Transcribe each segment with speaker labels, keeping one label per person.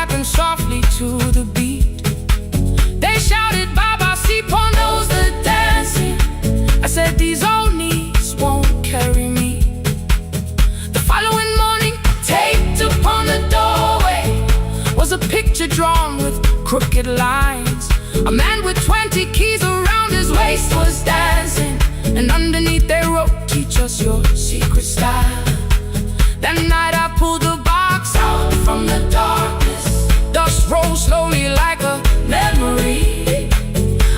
Speaker 1: clapping softly to the beat. They shouted, Baba, Sipo knows the dancing. I said, these old knees won't carry me. The following morning, taped upon the doorway was a picture drawn with crooked lines. A man with 20 keys around his waist was dancing, and underneath they wrote, teach us your secret style. That night I pulled the box out from the darkness. Dust rose slowly like a memory.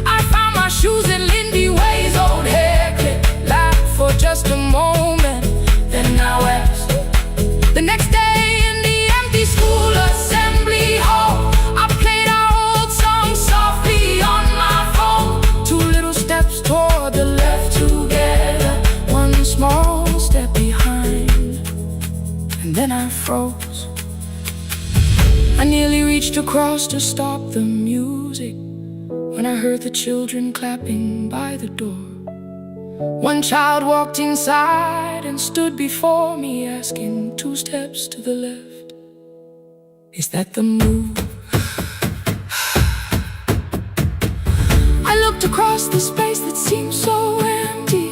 Speaker 1: I found my shoes in Lindy Way's old hair clip. Laughed for just a moment, then I wept. The next day in the empty school assembly hall, I played our old song softly on my phone. 2 little steps toward the left together, 1 small step behind. And then I froze. I nearly reached across to stop the music when I heard the children clapping by the door. One child walked inside and stood before me, asking 2 steps to the left, is that the move? I looked across the space that seemed so empty,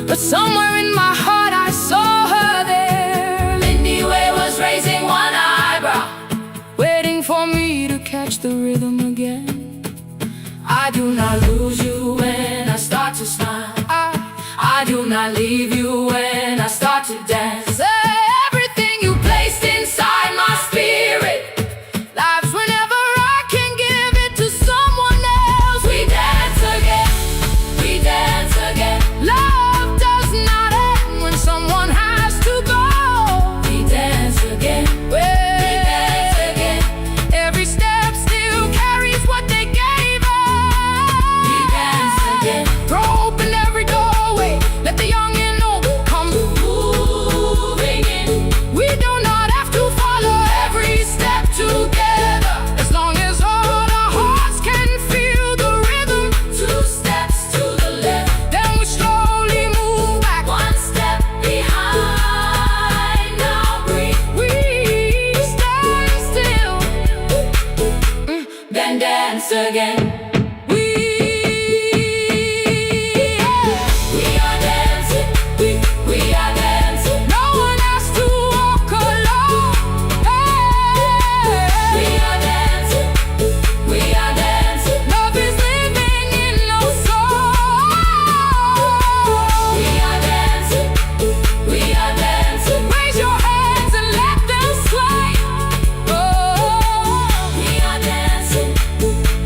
Speaker 1: but somewhere in my heart I saw her there. Lindy Way was raising 1 eyebrow, waiting for me to catch the rhythm again. I do not lose you when I start to smile. I do not leave you when I start to dance. Everything you placed inside my spirit lives whenever I can give it to someone else. We dance again, we dance again. Love does not end when someone has to go. We dance again, we dance again. Every step still carries what they gave us. We dance again. Throw open every doorway, let the young and old come moving in. We do not have to follow every step together, as long as all our hearts can feel the rhythm. 2 steps to the left, then we slowly move back, 1 step behind. Now breathe, we stand still, then dance again. We are dancing, we are dancing. No one has to walk alone. Hey. We are dancing, we are dancing. Love is living in our soul. We are dancing, we are dancing. Raise your hands and let them sway. Oh. We are dancing,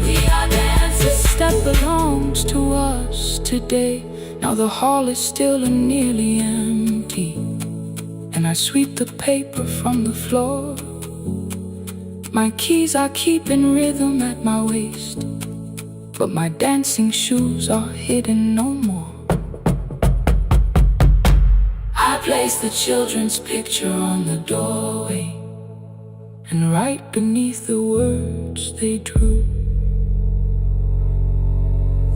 Speaker 1: we are dancing. This step belongs to us today. Now the hall is still and nearly empty, and I sweep the paper from the floor. My keys I keep in rhythm at my waist, but my dancing shoes are hidden no more. I place the children's picture on the doorway, and right beneath the words they drew,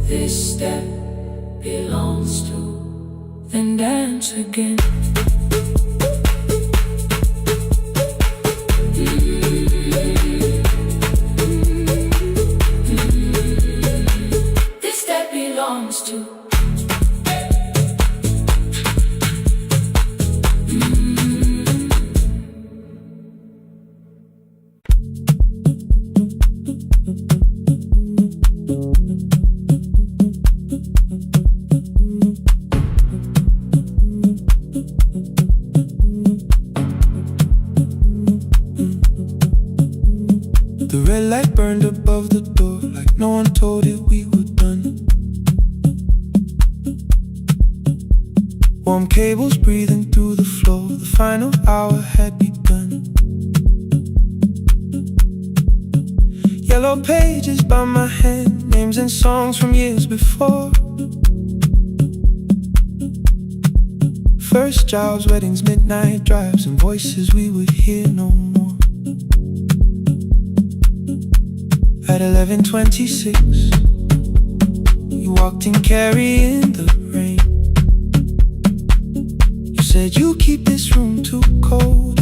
Speaker 1: this step belongs to, then dance again. This step belongs to.
Speaker 2: The red light burned above the door, like no one told it we were done. Warm cables breathing through the floor, the final hour had begun. Yellow pages by my hand, names and songs from years before. First jobs, weddings, midnight drives, and voices we would hear no more. At 11:26, you walked in carrying the rain. You said you keep this room too cold,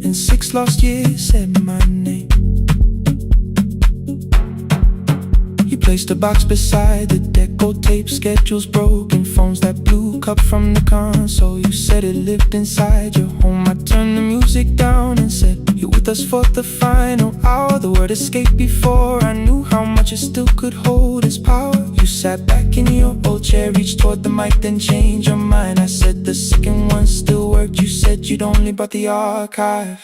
Speaker 2: and 6 lost years said my name. placed a box beside the deco tape, schedules broken, phones that blew, cup from the console. You said it lived inside your home. I turned the music down and said, you're with us for the final hour. The word escaped before I knew how much it still could hold its power. You sat back in your old chair, reached toward the mic, then changed your mind. I said the second one still worked. You said you'd only brought the archive.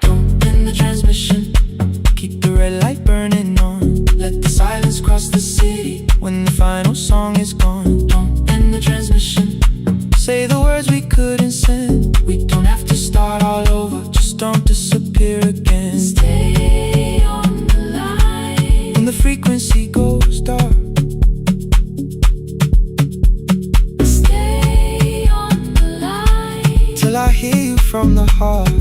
Speaker 2: Don't end the transmission, keep the red light burning on. Let the silence cross the city when the final song is gone. Don't end the transmission, say the words we couldn't send. We don't have to start all over, just don't disappear again. Stay on the line when the frequency goes dark. Stay on the line till I hear you from the heart.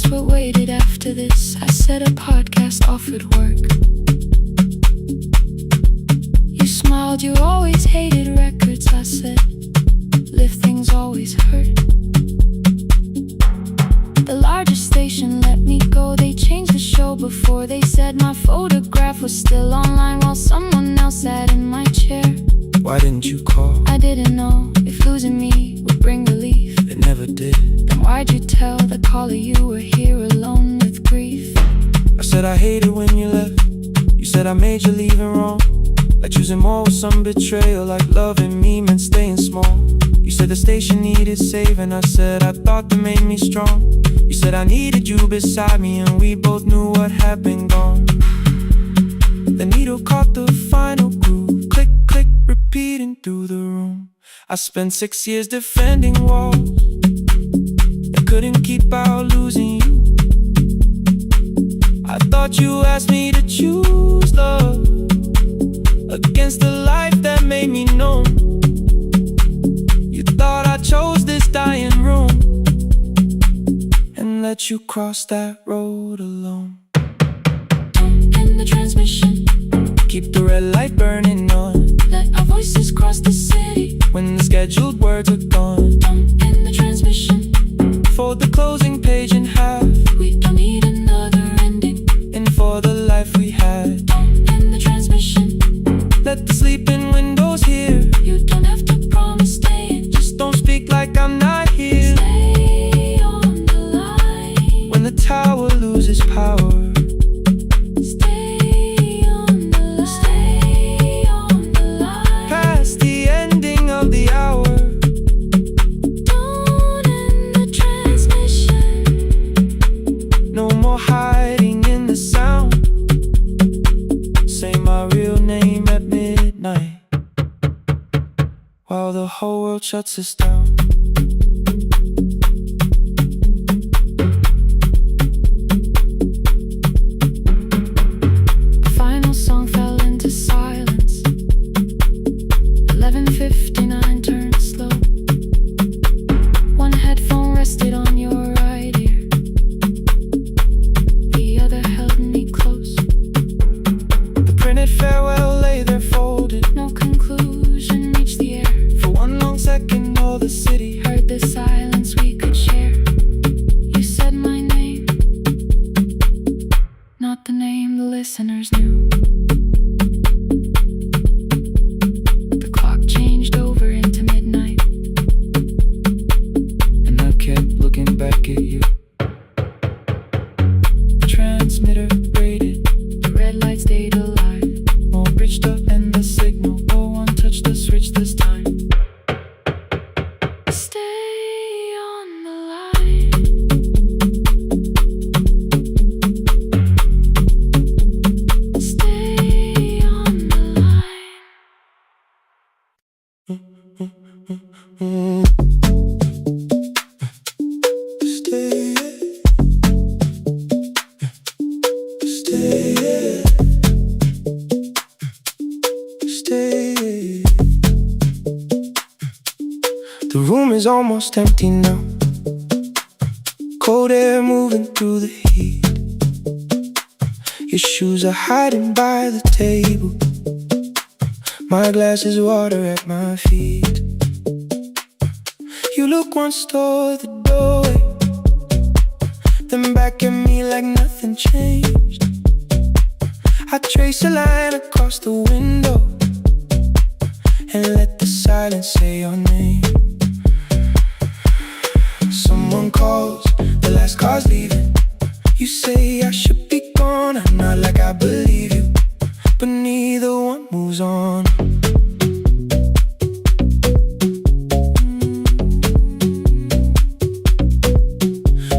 Speaker 1: What waited after this? I said a podcast offered work. You smiled, you always hated records. I said, live things always hurt. The largest station let me go. They changed the show before they said my photograph was still online while someone else sat in my chair.
Speaker 2: Why didn't you call?
Speaker 1: I didn't know if losing me would bring relief.
Speaker 2: It never did.
Speaker 1: Then why'd you tell the caller you were here alone with grief?
Speaker 2: I said I hated when you left. You said I made you leaving wrong, like choosing more with some betrayal, like loving me meant staying small. You said the station needed saving. I said I thought that made me strong. You said I needed you beside me, and we both knew what had been gone. The needle caught the final groove, click, click, repeating through the room. I spent 6 years defending walls and couldn't keep out losing you. I thought you asked me to choose love against the life that made me known. You thought I chose this dying room and let you cross that road alone.
Speaker 1: Don't end the transmission,
Speaker 2: keep the red light burning on.
Speaker 1: let our voices cross the city
Speaker 2: when the scheduled words are gone.
Speaker 1: Don't end the transmission,
Speaker 2: fold the closing page in half.
Speaker 1: we don't need another ending.
Speaker 2: And for the life we had,
Speaker 1: Don't end the transmission,
Speaker 2: let the sleeping windows hear.
Speaker 1: you don't have to promise staying.
Speaker 2: Just don't speak like I'm not here.
Speaker 1: Stay on the line
Speaker 2: When the tower loses power,
Speaker 1: stay on the line. Stay on the line
Speaker 2: past the ending of the hour.
Speaker 1: Don't end the transmission,
Speaker 2: No more hiding in the sound. Say my real name at midnight while the whole world shuts us down.
Speaker 1: the final song fell into silence. 11:59 turned slow. One headphone rested on your right ear, the other held me close.
Speaker 2: The printed farewell lay there folded.
Speaker 1: No conclusion reached the air.
Speaker 2: For one long second all the city
Speaker 1: Heard the silence we could share. You said my name, not the name the listeners knew. The clock changed over into midnight,
Speaker 2: and I kept looking back at you. The transmitter braided,
Speaker 1: the red light stayed alive.
Speaker 2: more bridged up and the signal. No one touched the switch this time.
Speaker 1: Stay on the line. Stay on the line.
Speaker 2: Stay, stay, stay. The room is almost empty now. Cold air moving through the heat. Your shoes are hiding by the table. My glass is water at my feet. You look once toward the doorway, then back at me like nothing changed. I trace a line across the window and let the silence say your name. Someone calls, the last car's leaving. You say I should be gone, I nod like I believe you, but neither one moves on.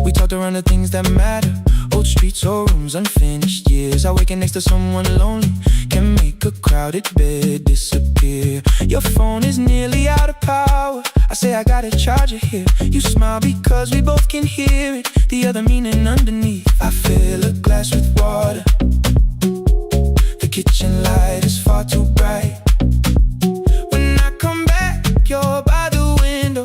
Speaker 2: We talked around the things that matter, old streets or rooms, unfinished years. I waking next to someone lonely can make a crowded bed disappear. Your phone is nearly out of power, I say I got a charger here. You smile because we both can hear it, the other meaning underneath. I fill a glass with water, the kitchen light is far too bright. When I come back, you're by the window,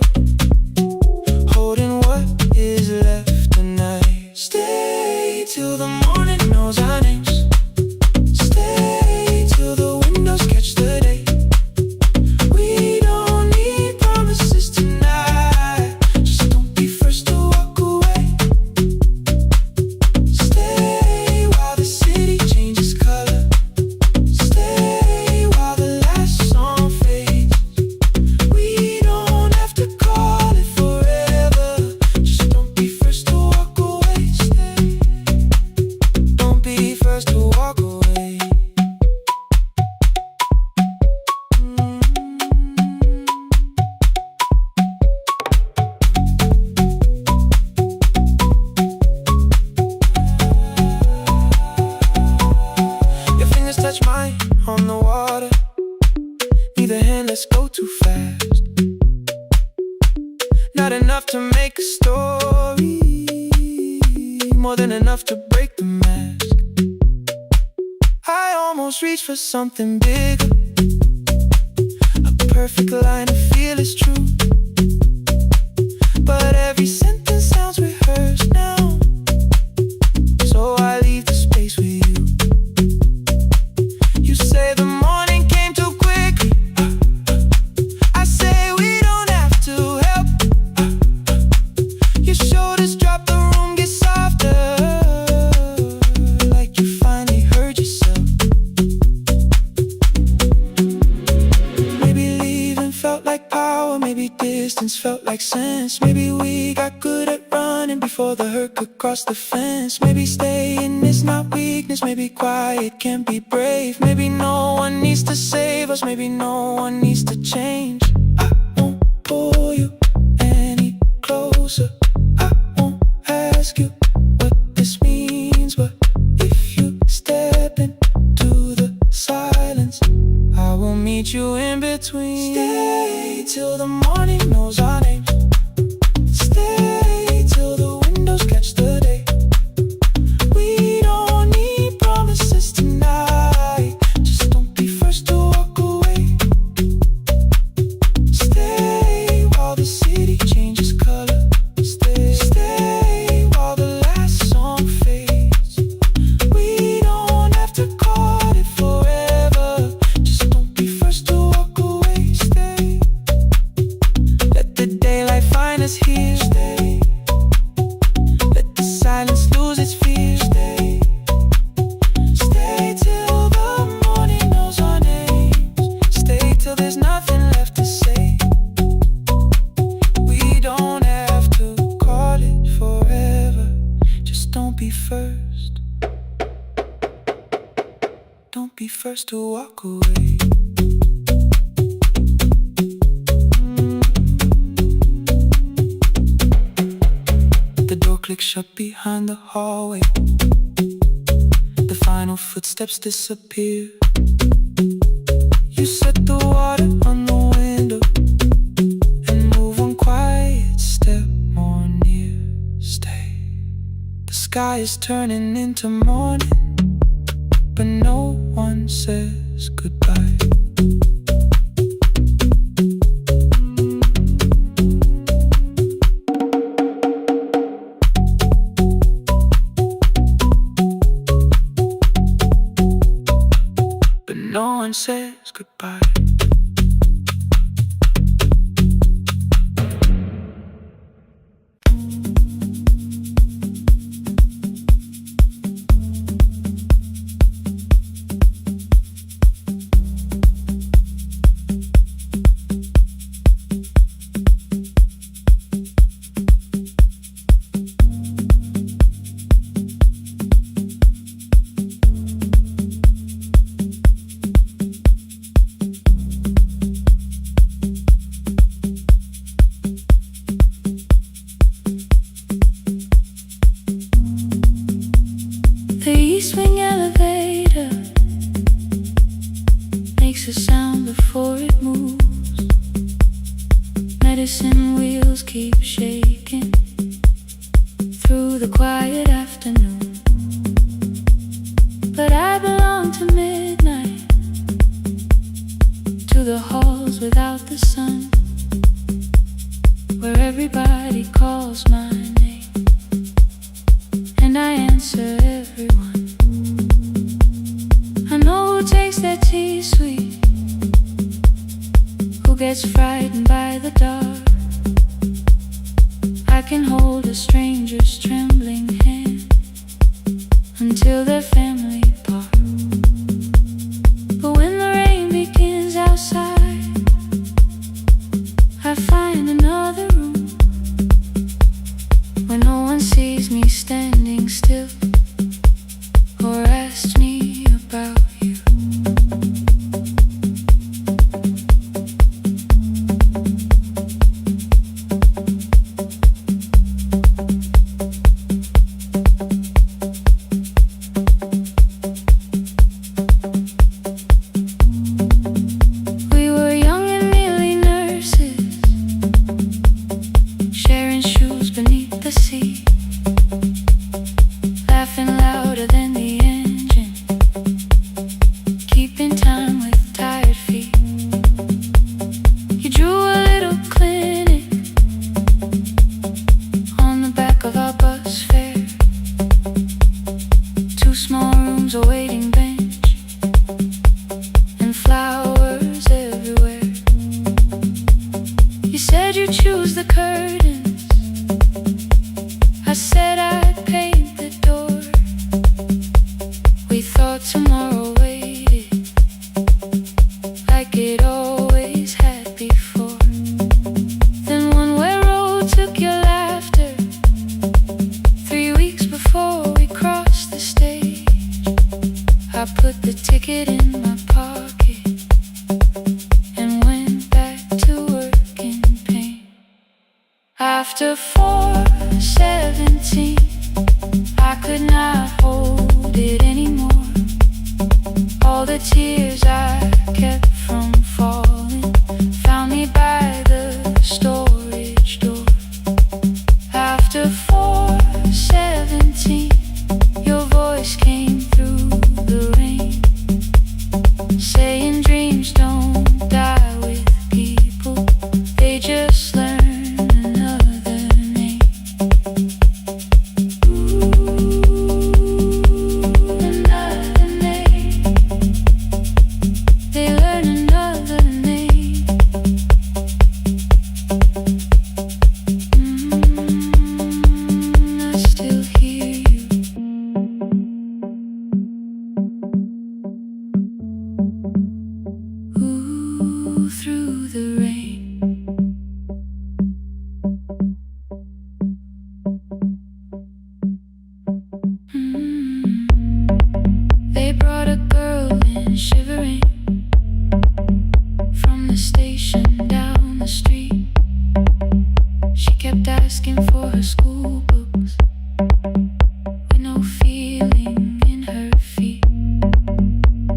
Speaker 2: holding what is left tonight. Stay till the morning knows our names. Stay till the windows catch the day. We don't need promises tonight, just don't be first to walk away. Stay while the city changes color. Stay while the last song fades. We don't have to call it forever, just don't be first to walk away. Stay, don't be first to walk away. Your fingers touch mine on the water, neither hand, let's go too fast. Not enough to make a story, more than enough to break the mask. I almost reach for something bigger, a perfect line to feel is true, but every sentence sounds rehearsed now, so I leave the space with you. You say the morning came too quickly, I say we don't have to help. Your shoulders drop, the room gets softer, like you finally heard yourself. Maybe leaving felt like power, maybe distance felt like sense. Maybe we got good at running before the hurt could cross the fence. Maybe staying is not weakness, maybe quiet can be brave. Maybe no one needs to save us, maybe no one needs to change. I won't pull you any closer, I won't ask you what this means, but if you step into the silence, I will meet you in between. Stay till the morning knows our names. Stay till the windows catch the day. We don't need promises tonight, just don't be first to walk away. Stay while the city changes color. Stay while the last song fades. We don't have to call it forever, just don't be first to walk away. Stay, let the daylight find us here. Stay, let the silence lose its fear. Stay, stay till the morning knows our names. Stay till there's nothing left to say. We don't have to call it forever, just don't be first. Don't be first to walk away. The door clicks shut behind the hallway, the final footsteps disappear. You set the water on the window and move one quiet step more near. Stay, the sky is turning into morning, but no one says goodbye. But no one says goodbye.
Speaker 1: makes a sound before it moves. Medicine wheels keep shaking through the quiet afternoon. But I belong to midnight, to the halls without the sun, where everybody calls my name, and I answer everyone. I know who takes their tea sweet, who gets frightened by the dark. I can hold a stranger's trembling hand until their family part. But when the rain begins outside, I find another room where no one sees me standing still or asks me about you. We were young and nearly nurses, sharing shoes beneath the sea, laughing louder than the engine, keeping time with tired feet. You drew a little clinic on the back of our bus fare, 2 small rooms, a waiting bench, and flowers everywhere. You said you'd choose the curtains, I said I'd paint the door. We thought tomorrow waited like it always had before. Then one way road took your laughter, 3 weeks before we crossed the stage. I put the ticket in my pocket and went back to work in pain. After 4:17, I could not hold it anymore. All the tears I kept from falling found me by the storage door. After 4:17, your voice came through the rain, saying dreams don't die with people, they just learn another name. Another name. They learn another name. I still hear you. Ooh, through the rain. They brought a girl in shivering from the station down the street. She kept asking for her school books with no feeling in her feet.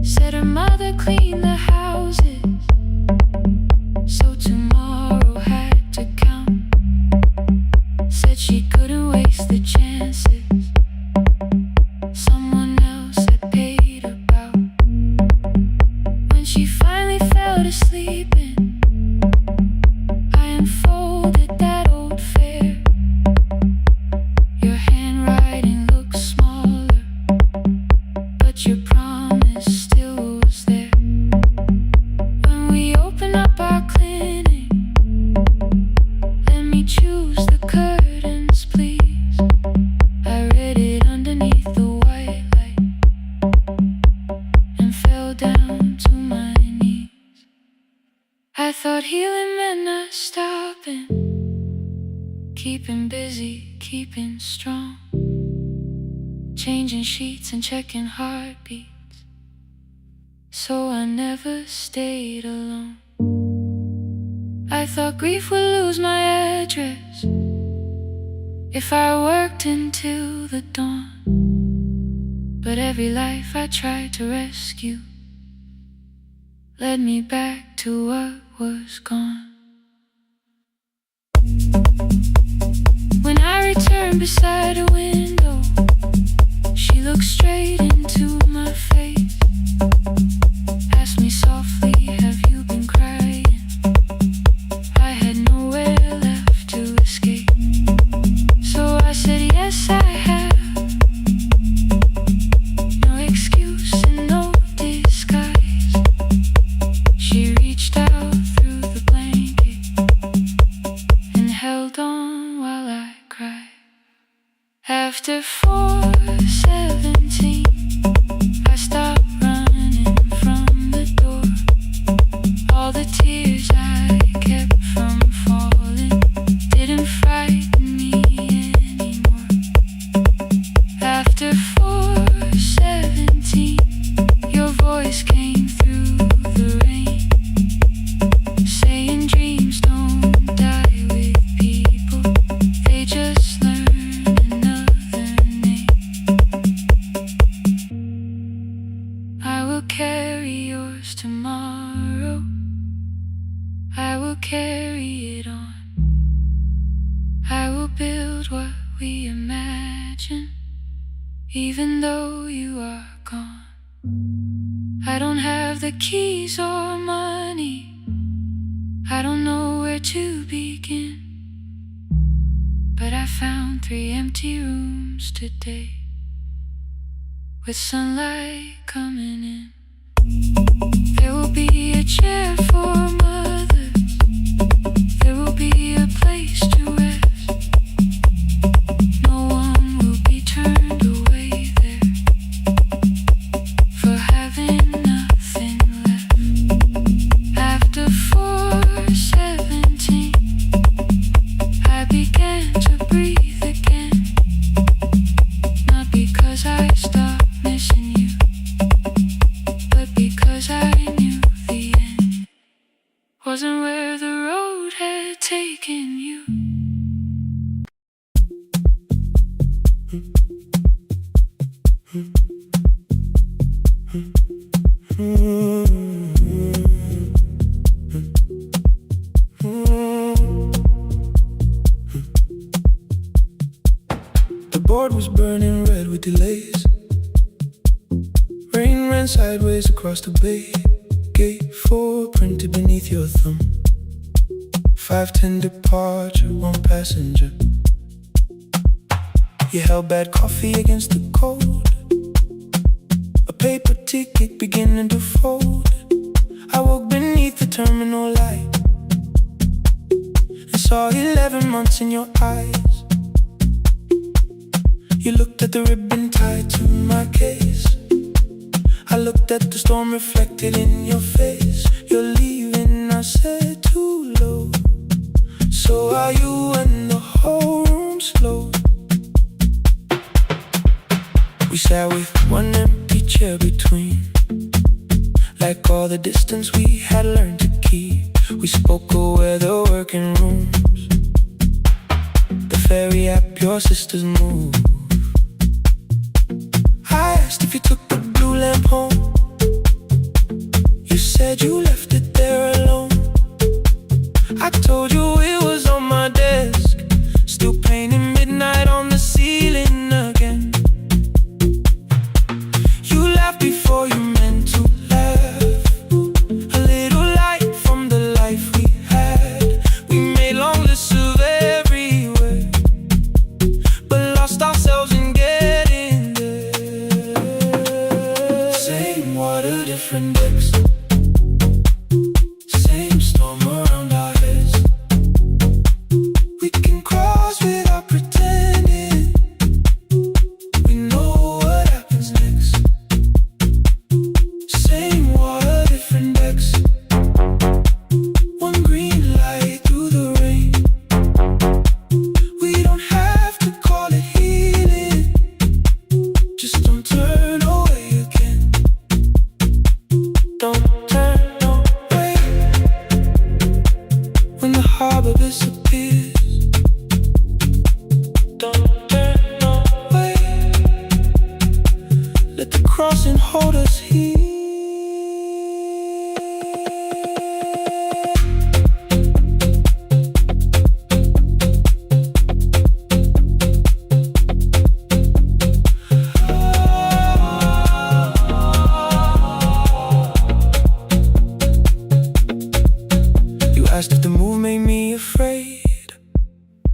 Speaker 1: Said her mother cleaned the houses, so tomorrow had to count. Said she couldn't waste the chances someone else had paid about. When she finally fell to sleeping, I unfolded that old fare. Your handwriting looks smaller, but your promise still was there. When we open up our clinic, let me choose the curtains, please. I read it underneath the white light and fell down to my knees. I thought healing meant not stopping, keeping busy, keeping strong, changing sheets and checking heartbeats, so I never stayed alone. I thought grief would lose my address if I worked until the dawn. But every life I tried to rescue, led me back to what was gone. When I returned beside a window, she looked straight into my face, asked me softly, have you been crying? I had nowhere left to escape, so I said yes I have. No excuse and no disguise. She reached out through the blanket and held on while I cried. After 4:17, I stopped running from the door. All the tears I kept from falling didn't frighten me anymore. After 4:17, your voice came through the rain, saying dreams don't die with people, they just learn another name. I will carry yours tomorrow, I will carry it on. I will build what we imagine, even though you are gone. I don't have the keys or money, I don't know where to begin, but I found 3 empty rooms today, with sunlight coming in. There will be a chair for mothers, there will be a place to rest. No one will be turned away there for having nothing left. After 4:17, I began to breathe again, not because I stopped missing you, but because I knew the end wasn't where the road had taken you.
Speaker 2: The board was burning red with delays. Rain ran sideways across the bay. Gate 4 printed beneath your thumb. 5:10 departure, 1 passenger. You held bad coffee against the cold, a paper ticket beginning to fold. I woke beneath the terminal light and saw 11 months in your eyes. You looked at the ribbon tied to my case, I looked at the storm reflected in your face. You're leaving, I said, too low. So are you, when the whole room's low. We sat with 1 empty chair between, like all the distance we had learned to keep. We spoke of weather, working rooms, the ferry app your sisters move. I asked if you took the blue lamp home, you said you left it there alone. I told you it was on my desk, still painting midnight on the ceiling again. You laughed before you meant to laugh, a little light from the life we had. We made long lists of everywhere, but lost ourselves in getting there. Same water, different decks, same storm around our heads.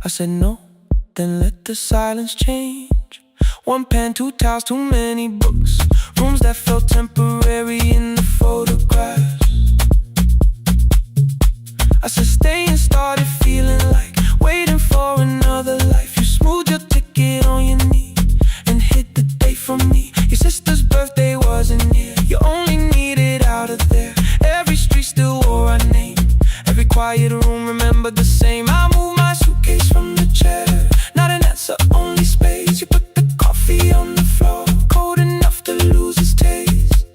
Speaker 2: I said no, then let the silence change. One pen, two towels, too many books, rooms that felt temporary in the photographs. I said stay and started feeling like waiting for another life. You smoothed your ticket on your knee and hit the date from me. Your sister's birthday wasn't near, you only needed out of there. Every street still wore our name, every quiet room remembered the same. I moved my suitcase from the chair, not an answer, only space. You put the coffee on the floor, cold enough to lose its taste.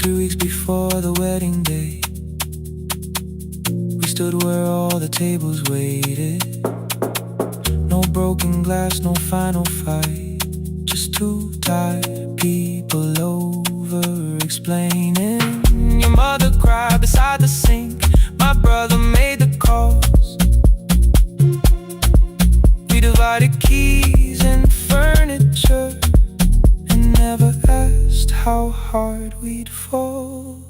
Speaker 2: 3 weeks before the wedding day, we stood where all the tables waited. No broken glass, no final fight, just two tired people over-explaining. Your mother cried beside the sink, my brother made the calls. We divided keys and furniture and never asked how hard we'd fall.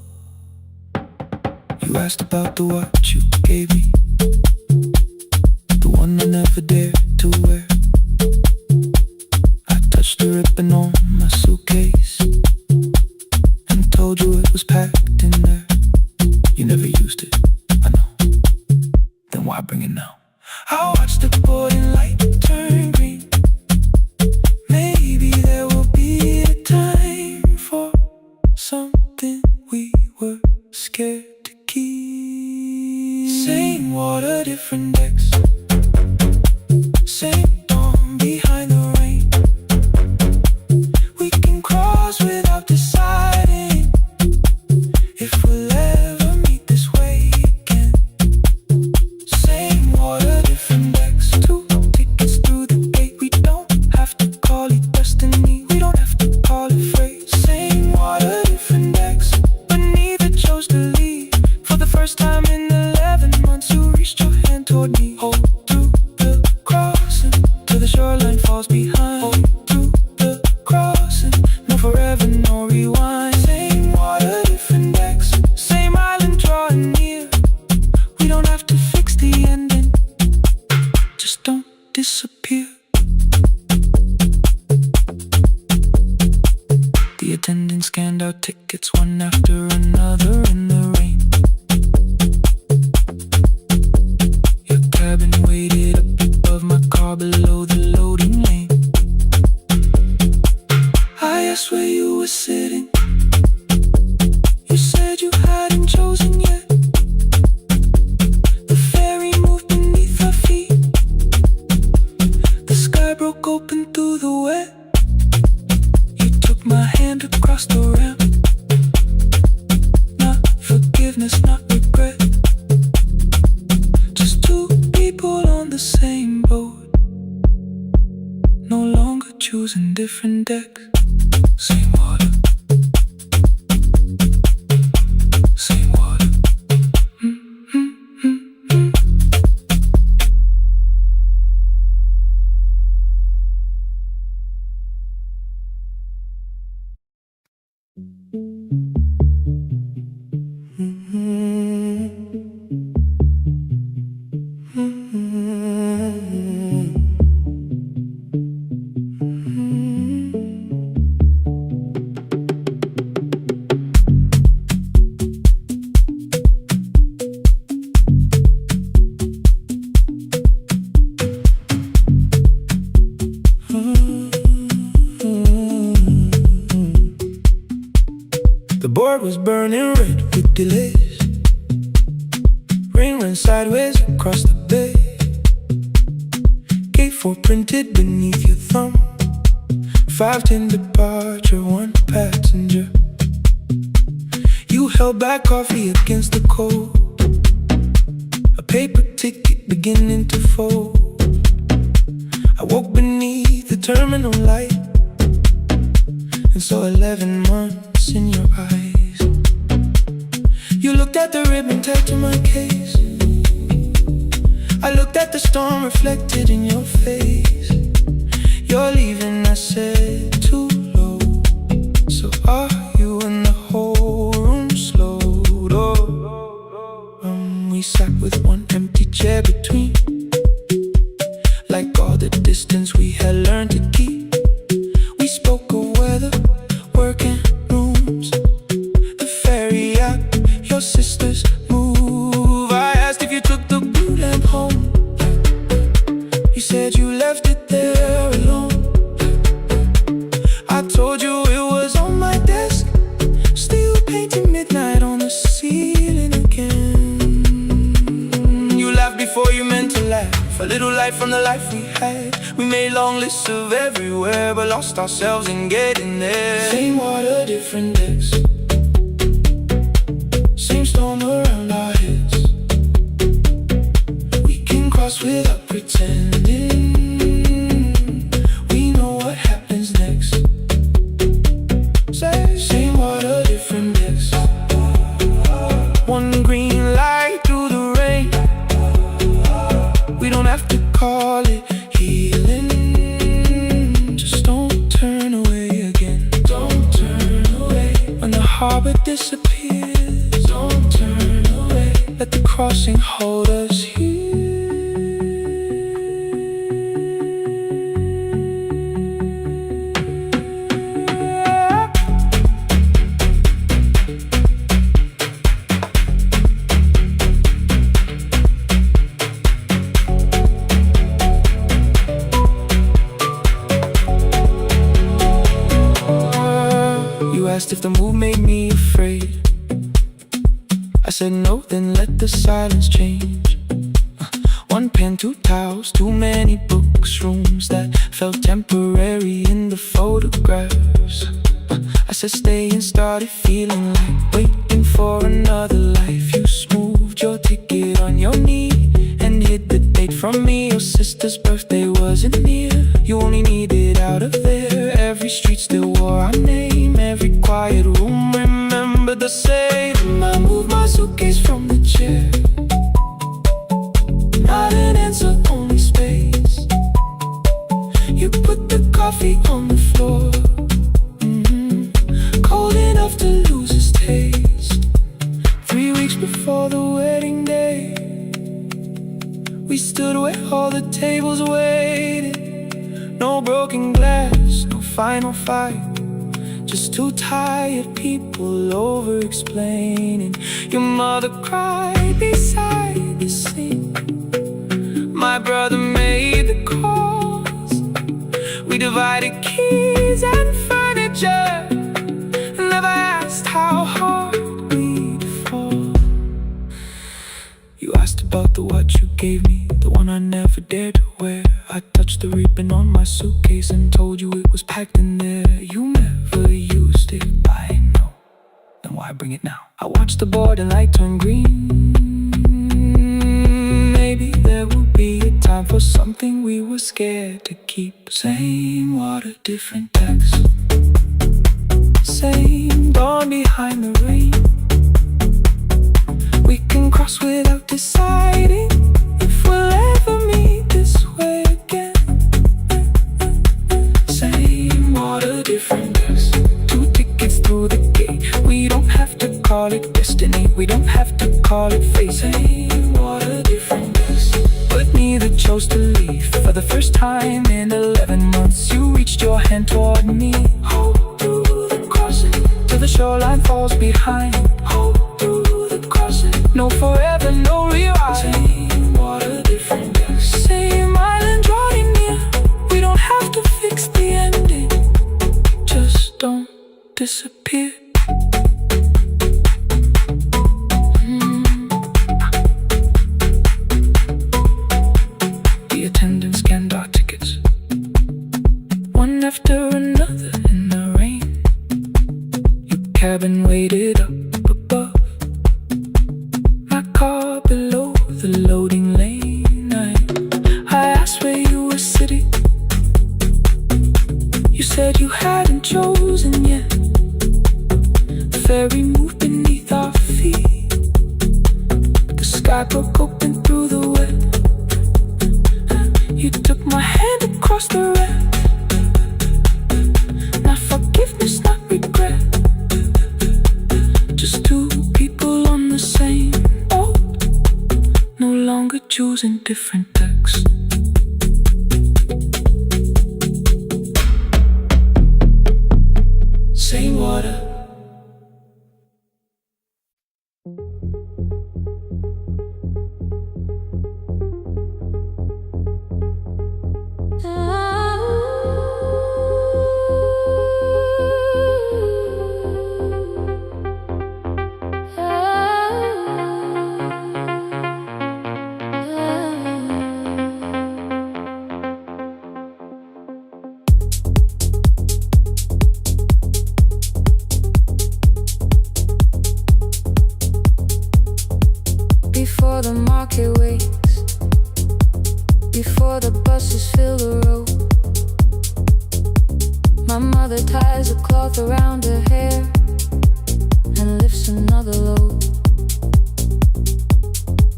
Speaker 2: You asked about the watch you gave me, the one I never dared to wear. I touched the ribbon on my suitcase and told you it was packed in there. You never used it, I know. Then why bring it now? I watched the boarding light turn green. Maybe there will be a time for something we were scared to keep. Same water, different decks, same dawn behind the rain. We can cross without deciding if we'll ever meet this way again. Same water, different decks, 2 tickets through the gate. We don't have to call it destiny, we don't have to call it fate. Same water, different decks, but neither chose to leave. For the first time in 11 months, you reached your hand toward me. Hold through the crossing till the shoreline falls behind. Hold through the crossing, no forever, no rewind. Same water, different decks, same island drawing near. We don't have to fix the ending, just don't disappear. The attendant scanned our tickets one after another in the rain. Your cabin waited up above my car below the loading lane. I asked where you were sitting, you said you hadn't chosen yet. The ferry moved beneath our feet, the sky broke open through the wet. You took my hand across the ramp, not forgiveness, not regret. Just two people on the same boat, no longer choosing different decks. Same water, same water. The board was burning red with delays. Rain ran sideways across the bay. Gate 4 printed beneath your thumb. 5:10 departure, 1 passenger. You held back coffee against the cold, a paper ticket beginning to fold. I woke beneath the terminal light and saw 11 months in your eyes. You looked at the ribbon tagged to my case. I looked at the storm reflected in your face. You're leaving, I said, too low. So are you? And the whole room slowed up. We sat with one empty chair between. For little life from the life we had. We made long lists of everywhere, but lost ourselves in getting there. Same water, different decks. Same storm around our heads. We can cross without pretending. We know what happens next. Same water, different decks. One green light through the rain. We don't have to call it healing. Just don't turn away again. Don't turn away. When the harbor disappears, don't turn away. Let the crossing hold us here. Asked if the move made me afraid. I said no, then let the silence change. One pen, two towels, too many books, rooms that felt temporary in the photographs. I said stay and started feeling like waiting for another life. You smoothed your ticket on your knee and hid the date from me. Your sister's birthday wasn't near. You only needed out of there. Every street still wore our name. Every quiet room remembered the same. I moved my suitcase from the chair. Not an answer, only space. You put the coffee on the floor, cold enough to lose its taste. 3 weeks before the wedding day, we stood where all the tables waited. No broken glass, no final fight. Just two tired people over-explaining. Your mother cried beside the sink. My brother made the calls. We divided keys and furniture. Never asked how hard we'd fall. You asked about the watch you gave me, the one I never dared to wear. I touched the ribbon on my suitcase and told you it was packed in there. You never used it, I know. Then why bring it now? I watched the border light turn green. Maybe there will be a time for something we were scared to keep. Same water, different decks. Same dawn behind the rain. We can cross without deciding if we'll ever meet this way again. Same water, different decks. 2 tickets through the gate. We don't have to call it destiny. We don't have to call it fate. Same water, different decks. But neither chose to leave. For the first time in 11 months, you reached your hand toward me. Hold through the crossing till the shoreline falls behind. Hold through the crossing. No forever, no rewrite. Same water, different decks. Same island drawing near. We don't have to fix the ending. Just don't disappear. The attendant scanned our tickets, one after another in the rain. Your cabin waited up above, my car below the loading lane. I asked where you were sitting. You said you hadn't chosen yet. The ferry moved beneath our feet. The sky broke open through the wet. You took my hand across the red. Not forgiveness, not regret. Just 2 people on the same boat, no longer choosing different decks. Same water.
Speaker 1: the market wakes, before the buses fill the road. My mother ties a cloth around her hair and lifts another load.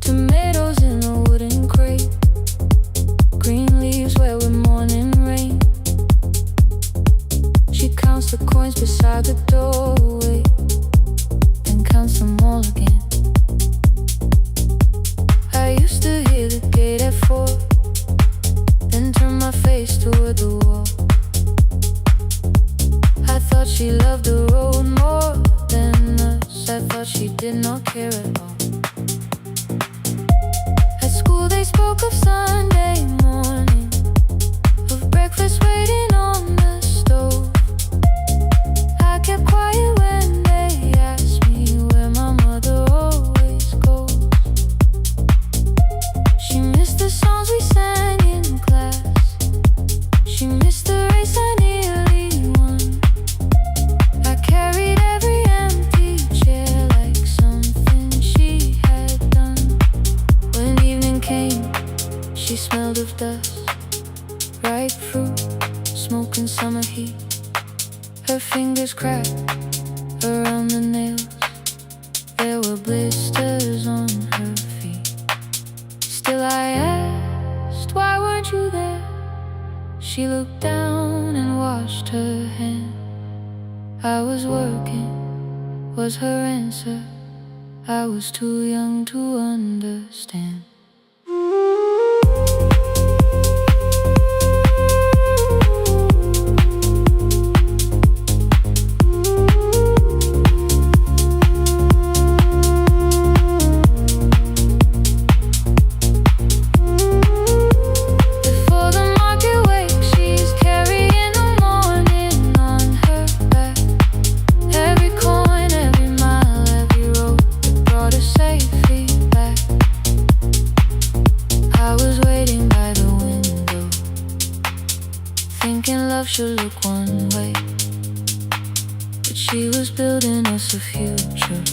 Speaker 1: Tomatoes in a wooden crate, green leaves where we're mourning rain. She counts the coins beside the doorway, then counts them all again. I used to hear the gate at 4, then turn my face toward the wall. I thought she loved the road more than us. I thought she did not care at all. At school they spoke of Sunday morning, of breakfast waiting on the stove. I kept quiet when they asked me where my mother always goes. She missed the songs we sang in class, she missed the race I nearly won. I carried every empty chair like something she had done. When evening came, she smelled of dust, ripe fruit, smoke and summer heat. Her fingers cracked around the nails, there were blisters on her feet. Still I asked, why weren't you there? She looked down and washed her hand. I was working, was her answer. I was too young to understand. Before the market wakes, she's carrying the morning on her back. Every coin, every mile, every road that brought her safely back. I was waiting by the window, thinking love should look one way, but she was building us a future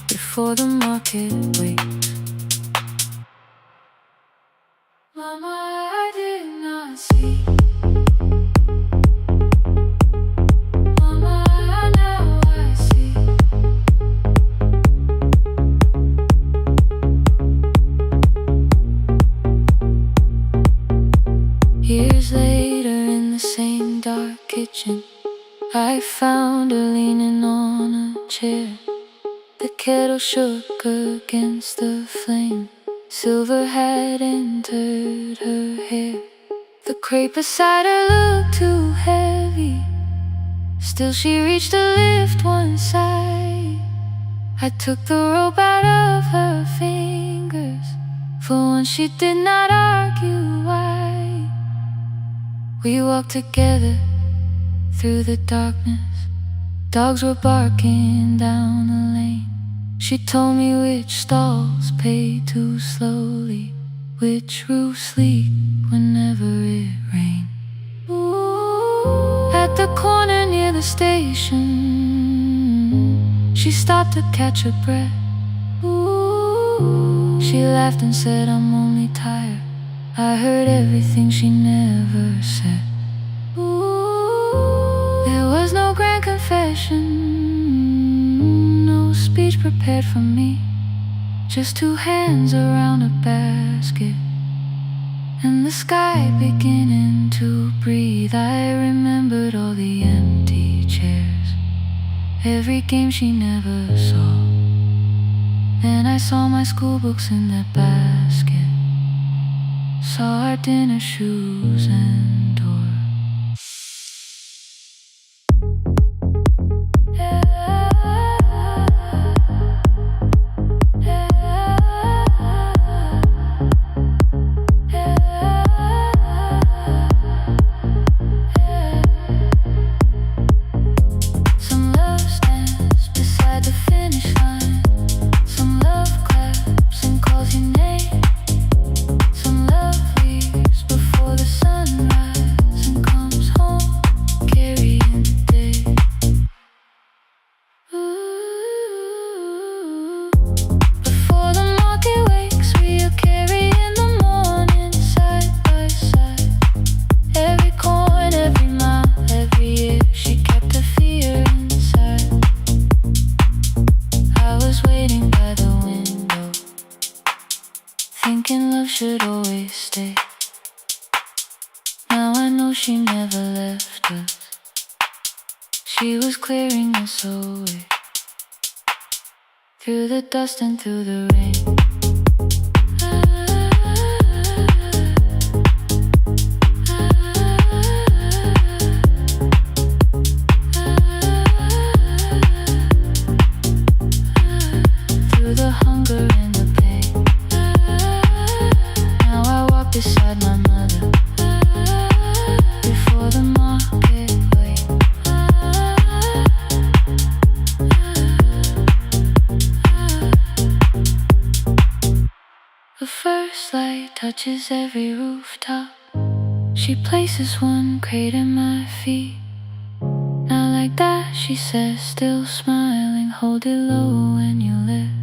Speaker 1: before the market wakes. Mama, I did not see. Mama, now I see. Years later in the same dark kitchen, I found her leaning on a chair. The kettle shook against the flame, silver had entered her hair. The crepe beside her looked too heavy, still she reached to lift one side. I took the rope out of her fingers, for once she did not argue why. We walked together through the darkness, dogs were barking down the lane. She told me which stalls pay too slowly, which roofs leak whenever it rains. At the corner near the station, she stopped to catch her breath. She laughed and said, I'm only tired. I heard everything she never said. There was no grand confession, no speech prepared for me, just two hands around a basket and the sky beginning to breathe. I remembered all the empty chairs, every game she never saw. Then I saw my school books in that basket, saw our dinner shoes and door. Some love stands beside the finish line, some love claps and calls your name, some love leaves before the sunrise. waiting by the window, thinking love should always stay. Now I know she never left us. She was clearing us away, through the dust and through the rain. Through the hunger and the pain. Now I walk beside my mother, before the market wait. The first light touches every rooftop. She places one crate at my feet. Now like that, she says, still smiling, hold it low when you live.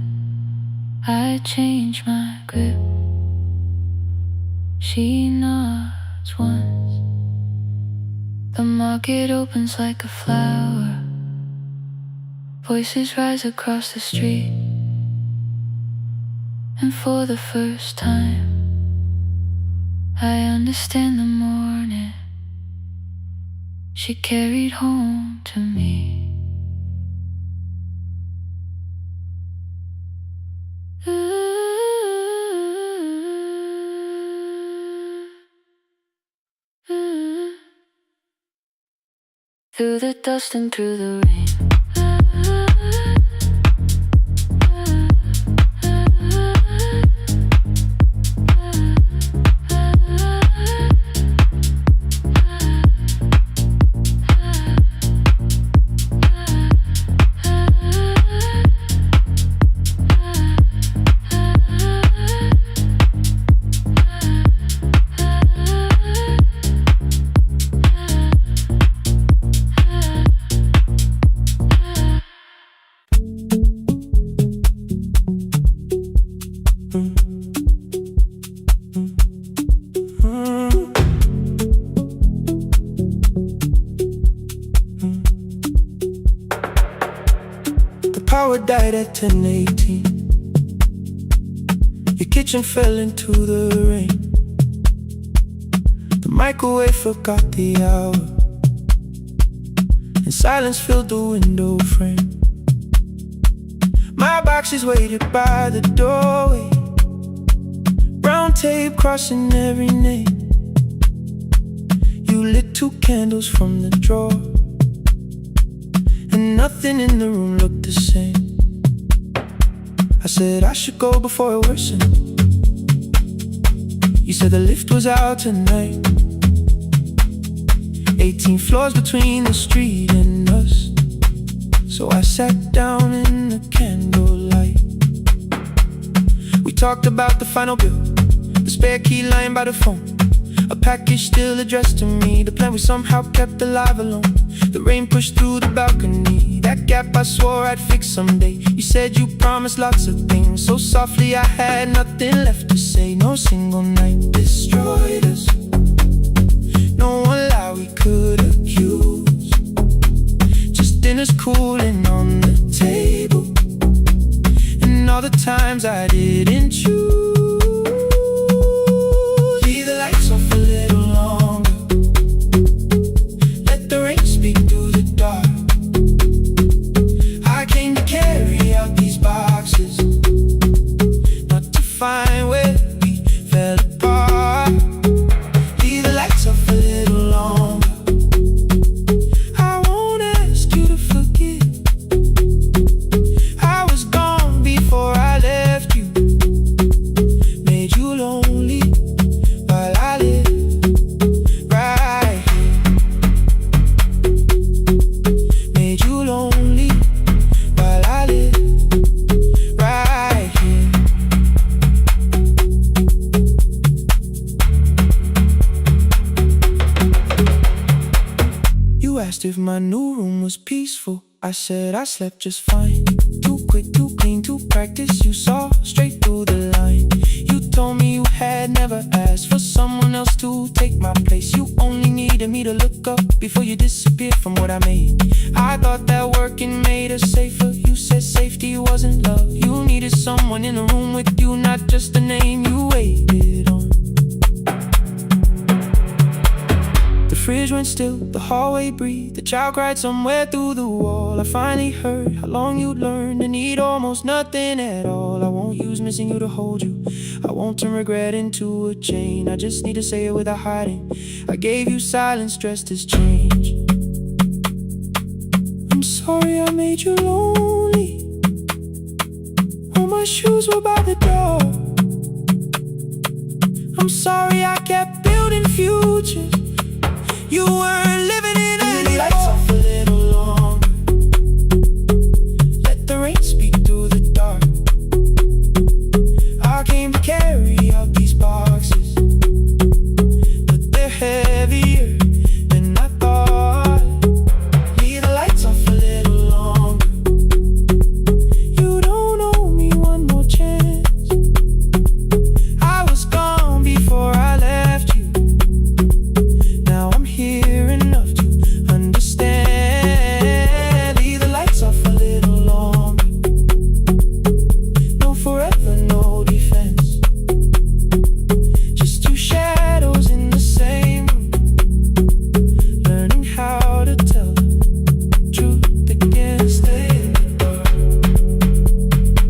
Speaker 1: I change my grip. She nods once. The market opens like a flower. Voices rise across the street. And for the first time, I understand the morning she carried home to me. Through the dust and through the rain.
Speaker 2: Power died at 10:18. Your kitchen fell into the rain. The microwave forgot the hour, and silence filled the window frame. My boxes waited by the doorway, brown tape crossing every name. You lit 2 candles from the drawer, and nothing in the room looked the same. I said I should go before it worsened. You said the lift was out tonight. 18 floors between the street and us. So I sat down in the candlelight. We talked about the final bill, the spare key lying by the phone, a package still addressed to me, the plan we somehow kept alive alone. The rain pushed through the balcony, that gap I swore I'd fix someday. You said you promised lots of things, so softly I had nothing left to say. No single night destroyed us, no one lie we could accuse. Just dinners cooling on the table, and all the times I didn't choose. Leave the lights off a little longer, let the rain speak through the dark. I came to carry out these boxes, not to find where we fell apart. Leave the lights off a little longer, I won't ask you to forget. I was gone before I left you, made you lonely while I live right here. Made you lonely while I live right here. You asked if my new room was peaceful. I said I slept just fine. Too quick, too clean, too practiced. You saw straight through the line. You told me you had never asked for someone else to take my place. You only needed me to look up before you disappeared from what I made. I thought that working made us safer. You said safety wasn't love. You needed someone in the room with you, not just a name you waited on. The fridge went still, the hallway breathed. The child cried somewhere through the wall. I finally heard how long you'd learned to need almost nothing at all. I won't use missing you to hold you. I won't turn regret into a chain. I just need to say it without hiding. I gave you silence dressed as change. I'm sorry I made you lonely. All my shoes were by the door. I'm sorry I kept building futures. You weren't living in any lights off a little longer. Let the rain speak through the dark. I came to carry out these boxes, but they're heavier than I thought. Leave the lights off a little longer. You don't owe me one more chance. I was gone before I left you. Now I'm here enough to understand. Leave the lights off a little longer. No forever, no defense. Just two shadows in the same room, learning how to tell the truth again. Stay in the dark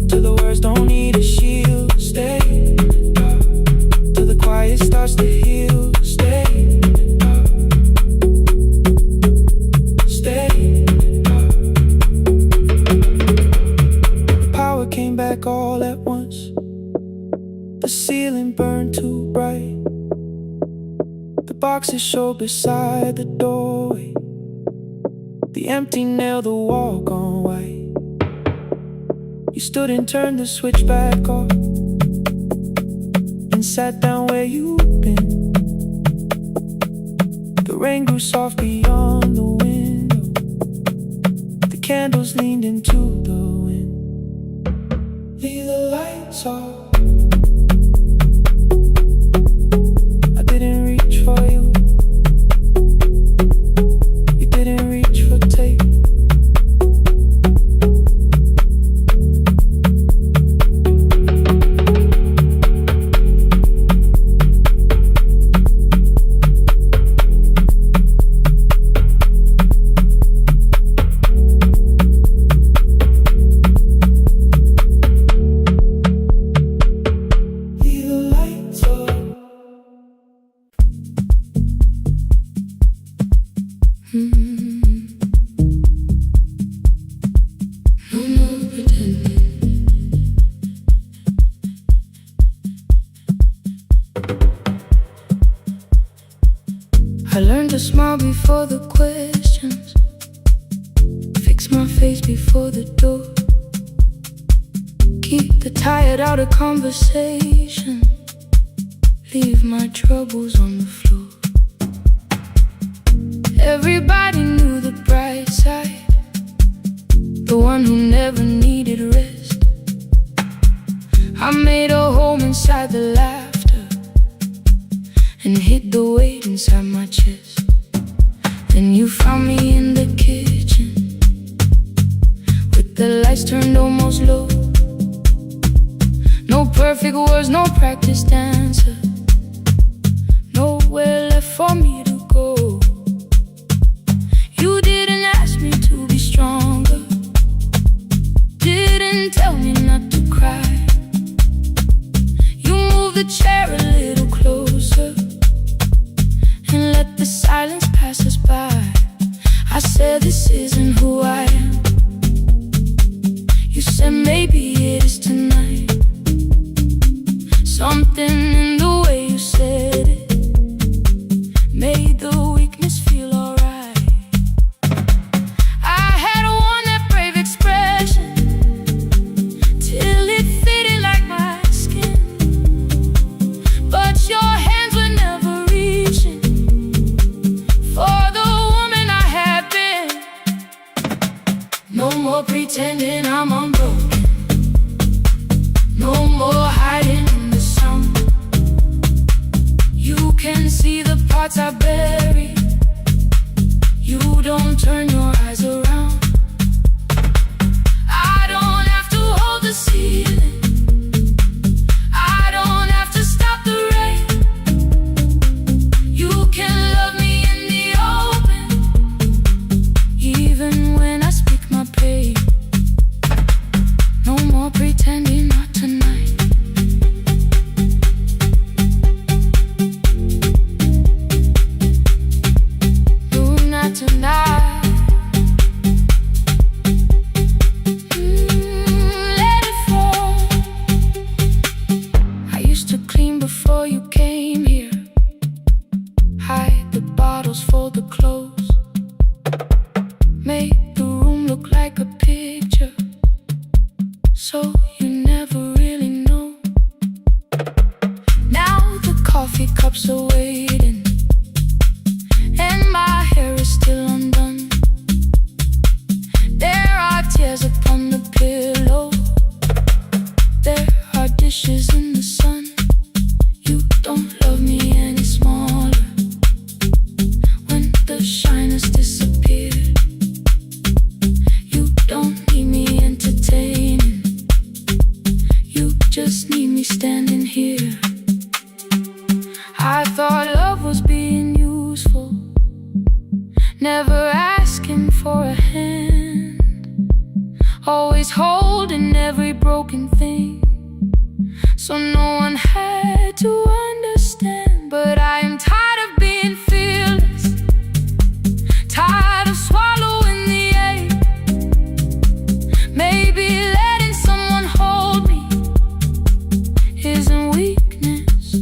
Speaker 2: till the words don't need a shield. Stay in the dark till the quiet starts to heal. Stay in the dark. Stay in the dark. The power came back all at once. The ceiling burned too bright. The boxes showed beside the doorway. The empty nail, the wall gone white. You stood and turned the switch back off and sat down where you'd been. The rain grew soft beyond the window. The candles leaned into the wind. Leave the lights off. I didn't reach for you. You didn't reach for tape. Leave the lights off.
Speaker 1: No more pretending. I learned to smile before the questions, fix my face before the door, keep the tired out of conversation, leave my troubles on the floor. Everybody knew the bright side, the one who never needed rest. I made a home inside the laughter and hid the weight inside my chest. Then you found me in the kitchen with the lights turned almost low. No perfect words, no practiced answer, nowhere left for me to go. You didn't ask me to be stronger, didn't tell me not to cry. You moved the chair a little closer and let the silence pass us by. I said this isn't who I am. You said maybe it is tonight. Something in the way you said it made the weakness feel alright. I had worn that brave expression till it fitted like my skin. parts I bury. You don't turn your eyes around. I don't have to hold the ceiling. I don't have to stop the rain. You can love me in the open, even when I speak my pain. No more pretending, not tonight. No, not tonight. Let it fall. I used to clean before you came here. Hide the bottles, fold the clothes. Make the room look like a picture, so you never really know. Now the coffee cups are waiting, and my hair is still undone. There are tears upon the pillow. There are dishes in the sun. You don't love me any smaller when the shine has disappeared. You don't need me entertaining. You just need me standing here. I thought love was being useful, never asking for a hand, always holding every broken thing, so no one had to understand. But I am tired of being fearless, tired of swallowing the ache. Maybe letting someone hold me isn't weakness,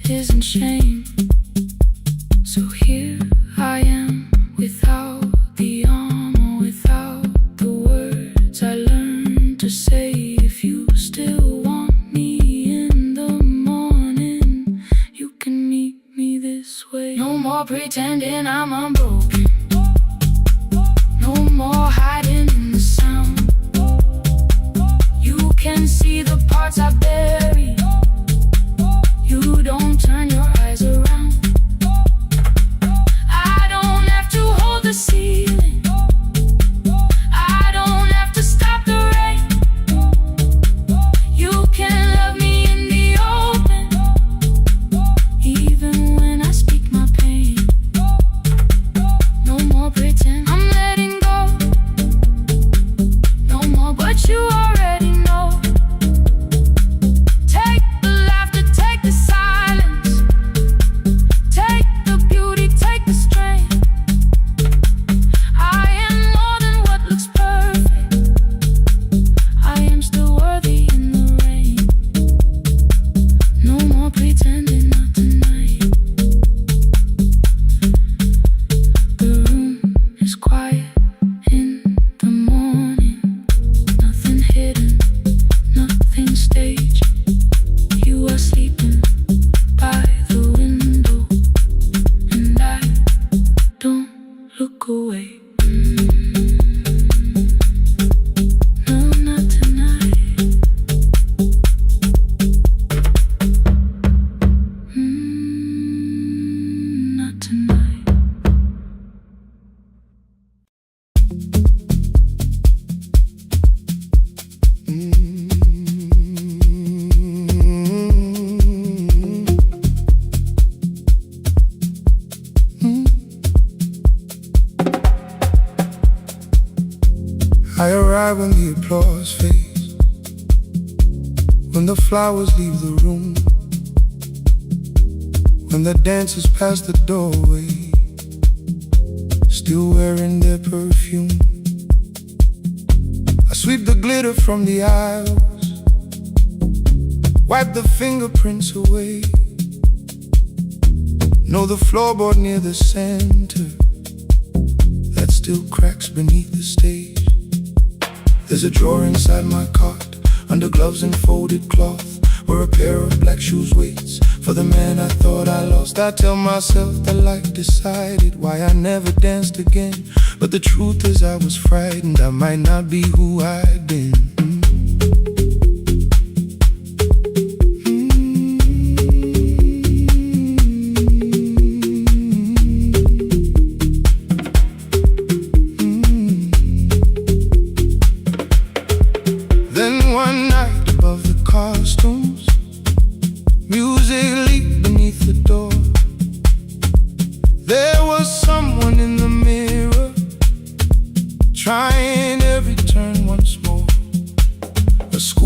Speaker 1: isn't shame. So here I am, without the armor, without the words I learned to say. If you still want me in the morning, you can meet me this way. No more pretending I'm unbroken. No more hiding in the sound. You can see the parts I bury. You don't turn your eyes around. I don't have to hold the ceiling. I don't have to stop the rain. You can love me in the open, even when I speak my pain. No more pretend, I'm letting go. No more, but you already know. Take the laughter, take the silence, take the beauty, take the strength. I am more than what looks perfect. I am still worthy in the rain. No more pretending, not tonight. The room is quiet in the morning. Nothing hidden, nothing staged. You are sleeping by the window, and I don't look away. No, not tonight. Not tonight.
Speaker 2: I arrive when the applause fades, when the flowers leave the room, when the dancers pass the doorway, still wearing their perfume. I sweep the glitter from the aisles, wipe the fingerprints away. Know the floorboard near the center that still cracks beneath the stage. There's a drawer inside my cart, under gloves and folded cloth, where a pair of black shoes waits for the man I thought I lost. I tell myself that life decided why I never danced again, but the truth is I was frightened I might not be who I'd been.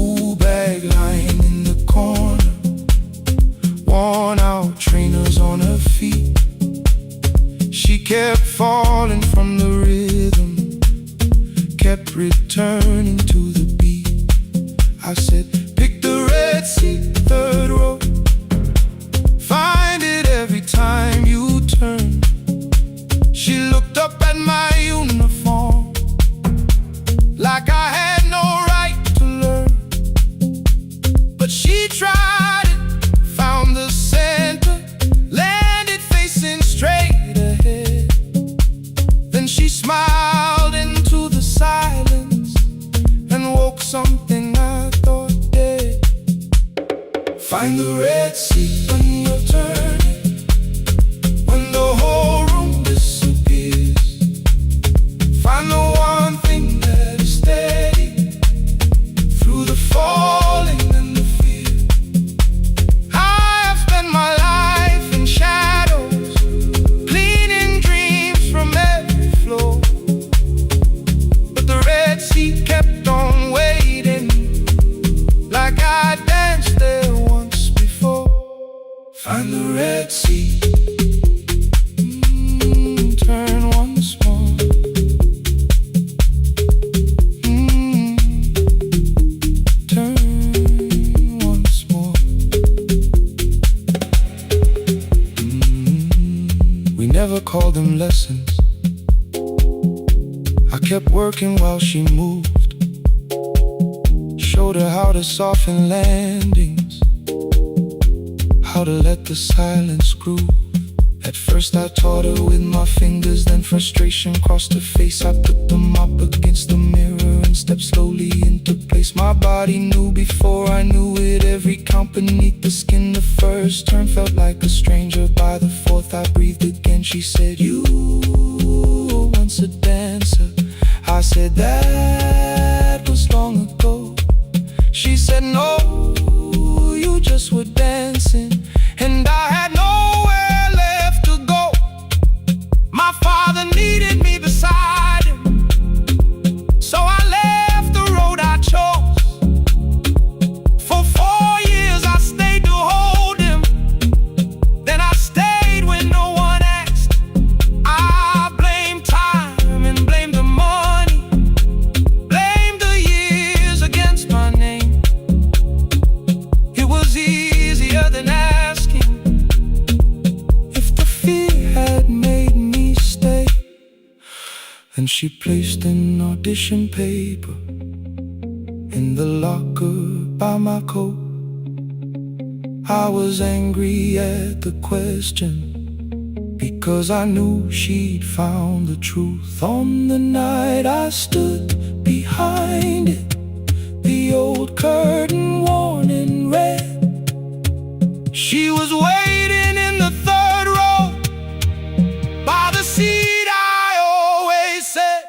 Speaker 2: school bag lying in the corner, worn out trainers on her feet. She kept falling from the rhythm, kept returning to the beat. I said, pick the red seat, third row. Find it every time you turn. She looked up at my uniform like I had no right to learn. But she tried it, found the center, landed facing straight ahead. Then she smiled into the silence and woke something I thought dead. Find the red seat when you're turning, when the whole room disappears. Find the one thing that is steady through the falling and the fear. I have spent my life in shadows, cleaning dreams from every floor. But the red seat kept on waiting, like I danced there once before. Find the red seat, turn once more. Turn once more. We never called them lessons. I kept working while she moved, showed her how to soften landings, how to let the silence groove. At first I taught her with my fingers, then frustration crossed her face. I put them up against the mirror and stepped slowly into place. My body knew before I knew it, every count beneath the skin. The first turn felt like a stranger, by the fourth I breathed again. She said, you were once a dancer. I said, that was long ago. She said, no, you just were dancing, and I had nowhere left to go. My father needed me beside him, so I left the road I chose. For 4 years I stayed to hold him, then I stayed when no one asked. I blamed time and blamed the money, blamed the years against my name. It was easier than asking if the fear had made me stay. Then she placed an audition paper in the locker by my coat. I was angry at the question, because I knew she'd found the truth. On the night I stood behind it, the old curtain worn in red. She was waiting in the third row, by the seat I always said.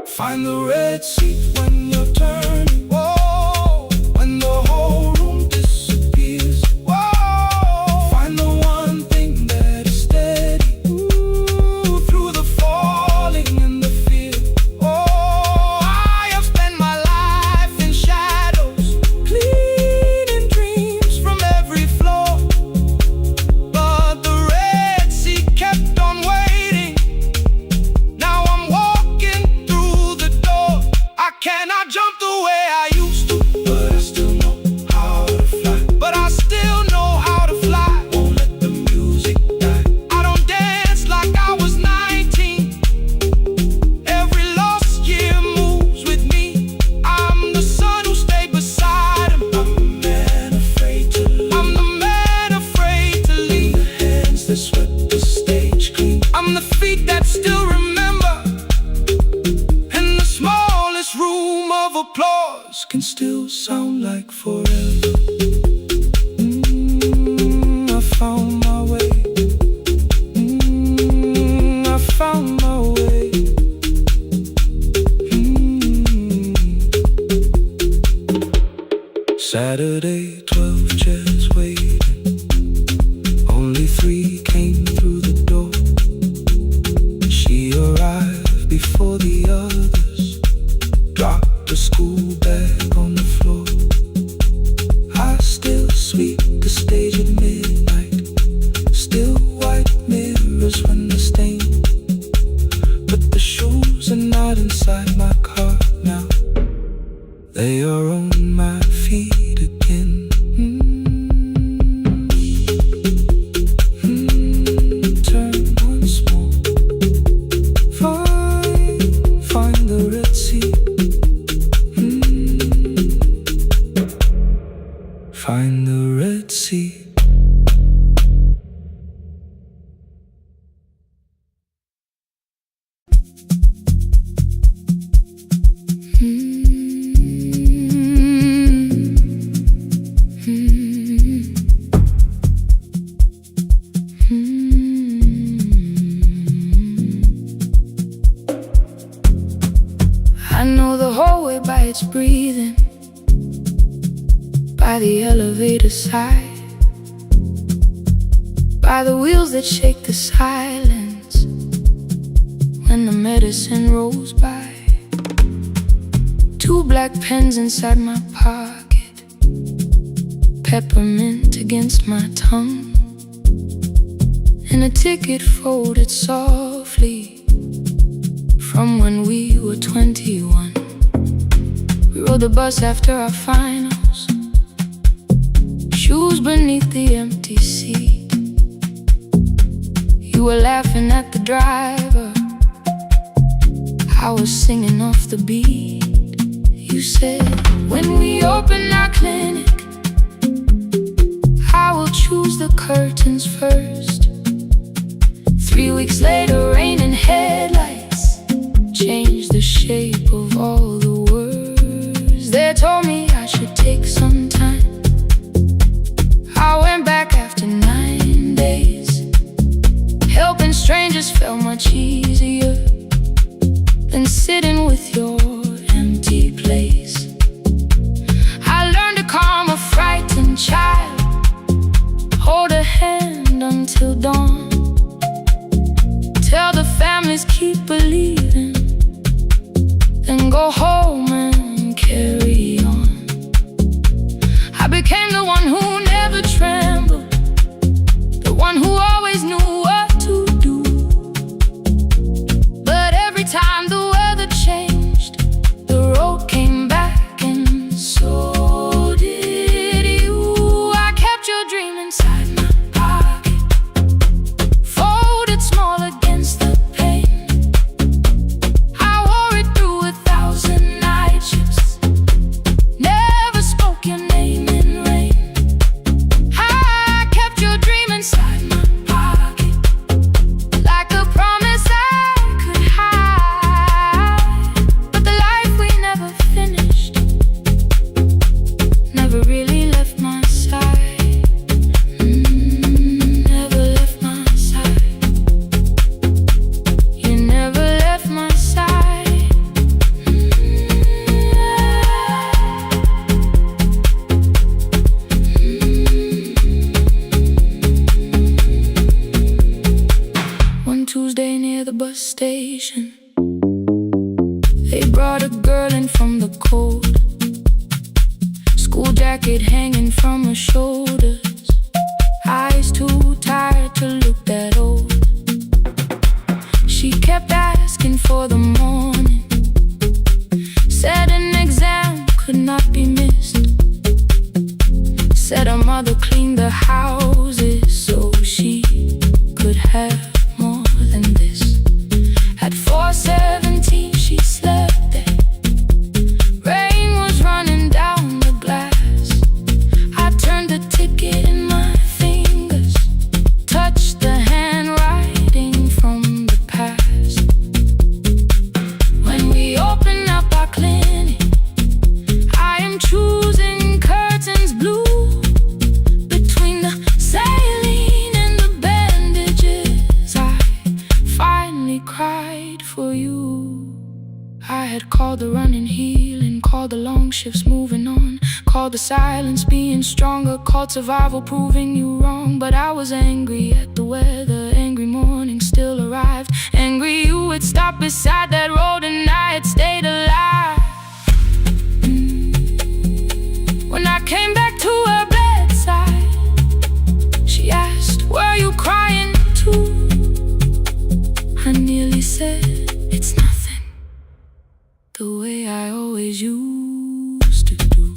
Speaker 2: Find the red seat when you're turning. Whoa, when the whole room disappears. Whoa, find the one thing that is steady, ooh, through the falling and the fear. Oh, I have spent my life in shadows, cleaning dreams from every floor. But the red seat kept on waiting. Now I'm walking through the door. I cannot jump the way I used to, but I still know how to fly. But I still know how to fly. Won't let the music die. I don't dance like I was 19. Every lost year moves with me. I'm the son who stayed beside him. I'm the man afraid to leave. I'm the man afraid to leave. The hands that swept the stage clean. I'm the feet that still remember. And the smallest room of applause can still sound like forever. I found my way. I found my way. Saturday, 12 chairs waiting. Only 3 came through the door. She arrived before the others, dropped the school bag on the floor. on my feet again. Turn once more. Find the Red Sea. Find the Red Sea.
Speaker 1: I know the hallway by its breathing, by the elevator side, by the wheels that shake the silence when the medicine rolls by. 2 black pens inside my pocket, peppermint against my tongue, and a ticket folded softly from when we were 21. We rode the bus after our finals, shoes beneath the empty seat. You were laughing at the driver, I was singing off the beat. You said, when we open our clinic, I will choose the curtains first. 3 weeks later, rain and headlights changed the shape of all the words. They told me I should take some time. I went back after 9 days. Helping strangers felt much easier than sitting with your empty place. I learned to calm a frightened child, hold a hand until dawn, tell the families keep believing, then go home and carry on. I became the one who never trembled, the one who always knew what to do. But every time the weather changed, the road came back, and so did you. I kept your dream inside my pocket, folded small against the pain. I wore it through 1,000 night shifts, never spoke your name in rain. I kept your dream inside my pocket, like a promise I could hide. But the life we never finished never really left my side. Never left my side. You never left my side. One Tuesday near the bus station, they brought a girl in from the cold, school jacket hanging from her shoulders, eyes too tired to look that old. She kept asking for the morning, said an exam could not be missed, said her mother cleaned the houses so she could have more than this. At 4:17 she slept there, rain was running down the glass. I turned the ticket in my fingers, touched the handwriting from the past. When we open up our clinic, I am choosing curtains blue, between the saline and the bandages. I finally cried for you. I had called the running healing, called the long shifts moving on, called the silence being stronger, called survival proving you wrong. But I was angry at the weather, angry morning still arrived, angry you had stopped beside that road and I had stayed alive. When I came back to her bedside, she asked, were you crying too? I nearly said, it's nothing, the way I always used to do.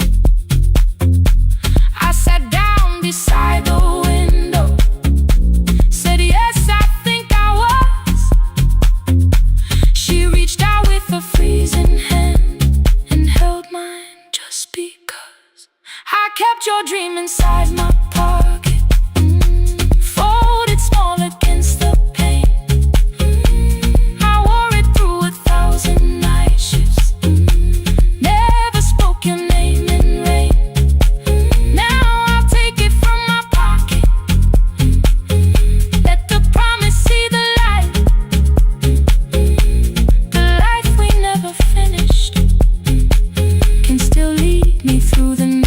Speaker 1: kept your dream inside my pocket, folded small against the pain. I wore it through 1,000 night shifts, never spoke your name in rain. Now I'll take it from my pocket, let the promise see the light, the life we never finished can still lead me through the night.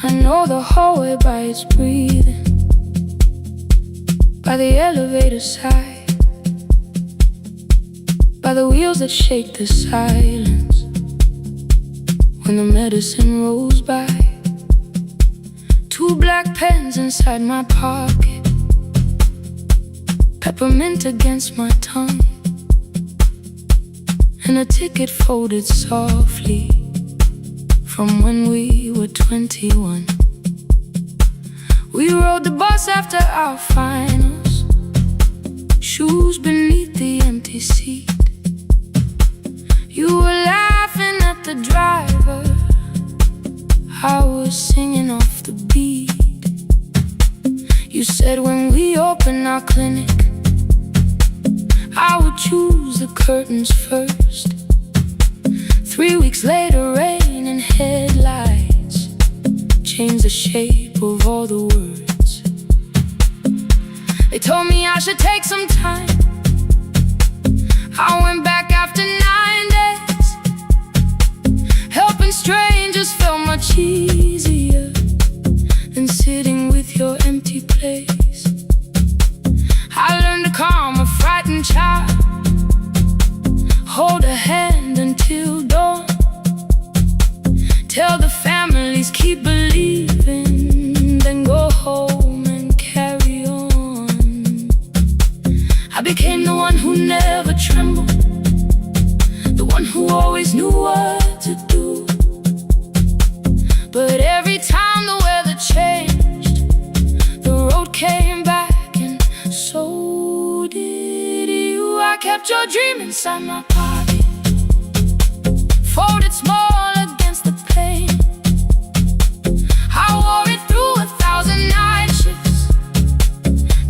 Speaker 1: I know the hallway by its breathing, by the elevator side, by the wheels that shake the silence when the medicine rolls by. 2 black pens inside my pocket, peppermint against my tongue, and a ticket folded softly from when we were 21. We rode the bus after our finals, shoes beneath the empty seat. You were laughing at the driver, I was singing off the beat. You said when we open our clinic, I would choose the curtains first. 3 weeks later, rain and headlights changed the shape of all the words. They told me I should take some time. I went back after 9 days. Helping strangers felt much easier than sitting with your empty place. I learned to calm a frightened child, hold a hand until dawn, tell the families keep believing, then go home and carry on. I became the one who never trembled, the one who always knew what to do. But every time the weather changed, the road came back, and so did you. I kept your dream inside my pocket, folded small against the pain. I wore it through 1,000 night shifts,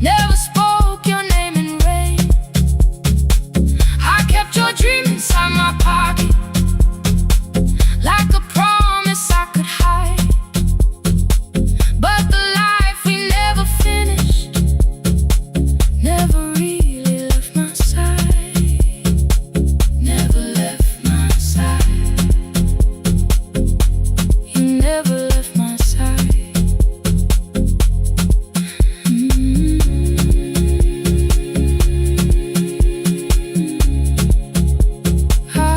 Speaker 1: never spoke your name in rain. I kept your dream inside my pocket, like a promise I could hide. But the life we never finished never really left my side, never left my side. You never left my side. I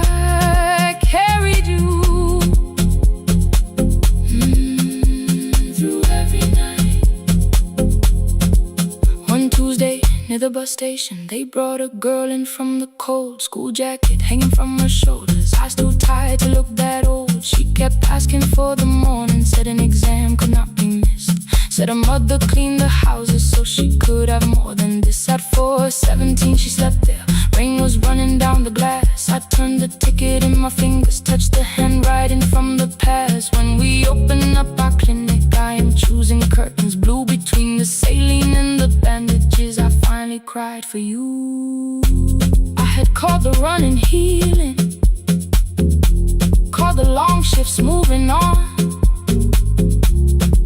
Speaker 1: the bus station, they brought a girl in from the cold. School jacket hanging from her shoulders, eyes too tired to look that old. She kept asking for the morning, said an exam could not be missed. Said her mother cleaned the houses so she could have more than this. At 4:17 she slept there, rain was running down the glass. I turned the ticket in my fingers, touched the handwriting from the past. When we open up our clinic, I am choosing curtains blue between the saline and the bandages. I finally cried for you. I had called the running healing, called the long shifts moving on,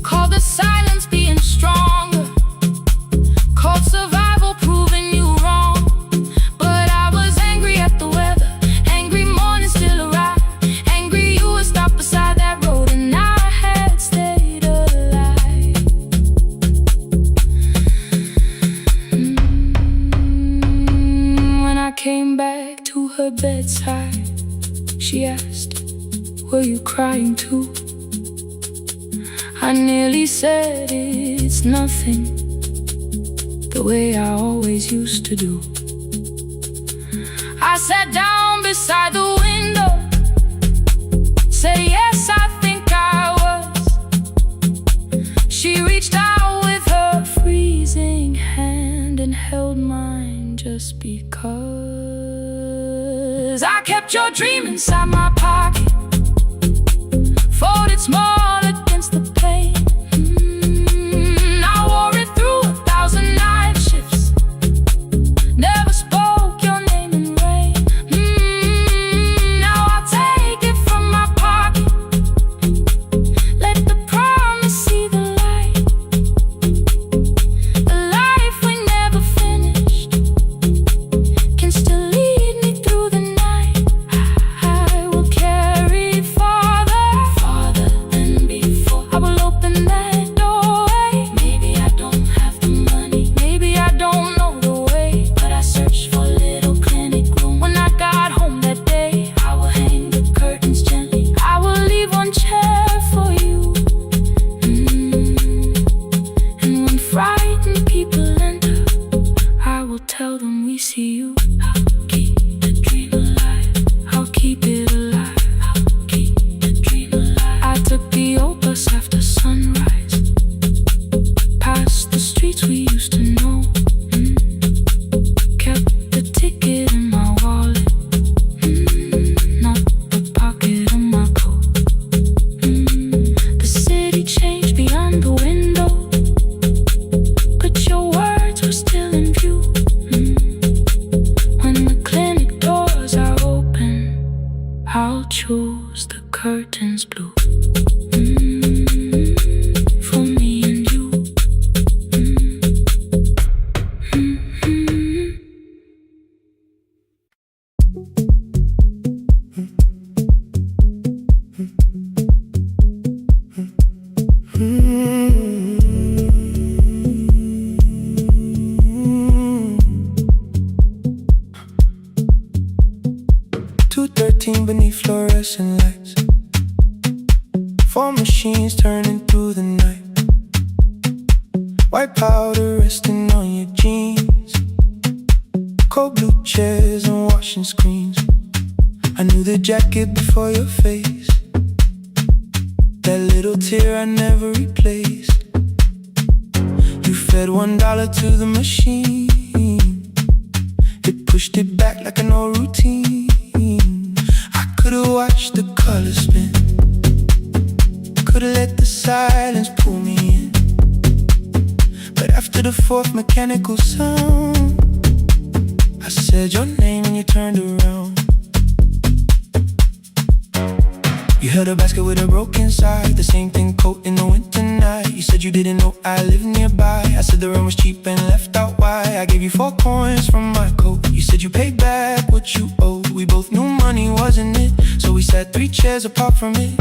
Speaker 1: called the silence being stronger, called survival proving you wrong. But I was angry at the weather, angry morning still arrived, angry you would stop beside that road and I had stayed alive. When I came back to her bedside, she asked, were you crying too? I nearly said it's nothing, the way I always used to do. I sat down beside the window, said yes, I think I was. She reached out with her freezing hand and held mine just because. I kept your dream inside my pocket, folded small against the pain. I wore it through 1,000 night shifts, never spoke your name in rain. Now I'll take it from my pocket, let the promise see the light. The life we never finished can still lead me through the night. I will carry farther than before. I will open that doorway. Maybe I don't have the money, maybe I don't know the way, but I searched for a little clinic room. When I got home that day, I will hang the curtains gently, I will leave one chair for you. And when frightened people enter, I will tell them we see you. I'll keep the dream alive, I'll keep it alive, I'll keep the dream alive. I took the old bus after sunrise, past the streets we used to know. Kept the ticket in my wallet, not the pocket of my coat. The city changed beyond the window, but your words were still in view. When the clinic doors are open, I'll choose the curtains blue. For me and you. 2:13 beneath fluorescent lights, 4 machines turning through the night. White powder resting on your jeans, cold blue chairs and washing screens. I knew the jacket before your face, that little tear I never replaced. You fed $1 to the machine, it pushed it back like an old routine. I could've watched the colors spin, could've let the silence pull me in, but after the 4th mechanical sound, I said your name and you turned around. You held a basket with a broken side, the same thing coat in the winter night. You said you didn't know I lived nearby. I said the rent was cheap and left out why. I gave you 4 coins from my coat. You said you paid back what you owed. We both knew money wasn't it, so we sat 3 chairs apart from it.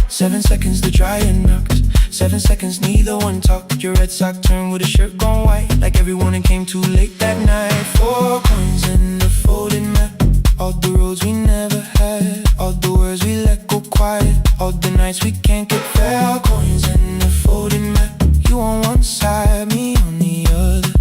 Speaker 1: 7 seconds the dryer knocks, 7 seconds neither one talked. Your red sock turned with a shirt gone white, like everyone came too late that night. 4 coins and a folded map, all the roads we never had, all the words we let go quiet, all the nights we can't get back. Coins and a folded map, you on one side, me on the other.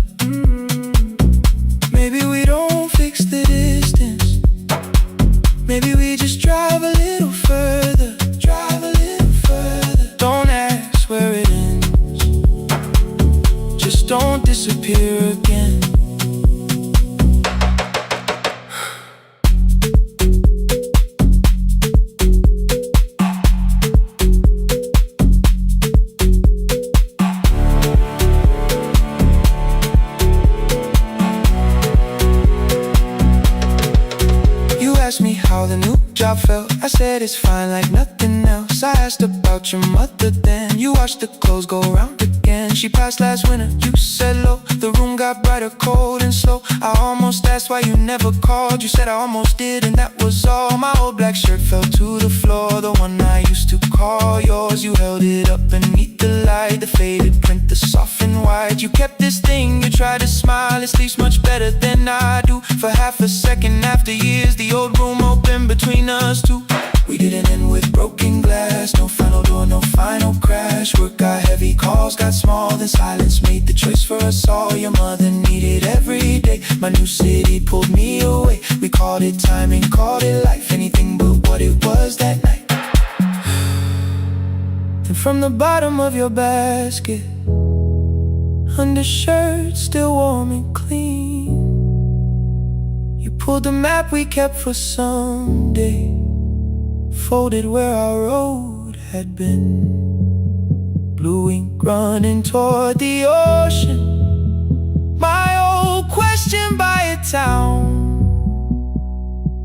Speaker 2: asked me how the new job felt. I said it's fine like nothing else. I asked about your mother then. You watched the clothes go round again. She passed last winter, you said low. The room got brighter, cold and slow. I almost asked why you never called. You said I almost did and that was all. My old black shirt fell to the floor, the one I used to call yours. You held it up beneath the light, the faded print, the soft and white. You kept this thing, you tried to smile. It sleeps much better than I do. For half a second after years, the old room opened between us two. We didn't end with broken glass, no final door, no final crash. Work got heavy, calls got small, then silence made the choice for us all. Your mother needed every day, my new city pulled me away. We called it timing, called it life, anything but what it was that night. Then from the bottom of your basket, undershirt still warm and clean, you pulled the map we kept for someday, folded where our road had been. Blue ink running toward the ocean, my old question by a town.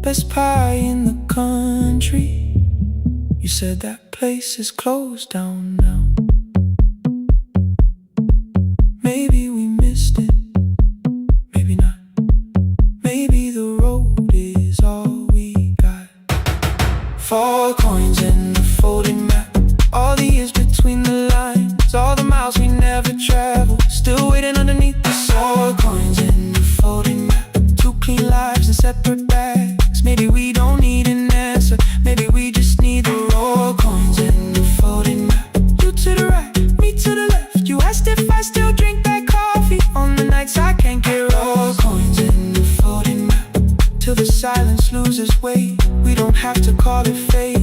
Speaker 2: Best pie in the country, you said that place is closed down now. Maybe we missed it, maybe not. Maybe the road is all we got. 4 coins in the folded map, all the years between the lines, all the miles we never traveled, still waiting underneath the sun. 4 coins in the folded map, 2 clean lives in separate bags. Maybe we don't need an answer, maybe we just need the raw coins in the folded map. You to the right, me to the left. You asked if I still drink that coffee on the nights I can't get raw coins in the folded map, till the silence loses weight. We don't have to call it fate.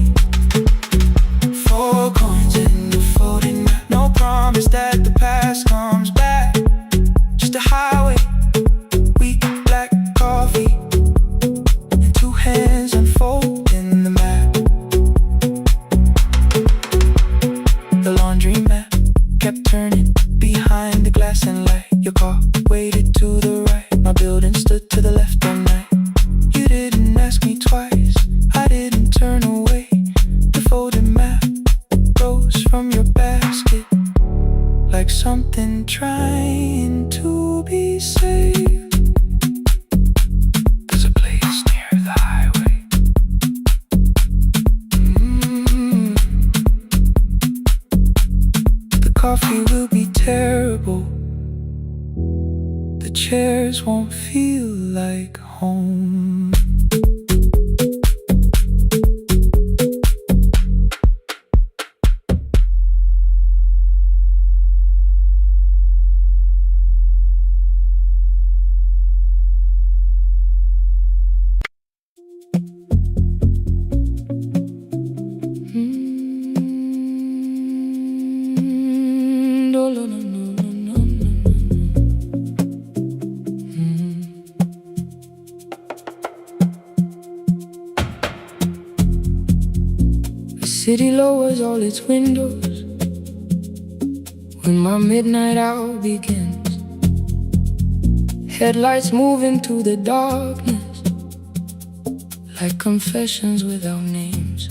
Speaker 2: 4 coins in the folded map, no promise that the past comes back, just a highway, weak black coffee, and 2 hands unfolding the map. The laundry mat kept turning behind the glass and light. Your car waited to the right, my building stood to the left all night. You didn't ask me twice, I didn't turn away. The folded map rose from your basket, like something trying to be saved. There's a place near the highway. The coffee will be terrible, the chairs won't feel like home. The city lowers all its windows when my midnight hour begins. Headlights move into the darkness like confessions without names.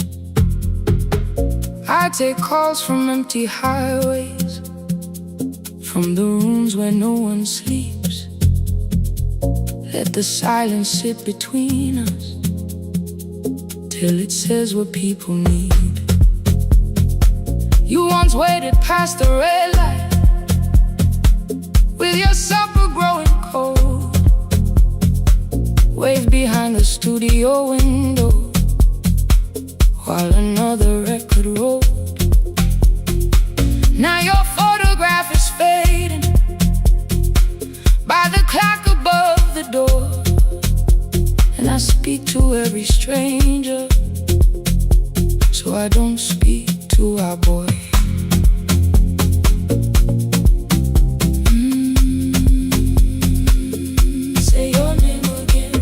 Speaker 2: I take calls from empty highways, from the rooms where no one sleeps. Let the silence sit between us till it says what people need. You once waited past the red light with your supper growing cold, waved behind the studio window while another record rolled. Now your photograph is fading by the clock above the door, and I speak to every stranger, so I don't speak to our boy. Say your name again.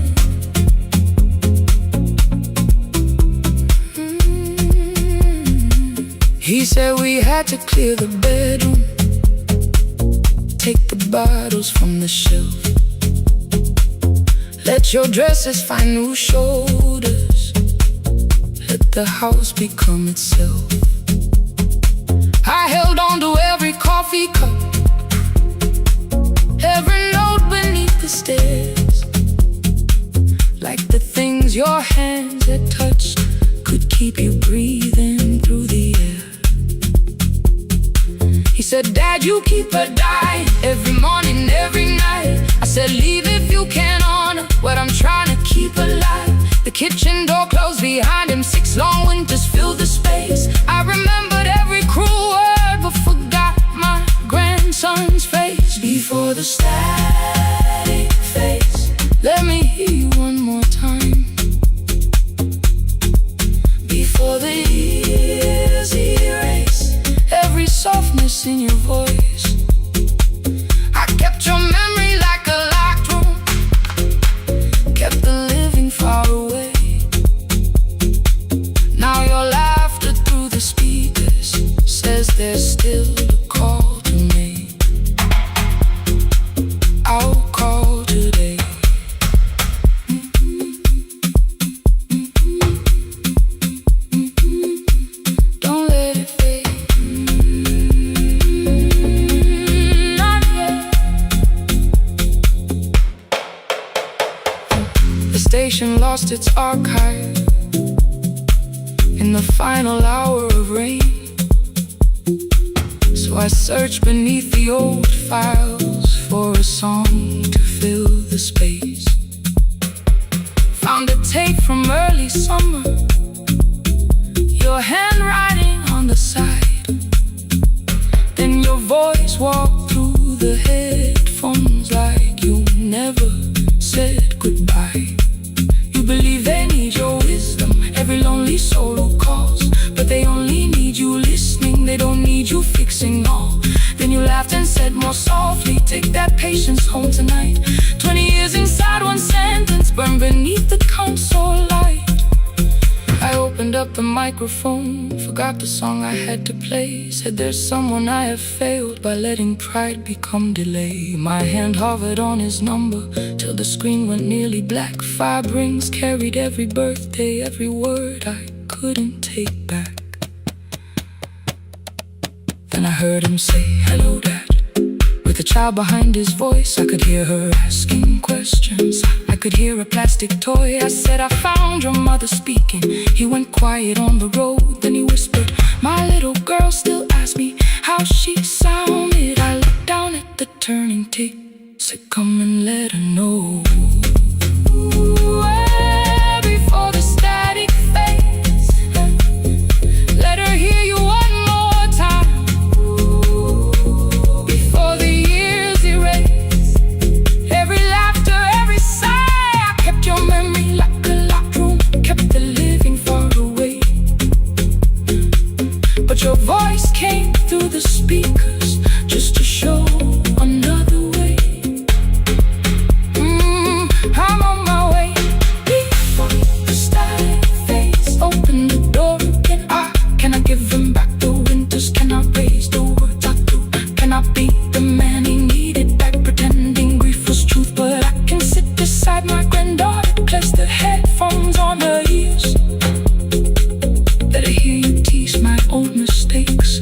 Speaker 2: He said we had to clear the bedroom, take the bottles from the shelf, let your dresses find new shoulders, the house become itself. I held on to every coffee cup, every note beneath the stairs, like the things your hands had touched could keep you breathing through the air. He said, Dad, you keep her dying every morning, every night. I said, leave if you can honor what I'm trying to keep alive. The kitchen door closed behind him, 6 long winters filled the space. I remembered every cruel word but forgot my grandson's face. Before the static fades, let me hear you one more time. Before the years erase every softness in your voice, I kept your memory like a locked room, kept the living far away. Now your laughter through the speakers says there's still a call to me. I'll call today. Don't let it fade. Not yet. The station lost its archive in the final hour of rain, so I searched beneath the old files for a song to fill the space. Found a tape from early summer, your handwriting on the side. Then your voice walked through the headphones like you never said goodbye. You believe they need your wisdom, every lonely soul who calls, but they only need you listening, they don't need you fixing all. Then you laughed and said more softly, take that patience home tonight. 20 years inside one sentence, burned beneath the console light. I opened up the microphone, forgot the song I had to play. Said there's someone I have failed by letting pride become delay. My hand hovered on his number till the screen went nearly black. 5 rings carried every birthday, every word I couldn't take back. Then I heard him say, hello, Dad. With a child behind his voice, I could hear her asking questions. I could hear a plastic toy. I said, I found your mother speaking. He went quiet on the road, then he whispered, my little girl still asks me how she sounded. I looked down at the turning tape, said, come and let her know. Before the static fades, let her hear you one more time. Before the years erase every laughter, every sigh, I kept your memory like a locked room, kept the living far away. But your voice came through the speakers just to show another way. I'm on my way. Before the static fades, open the door again. Can I give him back the winters? Can I raise the words I do? Can I be the man he needed back, pretending grief was truth? But I can sit beside my granddaughter, place the headphones on her ears. Let her hear you tease my old mistakes.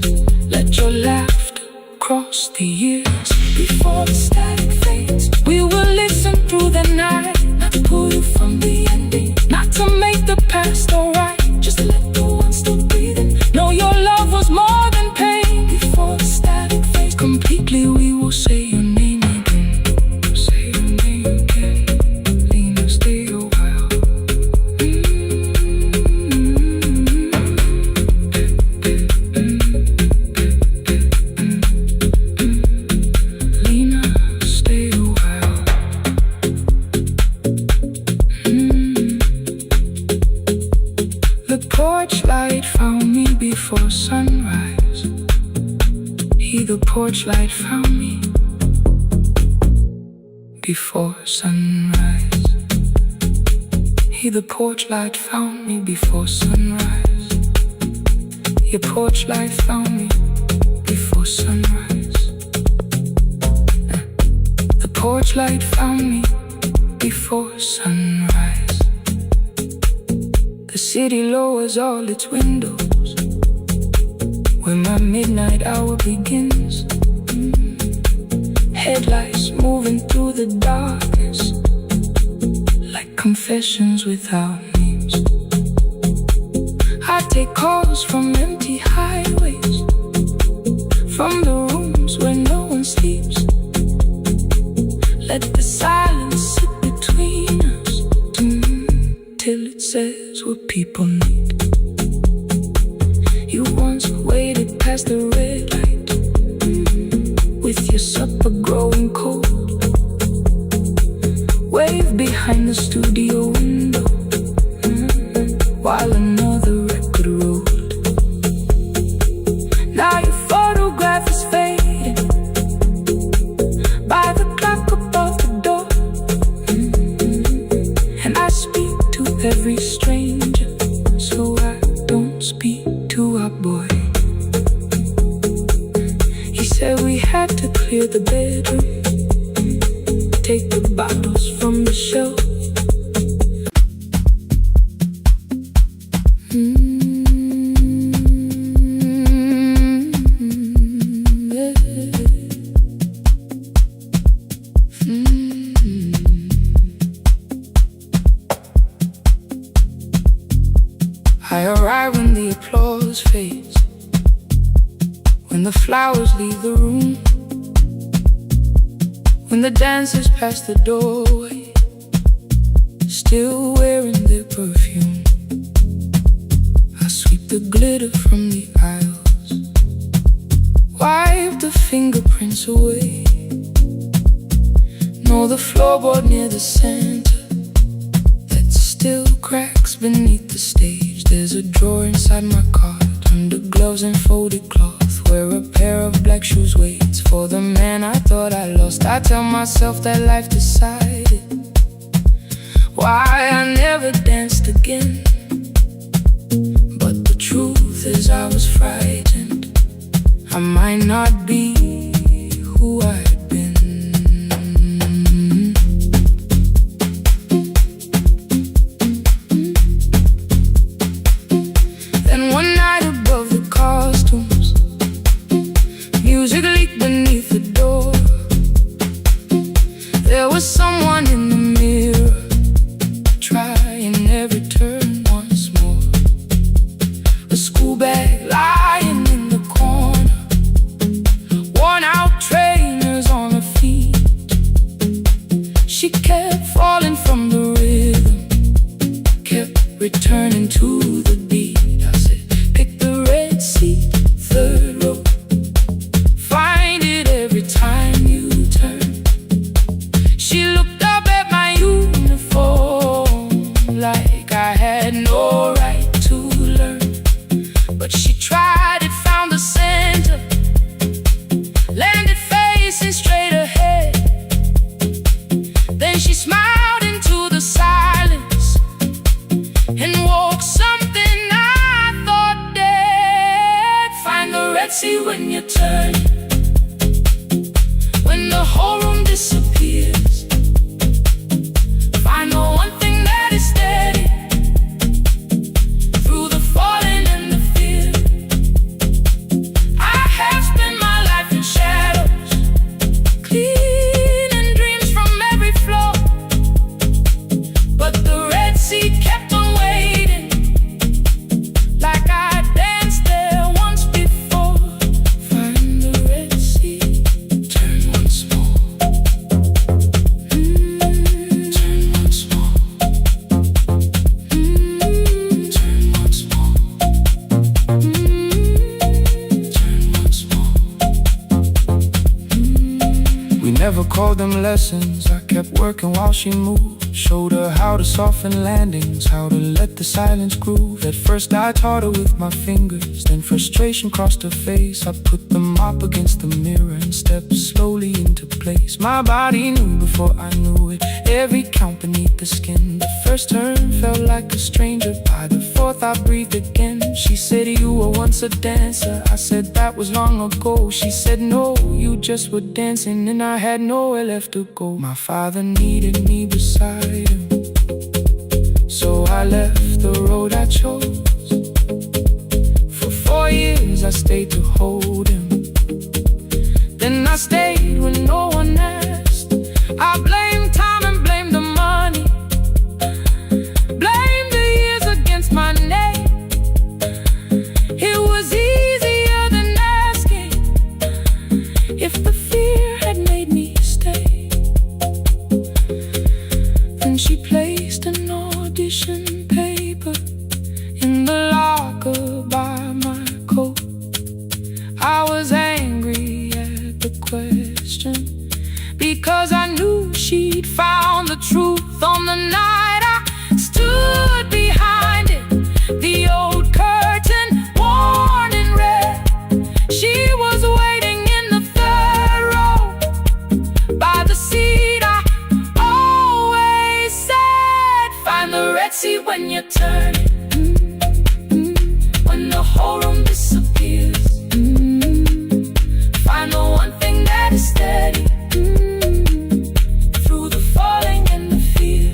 Speaker 2: Let your laughter cross the years. Before the static fades, we will listen through the night, not to pull you from the ending, not to make the past alright, just to let the one still breathing know your love was more than pain. Before the static fades completely, we will say your name again. Say your name again. Lena, stay a while. Lena, stay a while. The porch light found me before sunrise. The porch light found me before sunrise. The porch light found me before sunrise. Your porch light found me before sunrise. The porch light found me before sunrise. The city lowers all its windows when my midnight hour begins. Headlights moving through the darkness like confessions without names. I take calls from empty highways, from the rooms where no one sleeps. Let the silence sit between us till it says what people need. You once waited past the red light with your supper growing cold. Wave behind the studio window while another record rolled. Now your photograph is fading by the clock above the door. And I speak to every stranger, so I don't speak to our boy. He said we had to clear the bedroom, take the bottles from the shelf. I arrive when the applause fades, when the flowers leave the room, when the dancers pass the doorway, still wearing their perfume. I sweep the glitter from the aisles, wipe the fingerprints away. Know the floorboard near the center that still cracks beneath the stage. There's a drawer inside my cart, under gloves and folded cloth, where a pair of black shoes waits for the man I thought I lost. I tell myself that life decided why I never danced again. But the truth is I was frightened I might not be who I had been. Then one night above the costumes, music leaked beneath the door. There was someone in the mirror, trying every turn once more. A school bag lying in the corner, worn out trainers on her feet. She kept falling from the rhythm, kept returning to the beat. I said, pick the red seat, third row, find it every time you turn. She looked up at my uniform like I had no right to learn. But she tried it, found the center, landed facing straight ahead. Then she smiled into the silence and woke something I thought dead. Find the red sea when you turn, when the whole room disappears. Find the one thing that is steady through the falling and the fear. I have spent my life in shadows, cleaning dreams from every floor. But the red sea kept on waiting, like I danced there once before. Find the red sea, turn once more. Turn once more. Turn once more. Turn once more. We never called them lessons. I kept working while she moved, showed her how to soften landings, how to let the silence groove. At first I taught her with my fingers, then frustration crossed her face. I put the mop against the mirror and stepped slowly into place. My body knew before I knew it, every count beneath the skin. The first turn felt like a stranger, by the fourth I breathed again. She said, you were once a dancer. I said, that was long ago. She said, no, you just were dancing, and I had nowhere left to go. My father needed me beside him, so I left the road I chose. For 4 years I stayed to hold him. Then I stayed when no one asked. I blamed time and blamed the money, blamed the years against my name. It was easier than asking if the fear had made me stay. Then she placed an audition paper in the locker by my coat. I was angry at the question, because I knew she'd found the truth on the night I stood behind it. The old curtain, worn in red. She was waiting in the 3rd row by the seat I always said, find the red seat when you turn it. When the whole room disappears, find the one thing that is steady through the falling and the fear.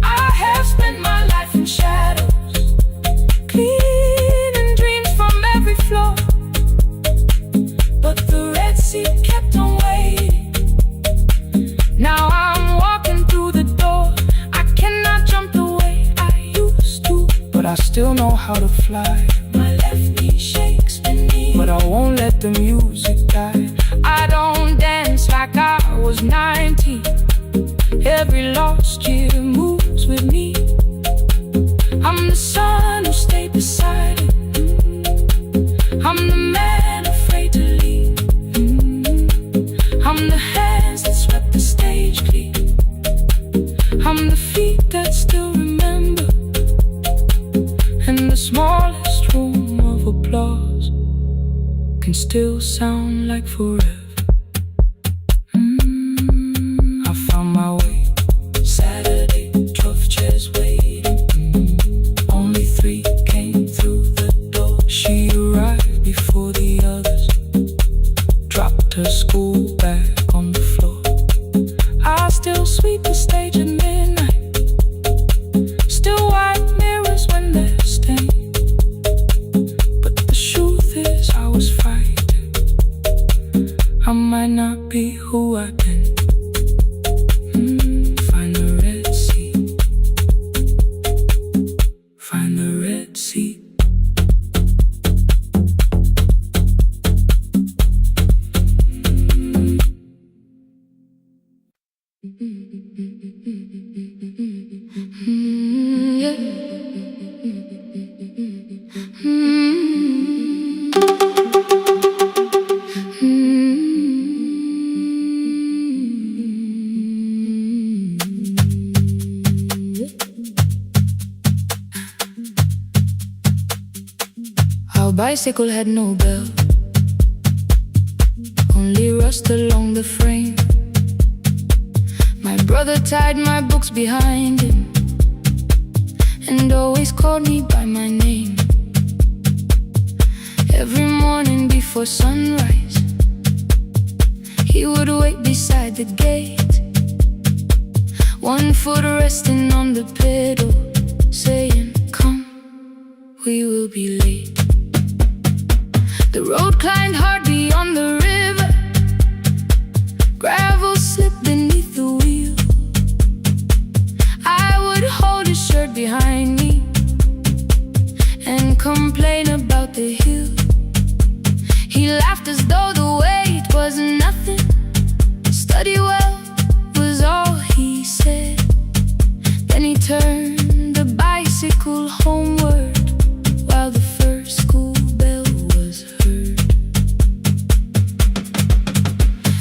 Speaker 2: I have spent my life in shadows, cleaning dreams from every floor, but the red seat kept on waiting. Now I'm walking through the door. I cannot jump the way I used to, but I still know how to fly. My left knee shakes beneath, but I won't let the music die. I don't dance like I was 19. Every lost year moves with me. I'm the son who stayed beside it. I'm the man afraid to leave. I'm the hands that swept the stage clean. I'm the feet that still remember, and the smallest room of applause can still sound like forever. I found my way. Saturday, 12 chairs waiting. Only 3 came through the door. She arrived before the others, dropped her school bag on the floor. I still sweep the stage at midnight, still wipe mirrors when they're stained. But the truth is I was frightened. I might not be who I've been. Find the red seat. Find the red seat.
Speaker 1: Yeah. Our bicycle had no bell, only rust along the frame. My brother tied my books behind him and always called me by my name. Every morning before sunrise, he would wait beside the gate, one foot resting on the pedal, saying, come, we will be late. The road climbed hard beyond the river, gravel slipped beneath the wheel. I would hold his shirt behind me and complain about the hill. He laughed as though the weight was nothing. Study well was all he said. Then he turned the bicycle homeward while the first school bell was heard.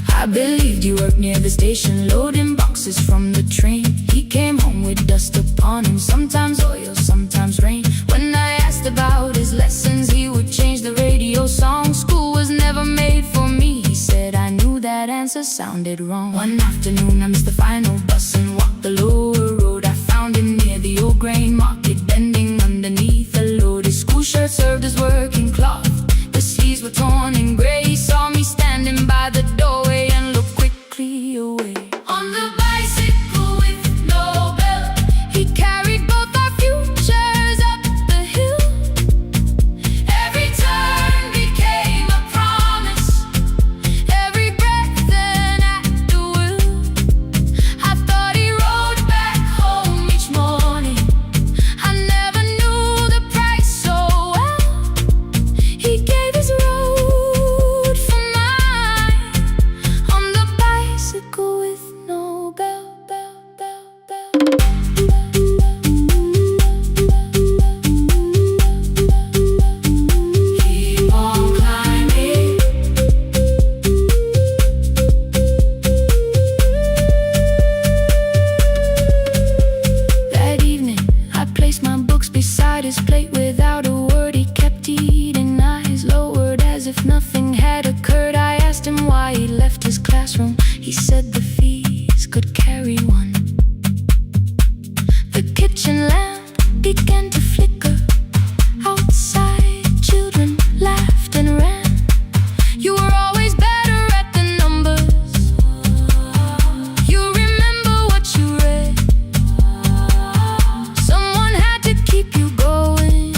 Speaker 1: I believed you worked near the station, loading boxes from the train. He came home with dust upon him, sometimes oil, sometimes rain. When I asked about his lessons, he would change the radio song. School was never made for me, he said. I knew that answer sounded wrong. One afternoon I missed the final bus and walked the lower road. I found him near the old grain market, bending underneath a load. His school shirt served as working cloth, the sleeves were torn and gray. He saw me standing by the doorway and looked quickly away. On the bicycle with no bell, he carried both our futures placed my books beside his plate without a word. He kept eating, eyes lowered as if nothing had occurred. I asked him why he left his classroom. He said the fees could carry one. The kitchen lamp began to flicker. Outside, children laughed and ran. You were always better at the numbers. You remember what you read. Someone had to keep you going.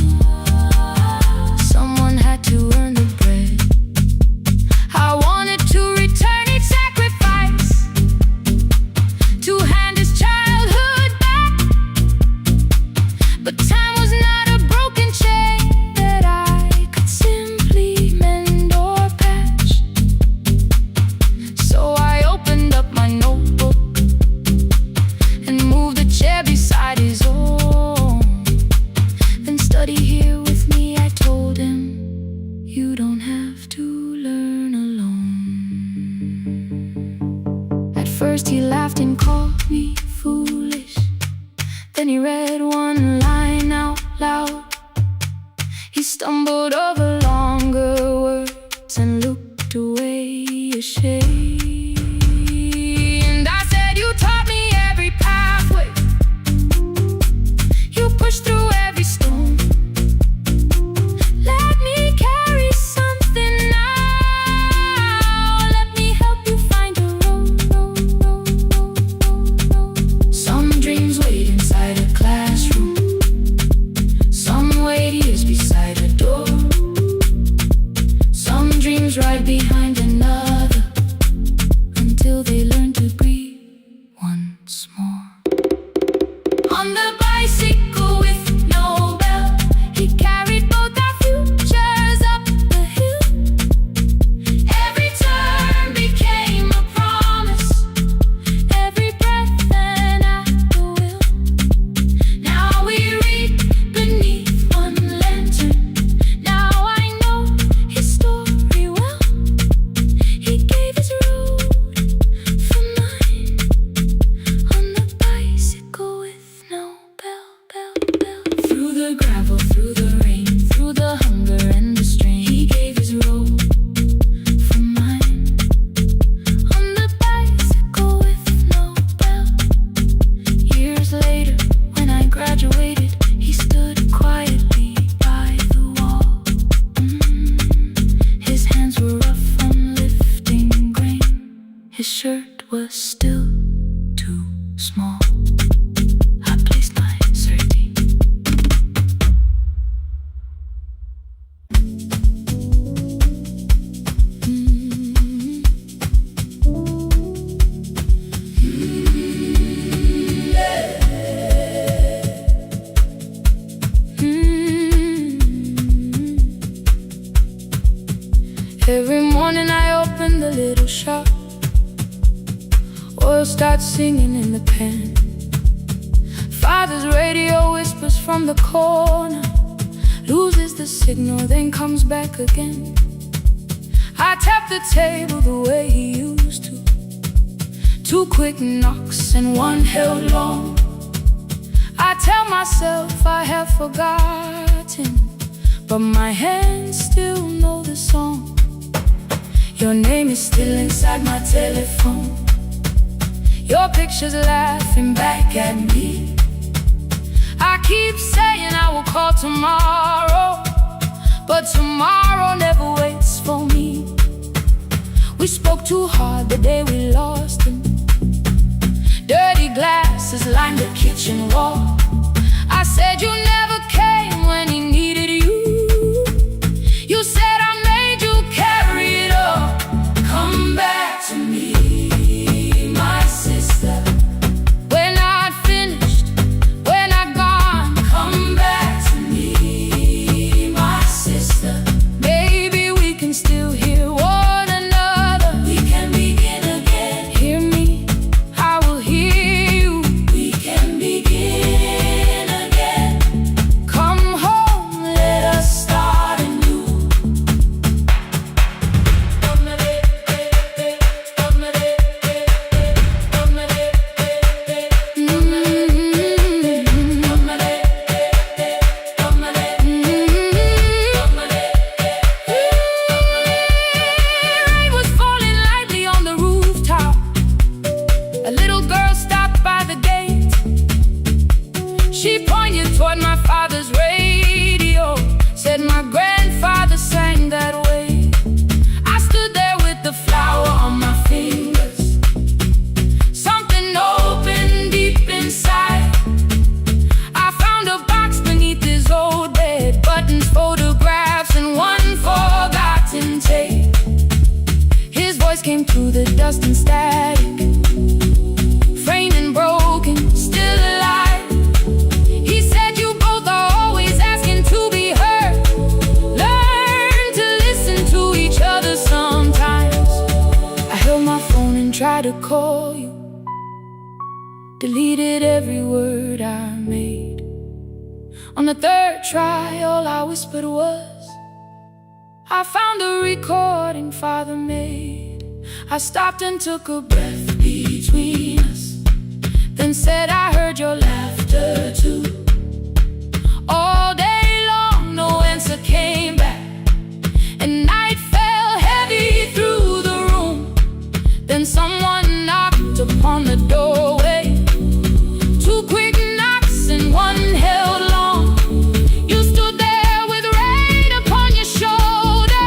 Speaker 1: Someone had to earn the bread. I wanted to return each sacrifice, to hand his childhood back. But time was not a broken chain that I could simply mend or patch. So I opened up my notebook and moved the chair beside his own. Then study here with me, I told him. You don't have to learn alone. At first he laughed and called me foolish. Then he read one line out loud. He stumbled over longer words and looked away ashamed. I said, you taught me every pathway. You pushed through every stone. Let me carry something now. Let me help you find a road. Some dreams wait inside a classroom. Some wait years beside a door. Some dreams right behind another, until they learn to breathe once more. On the bicycle with no bell, he carried both our futures up the hill. Every turn became a promise, every breath an act of will. Now we read beneath one lantern. Now I know his story well. He gave his road for mine. On the bicycle with no bell. Through the gravel, through the rain, through the hunger and the strain, he gave his road for mine. On the bicycle with no bell. Years later, when I graduated, he stood quietly by the wall. His hands were rough from lifting grain. His shirt was still too small. I placed my sardine. Every morning I open the little shop. Oil starts singing in the pan. Father's radio whispers from the corner, loses the signal, then comes back again. I tap the table the way he used to. 2 quick knocks and one held long. I tell myself I have forgotten, but my hands still know the song. Your name is still inside my telephone. Your picture's laughing back at me. I keep saying I will call tomorrow, but tomorrow never waits for me. We spoke too hard the day we lost him. Dirty glasses lined the kitchen wall. I said you never came when he needed you. You said I made you carry it all. Come back to me, my sister. We're not finished, we're not gone. Come back to me, my sister. Maybe we can still hear one another. We can begin again. Hear me, I will hear you. We can begin again. toward my father's radio. Said my grandfather sang that way. I stood there with the flower on my fingers. Something opened deep inside. I found a box beneath his old bed, buttons, photographs, and one forgotten tape. His voice came through the dust and static, framed and broken, still alive. He said, you both are always asking to be heard. Learn to listen to each other sometimes. I held my phone and tried to call you, deleted every word I made. On the third try, all I whispered was, I found a recording Father made. I stopped and took a breath between us, then said, I heard your laughter too. All day long, no answer came back, and night fell heavy through the room. Then someone knocked upon the doorway. Two quick knocks and one held long. You stood there with rain upon your shoulder,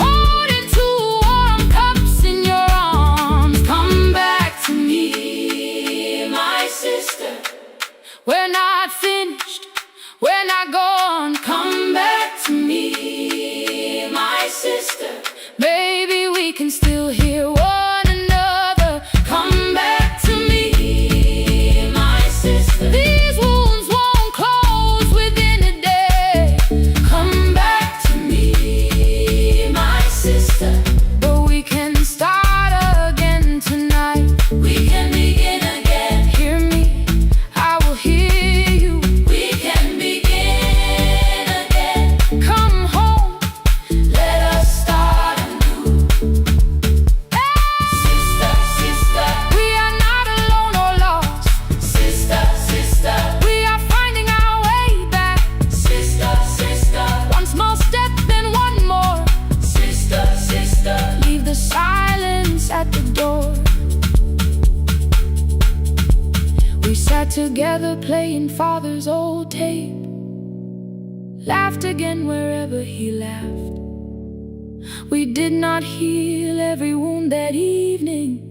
Speaker 1: holding two warm cups in your arms. Come back to me, my sister. We're not finished, we're not gone. Come back to me, my sister. Maybe we can still hear one another. Come back to me, my sister. These wounds won't close within a day. Come back to me, my sister. But we can start again tonight. We can begin again. Hear me, I will hear you. We can begin again. Come home, let us start anew. Sister, sister, we are not alone or lost. Sister, sister, we are finding our way back. Sister, sister, one small step, then one more. Sister, sister, leave the silence at the door. We sat together playing Father's old tape, laughed again wherever he laughed. We did not heal every wound that evening,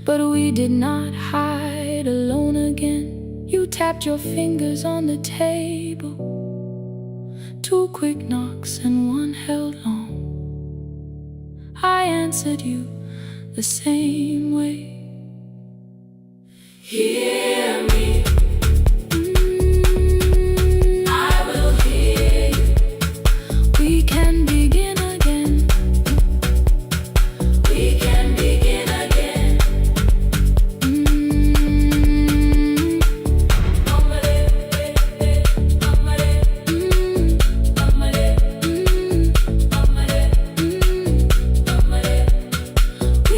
Speaker 1: but we did not hide alone again. You tapped your fingers on the table, two quick knocks and one held long. I answered you the same way. Hear me, I will hear you. We can begin again. We can begin again.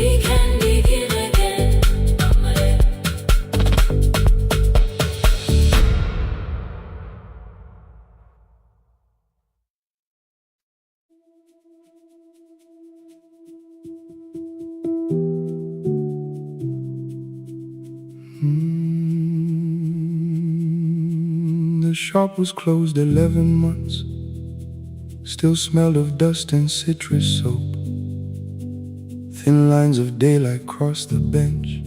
Speaker 1: We can begin again.
Speaker 2: The shop was closed 11 months. Still smelled of dust and citrus soap. Thin lines of daylight crossed the bench,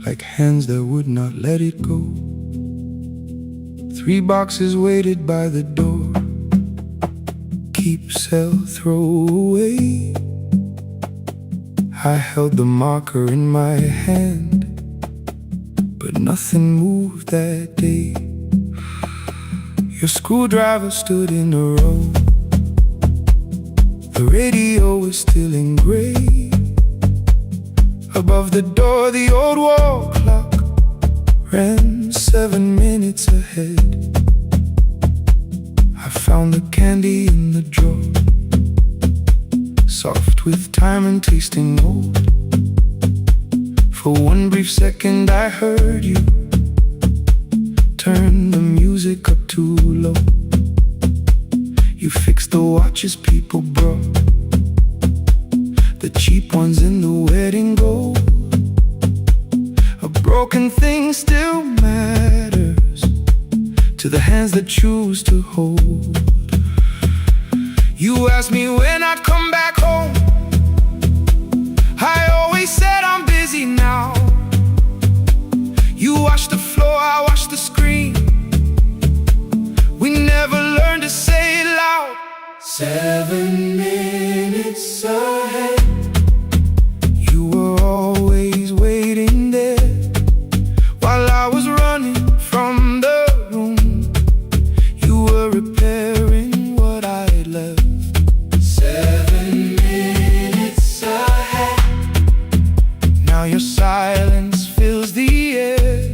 Speaker 2: like hands that would not let it go. 3 boxes waited by the door. Keep, sell, throw away. I held the marker in my hand, but nothing moved that day. Your screwdriver stood in a row. The radio was still in gray. Above the door, the old wall clock ran 7 minutes ahead. I found the candy in the drawer, soft with time and tasting old. For one brief second I heard you turn the music up too low. You fixed the watches people brought, the cheap ones in the wedding gold. A broken thing still matters to the hands that choose to hold. You ask me when I come back home. I always said I'm busy now. You wash the floor, I wash the screen. We never learned to say it loud. 7 minutes ahead. You were always waiting there while I was running from the room. You were repairing what I had left. 7 minutes ahead. Now your silence fills the air.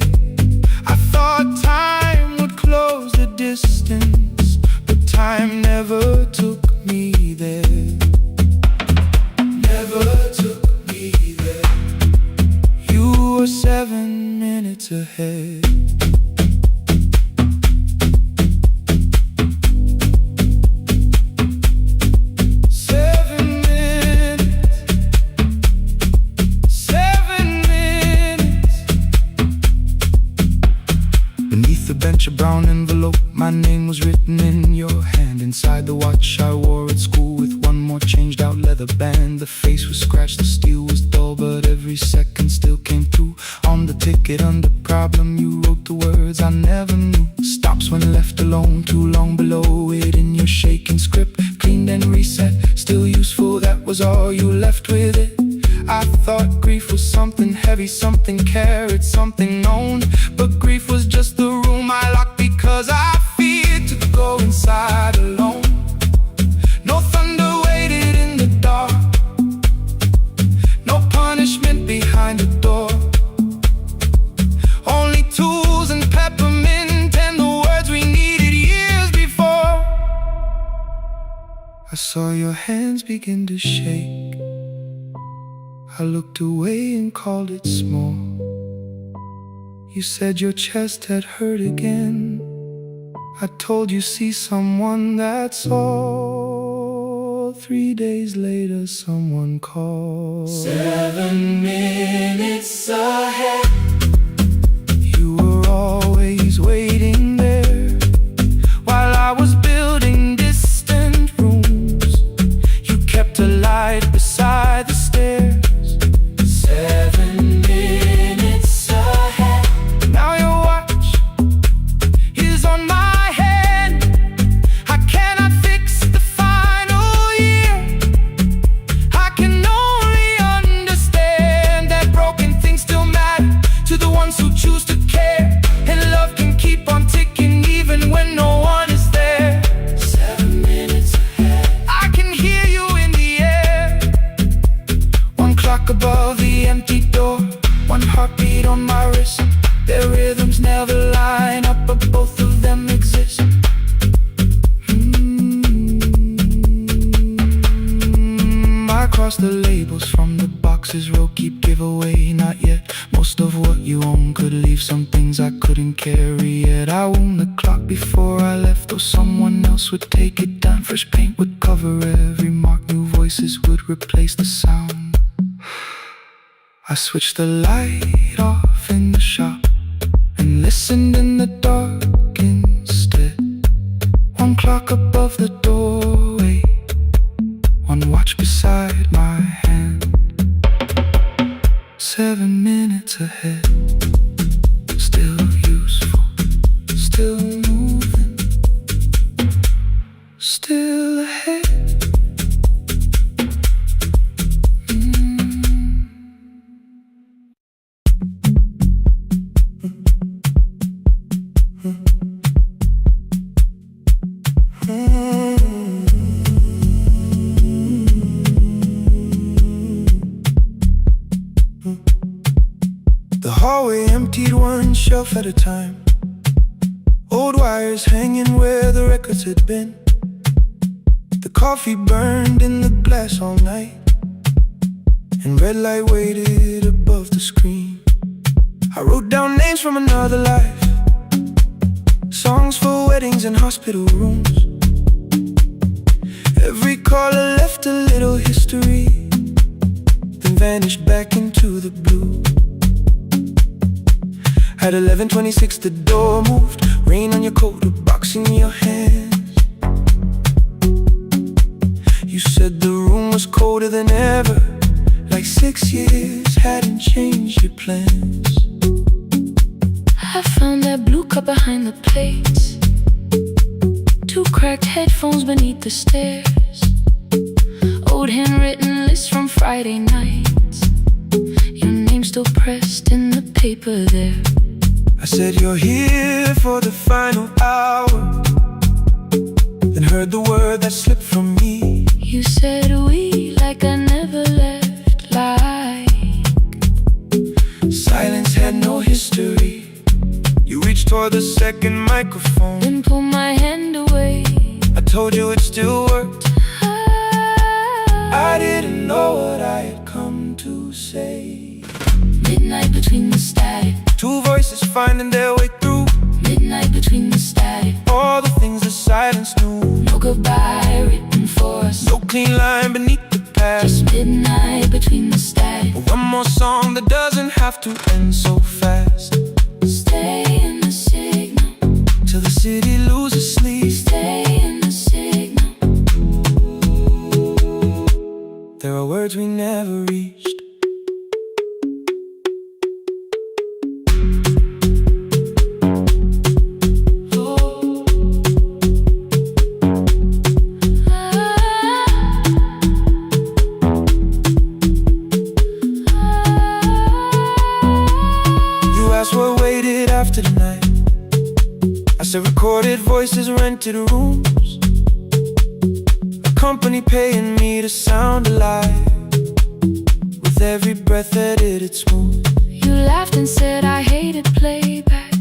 Speaker 2: I thought time would close the distance, but time never took me there. Never took me there. You were 7 minutes ahead. A brown envelope, my name was written in your hand. Inside the watch I wore at school with one more changed out leather band. The face was scratched, the steel was dull, but every second still came through. On the ticket under problem you wrote the words I never knew. Stops when left alone, too long below it in your shaking script. Cleaned and reset, still useful, that was all you left with it. I thought grief was something heavy, something carried, something known. But grief was just the room I locked because I feared to go inside alone. No thunder waited in the dark, no punishment behind the door. Only tools and peppermint and the words we needed years before. I saw your hands begin to shake. I looked away and called it small. You said your chest had hurt again. I told you see someone, that's all. 3 days later someone called. 7 minutes ahead. You were always waiting there while I was building distant rooms. You kept a light beside the stairs. 7 minutes ahead. Now your watch is on my head. I cannot fix the final year. I can only understand that broken things still matter to the ones who choose to care. And love can keep on ticking even when no one is there. 7 minutes ahead. I can hear you in the air. One clock above the empty door, one heartbeat on my wrist. Their rhythms never line up, but both of them exist. I cross the labels from the boxes, row keep giveaway, not yet. Most of what you own could leave, some things I couldn't carry yet. I wound the clock before I left, or someone else would take it down. Fresh paint would cover every mark, new voices would replace the sound. I switched the light off in the shop and listened in the dark instead. One clock above the doorway, one watch beside my hand. 7 minutes ahead. Still useful, still moving, still ahead. The hallway emptied one shelf at a time. Old wires hanging where the records had been. The coffee burned in the glass all night, and red light waited above the screen. I wrote down names from another life, songs for weddings and hospital rooms. Every caller left a little history, then vanished back into the blue. At 11:26 the door moved, Rain on your coat, a box in your hands. You said the room was colder than ever, like 6 years hadn't changed your plans.
Speaker 1: I found that blue cup behind the plates, 2 cracked headphones beneath the stairs, old handwritten lists from Friday nights, your name still pressed in the paper there.
Speaker 2: I said you're here for the final hour, then heard the word that slipped from me.
Speaker 1: You said we like I never left, like
Speaker 2: silence had no history. You reached for the second microphone,
Speaker 1: then pulled my hand away.
Speaker 2: I told you it still worked. I didn't know what I had come to say.
Speaker 1: Midnight between the static,
Speaker 2: 2 voices finding their way through.
Speaker 1: midnight between the static,
Speaker 2: All the things the silence knew.
Speaker 1: no goodbye written for us,
Speaker 2: No clean line beneath the past.
Speaker 1: just midnight between the static.
Speaker 2: One more song that doesn't have to end so fast.
Speaker 1: Stay in the signal,
Speaker 2: Till the city loses sleep.
Speaker 1: stay in the signal.
Speaker 2: There are words we never reached. What waited after the night? I said recorded voices, rented rooms, a company paying me to sound alive, with every breath edited smooth.
Speaker 1: You laughed and said I hated playback.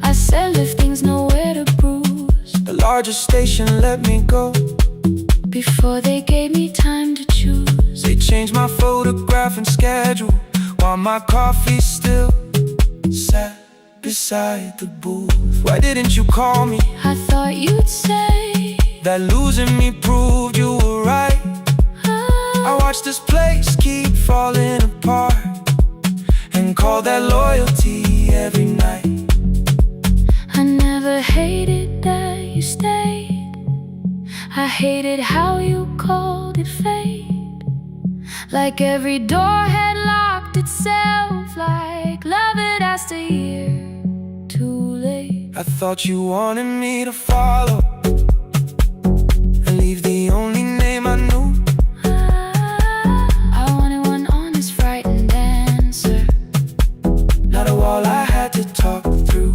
Speaker 1: I said lifting's nowhere to bruise.
Speaker 2: The largest station let me go
Speaker 1: Before they gave me time to choose.
Speaker 2: They changed my photograph and schedule, while my coffee still sat beside the booth. Why didn't you call me?
Speaker 1: I thought you'd say
Speaker 2: that losing me proved you were right. I watched this place keep falling apart, and call that loyalty every night.
Speaker 1: I never hated that you stayed. I hated how you called it fate. Like every door had locked itself, like love had asked a year too late.
Speaker 2: I thought you wanted me to follow and leave the only name I knew.
Speaker 1: I wanted one honest, frightened answer,
Speaker 2: not a wall I had to talk through.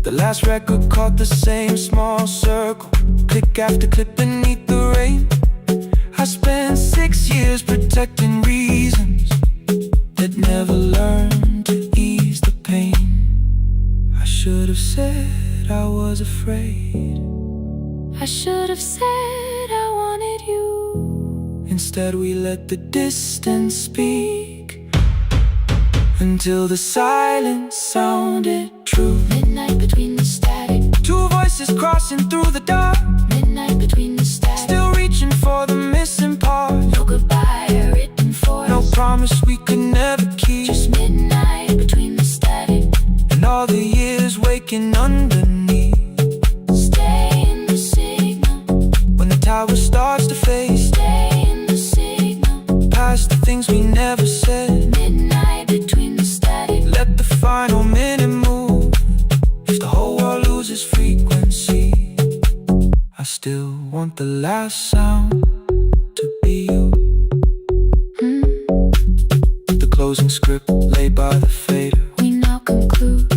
Speaker 2: The last record caught the same small circle, click after click beneath the rain. I spent 6 years protecting reasons that never learned to ease the pain. I should have said I was afraid.
Speaker 1: I should have said I wanted you.
Speaker 2: Instead we let the distance speak, until the silence sounded true.
Speaker 1: Midnight between the static,
Speaker 2: 2 voices crossing through the dark,
Speaker 1: midnight between the static,
Speaker 2: still reaching for the missing part.
Speaker 1: no goodbye written for
Speaker 2: No
Speaker 1: us,
Speaker 2: promise we could never keep.
Speaker 1: just midnight between the static.
Speaker 2: And all the years waking underneath.
Speaker 1: Stay in the signal,
Speaker 2: When the tower starts to fade,
Speaker 1: stay in the signal.
Speaker 2: past the things we never said.
Speaker 1: Midnight between the static,
Speaker 2: Let the final minute move. If the whole world loses frequency, I still want the last sound to be you. The closing script lay by the fader.
Speaker 1: we now conclude.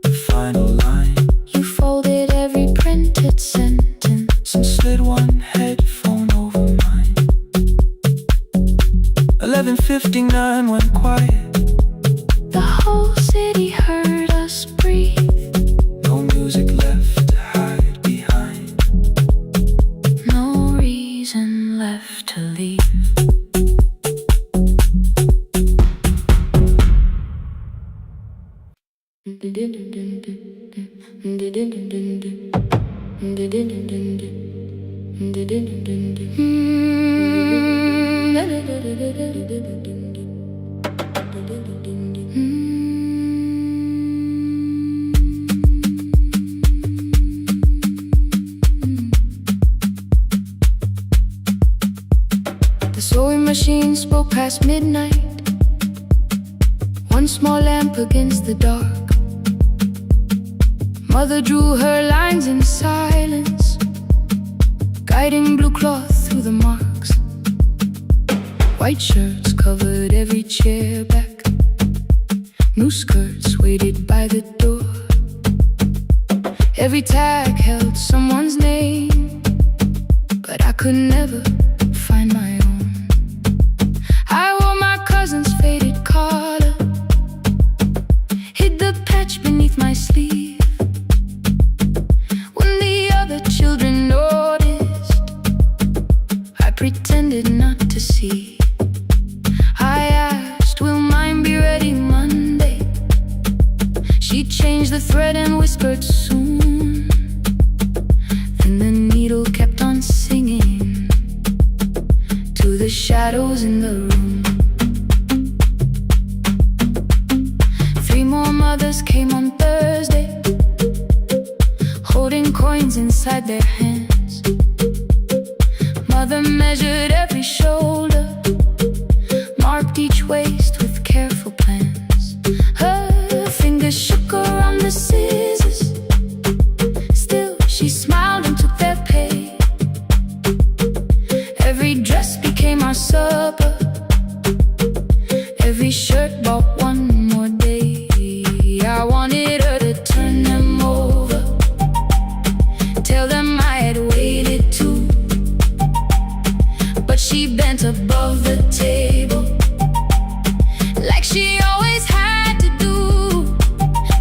Speaker 2: The final line,
Speaker 1: You folded every printed sentence,
Speaker 2: and slid one headphone over mine. 11:59 went quiet.
Speaker 1: the whole city heard us breathe.
Speaker 2: No music left to hide behind.
Speaker 1: No reason left to leave. Sewing machine spoke past midnight, one small lamp against the dark. Mother drew her lines in silence, guiding blue cloth through the marks. White shirts covered every chair back, new skirts waited by the door. Every tag held someone's name, but I could never find my own. I wore my cousin's faded collar, hid the patch beneath my sleeve. When the other children noticed, I pretended not to see. I asked, will mine be ready Monday? She changed the thread and whispered soon. Then the needle kept on singing to the shadows in the room. 3 more mothers came on Thursday, holding coins inside their hands. Mother measured every shoulder, marked each waist with careful plans. Her fingers shook around the scissors, still she smiled and took their pay. Every dress became our supper, every shirt bought one more day. I wanted her to turn them over, tell them I had waited too, but she bent above the table like she always had to do.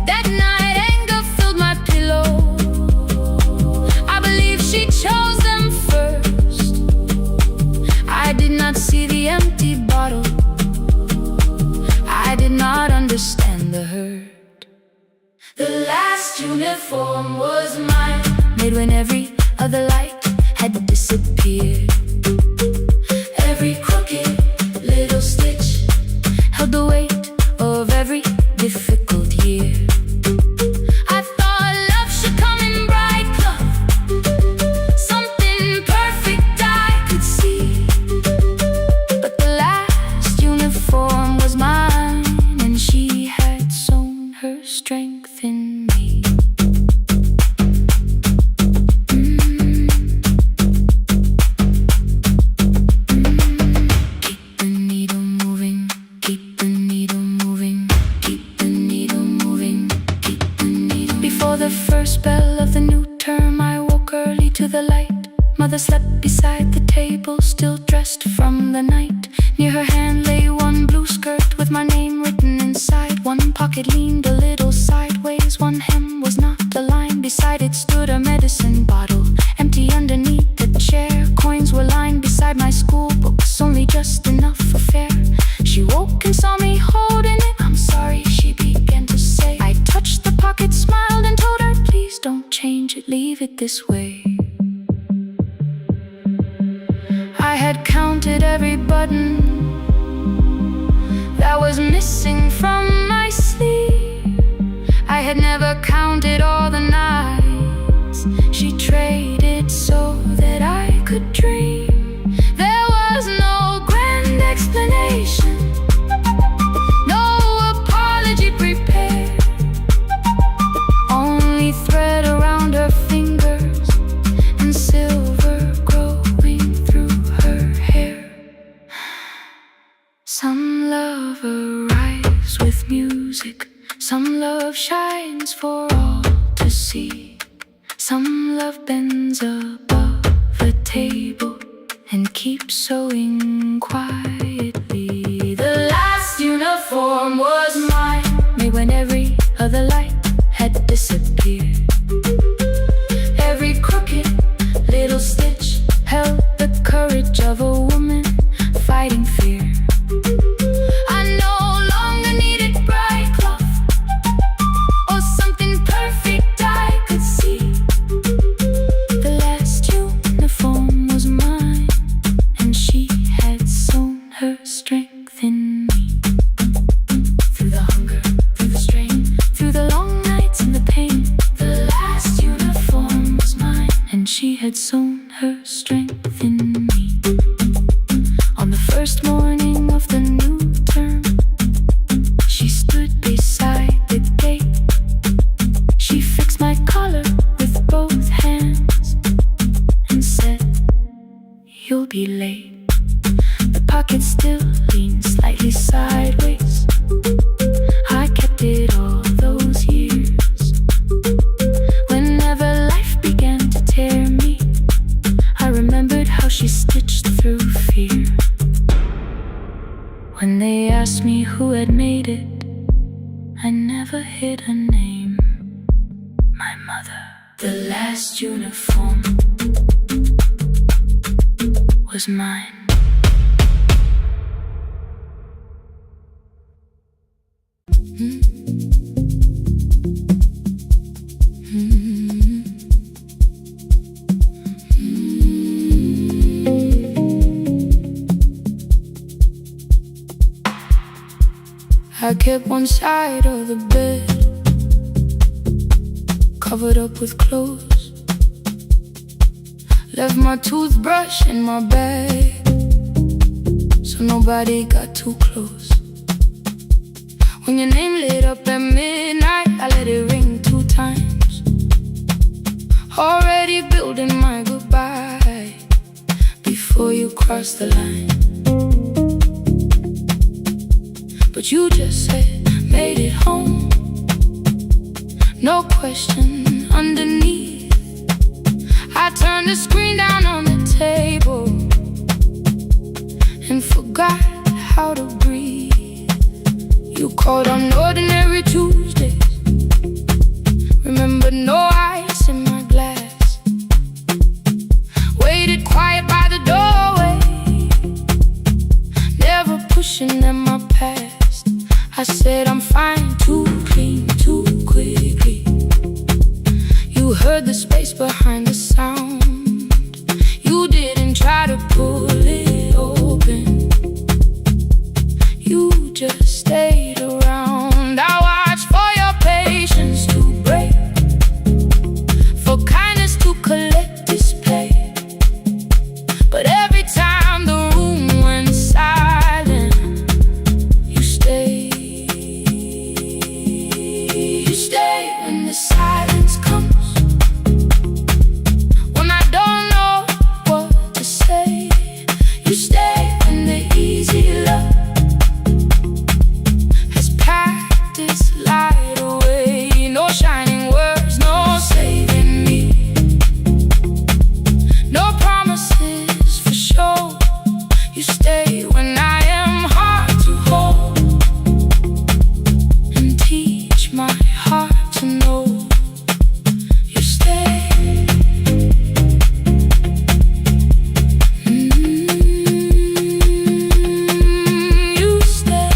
Speaker 1: That night anger filled my pillow, I believe she chose them first. I did not see the empty bottle, I did not understand the hurt. The last uniform was mine, made when every other light had disappeared. Every crooked little stitch held the weight of every difficult year. I thought love should come in bright cloth, something perfect I could see. But the last uniform was mine, and she had sown her strength in me. Keep the needle moving, keep the needle moving, keep the needle moving, keep the needle. Before the first bell of the new term, I woke early to the light. Mother slept beside the table, still dressed from the night. Near her hand lay one blue skirt with my name written inside. One pocket leaned a little sideways, one hem was not aligned. Beside it stood a medicine bottle, empty underneath the chair. Coins were lined beside my school books, only just enough for fare. She woke and saw me holding it. I'm sorry, she began to say. I touched the pocket, smiled and told her, please don't change it, leave it this way. I had counted every button that was missing from my sleeve. I had never counted all the nights she traded so that I could dream. There was no grand explanation, no apology prepared, only thread around her fingers and silver growing through her hair. Some love arrives with music, some love shines for all to see. Some love bends above the table and keeps sewing quietly. The last uniform was mine, made when every other light had disappeared. Every crooked little stitch held the courage of a woman fighting fear. I no longer needed bright cloth or something perfect I could see. The last uniform was mine, and she had sown her strength in me. Through the hunger, through the strain, through the long nights and the pain, the last uniform was mine, and she had sown her strength in me. On the be late. The pocket still leans slightly sideways. I kept it all those years. Whenever life began to tear me, I remembered how she stitched through fear. When they asked me who had made it, I never hid her name. My mother. The last uniform was mine.
Speaker 2: I kept one side of the bed covered up with clothes. Left my toothbrush in my bag so nobody got too close. When your name lit up at midnight, I let it ring 2 times. Already building my goodbye before you cross the line. But you just said, made it home. No question underneath. I turned the screen down on the table and forgot how to breathe. You called on ordinary Tuesdays. Remember, no ice in my glass. Waited quiet by the doorway, never pushing at my past. I said I'm fine, too clean, too quickly. You heard the space behind the sound. You didn't try to pull it open. You just stayed around. I watched for your patience to break, for kindness to collect display. But every time the room went silent, you stayed. When the silence comes, when I don't know what to say, you stay when the easy love has packed its light away. No shining words, no saving me, no promises for sure. You stay when I am hard to hold and teach my heart to know. You stay. You stay.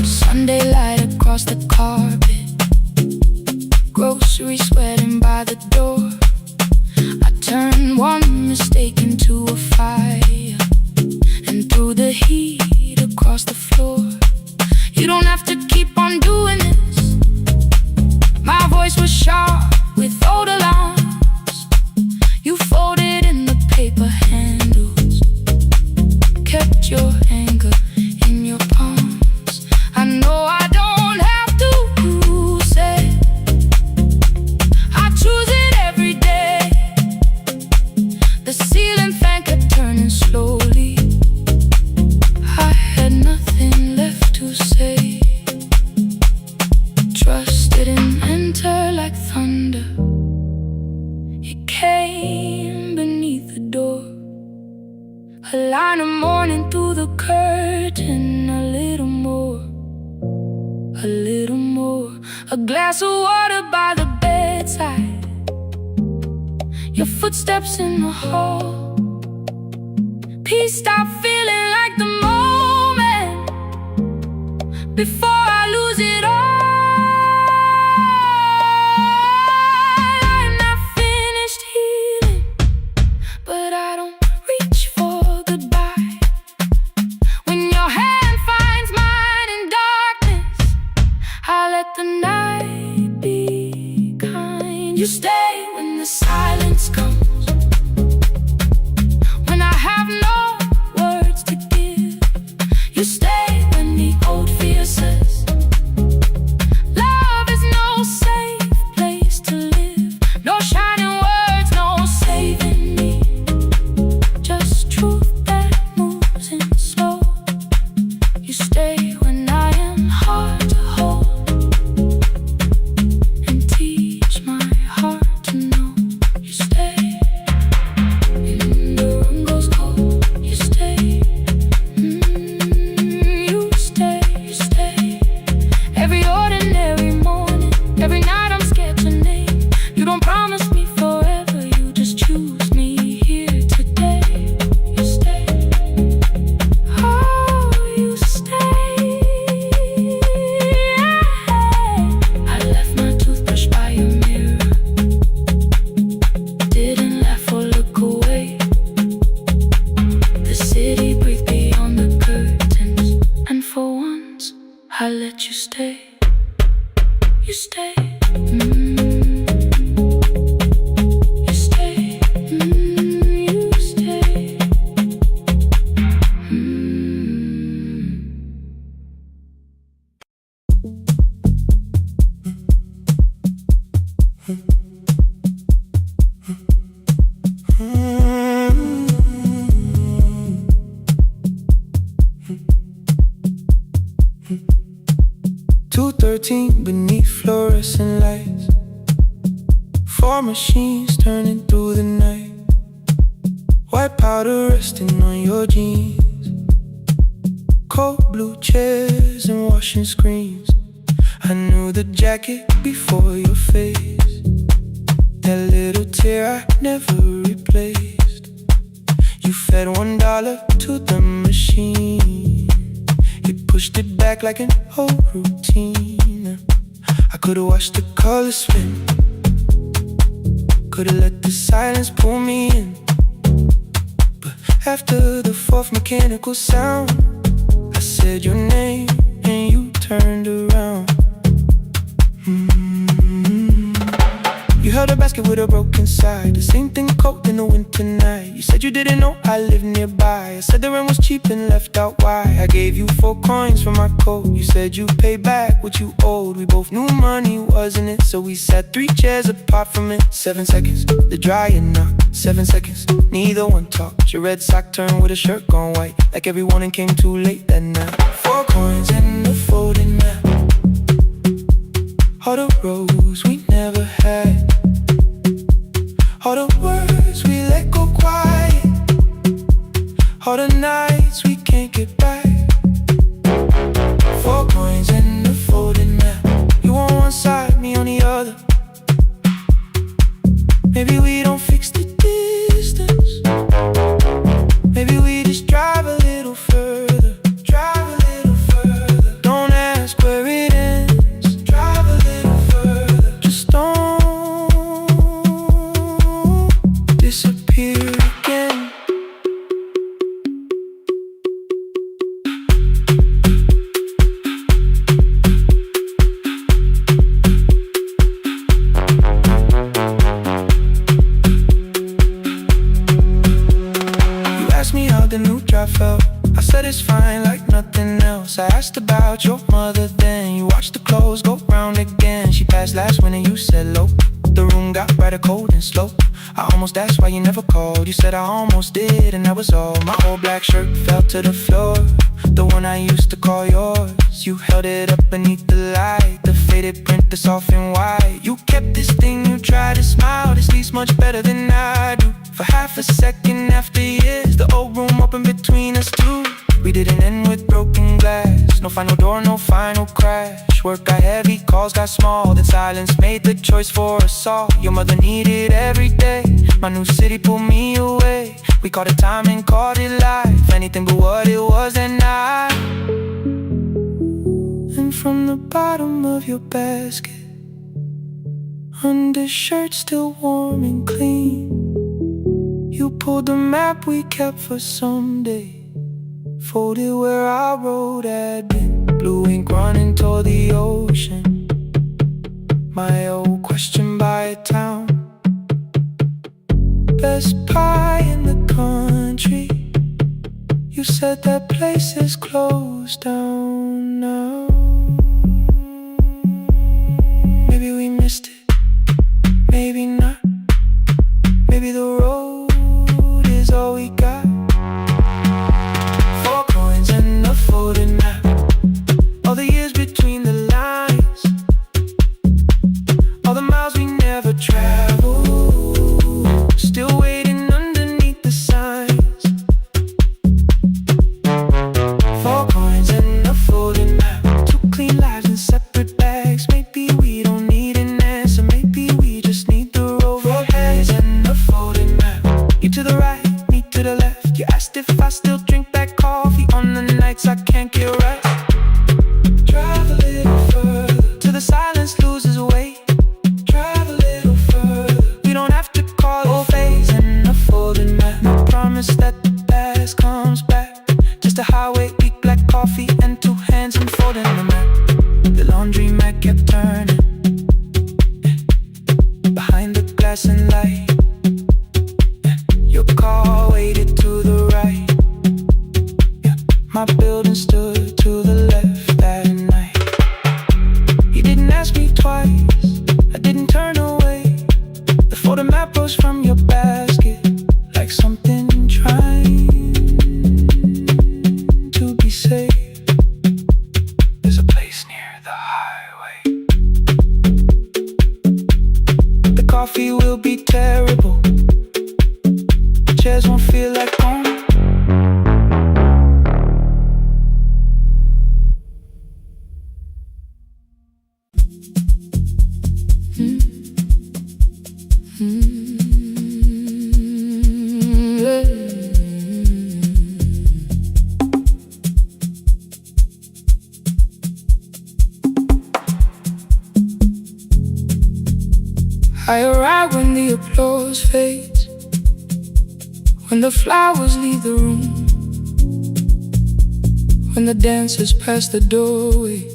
Speaker 2: Sunday light across the carpet, groceries sweating by the door. I turned one mistake into a fire, and through the heat across the floor. You don't have to keep on doing this. My voice was sharp with old alarms. You folded in the paper handles, kept your anger in your palms. I know I don't have to say, I choose it every day. The ceiling fan kept turning slowly. I had nothing left to say. Trust didn't enter like thunder. It came beneath the door. A line of morning through the curtain. A little more, a little more. A glass of water by the bedside. Your footsteps in the hall. Peace stopped feeling like the moment before I lose it all. I'm not finished healing, but I don't reach for goodbye. When your hand finds mine in darkness, I let the night be kind. You stay when the silence comes. When I have no words to give, you stay when the old fear says,
Speaker 1: You stay when I am hard to hold and teach my heart to know. You stay when the room goes cold. You stay, you stay, you stay. Every ordinary morning, every night I'm scared to name. You don't promise me forever, you just choose me here today. You stay, oh, you stay. I left my toothbrush by your mirror, didn't laugh or look away. The city breathed beyond the curtains, and for once I let you stay. You stay, you stay, you stay.
Speaker 2: 2:13 beneath fluorescent lights, 4 machines turning through the night. White powder resting on your jeans, cold blue chairs and washing screens. I knew the jacket before your face, that little tear I never replaced. You fed $1 to the machine, you pushed it back like an old routine. I could've watched the colors spin, could've let the silence pull me in. But after the 4th mechanical sound, I said your name and you turned around. You held a basket with a broken side, the same thing cold in the winter night. You said you didn't know I lived nearby. I said the rent was cheap and left out why. I gave you 4 coins for my coat. You said you'd pay back what you owed. We both knew money wasn't it, so we sat 3 chairs apart from it. 7 seconds, the dryer knocked. 7 seconds, neither one talked. Your red sock turned with a shirt gone white, like every warning came too late that night. 4 coins and a folding map, all the roads we never had, all the words we let go quiet, all the nights we can't get back. 4 coins and a folding map, you on one side, me on the other. Maybe we don't fix the distance, maybe we just drive a little further. Drive a little further, don't ask where it ends. Drive a little further, just don't disappear again. You asked me how the new drive felt, I said it's fine like nothing else. I asked about your mother then, you watched the clothes go round again. She passed last winter, you said low. The room got brighter, cold and slow. I almost asked why you never called. You said I almost did and that was all. My old black shirt fell to the floor, the one I used to call yours. You held it up beneath the light, the faded print that's off in white. You kept this thing, you tried to smile, this leaves much better than I do. For half a second after years, the old room opened between us two. We didn't end with broken glass, no final door, no final crash. Work got heavy, calls got small, then silence made the choice for us all. Your mother needed every day, my new city pulled me away. We called it time and called it life, anything but what it was that night. And from the bottom of your basket, undershirt still warm and clean, you pulled the map we kept for someday, folded where our road had been. Blue ink running toward the ocean, my old question by a town. Best pie in the country, you said that place is closed down now. Maybe we missed it, maybe not. Maybe the road is all we got. 4 coins and a folding map, and two hands unfolding the map. The laundry mat kept turning behind the glass and light. Your car waited to the right. My building stood to the left that night. You didn't ask me twice, I didn't turn away. The photo map rose from your basket like something trying to be safe. There's a place near the highway. The coffee will be terrible, chairs won't feel like home.
Speaker 1: I arrive when the applause fades, when the flowers leave the room, when the dancers pass the doorway,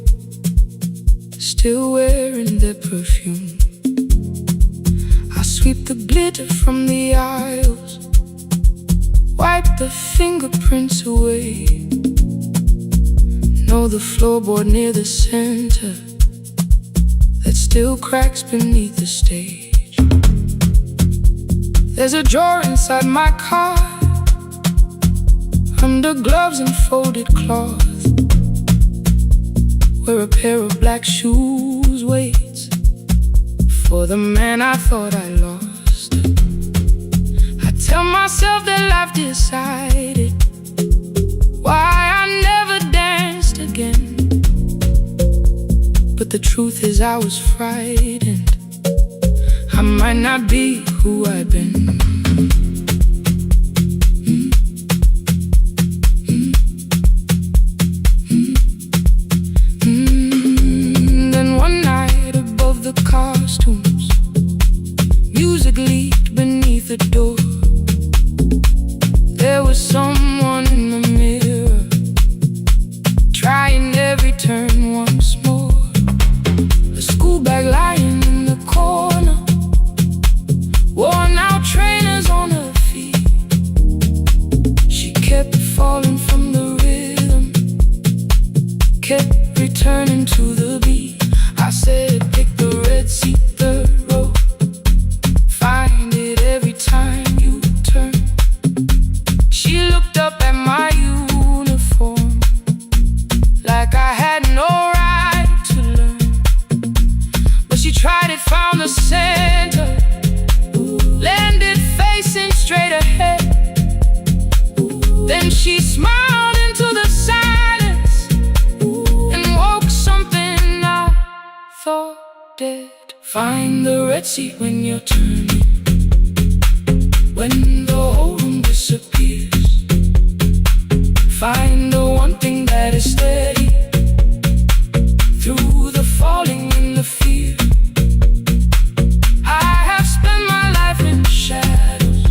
Speaker 1: still wearing their perfume. I sweep the glitter from the aisles, wipe the fingerprints away. Know the floorboard near the center that still cracks beneath the stage. There's a drawer inside my car, under gloves and folded cloth, where a pair of black shoes waits for the man I thought I lost. I tell myself that life decided why I never danced again, but the truth is I was frightened. I might not be who I've been. Then one night above the costumes, music leaked beneath the door. There was someone in the mirror, trying every turn once more. A school bag lying in the corner, worn out trainers on her feet. She kept falling from the rhythm, kept returning to the beat. I said, pick the red seat, third row, find it every time you turn. She looked up at my uniform like I had no right to learn, but she tried it, found the center, landed facing straight ahead. Then she smiled into the silence and woke something I thought dead. Find the red seat when you're turning, when the whole room disappears. Find the one thing that is steady through the falling and the fear. I have spent my life in shadows,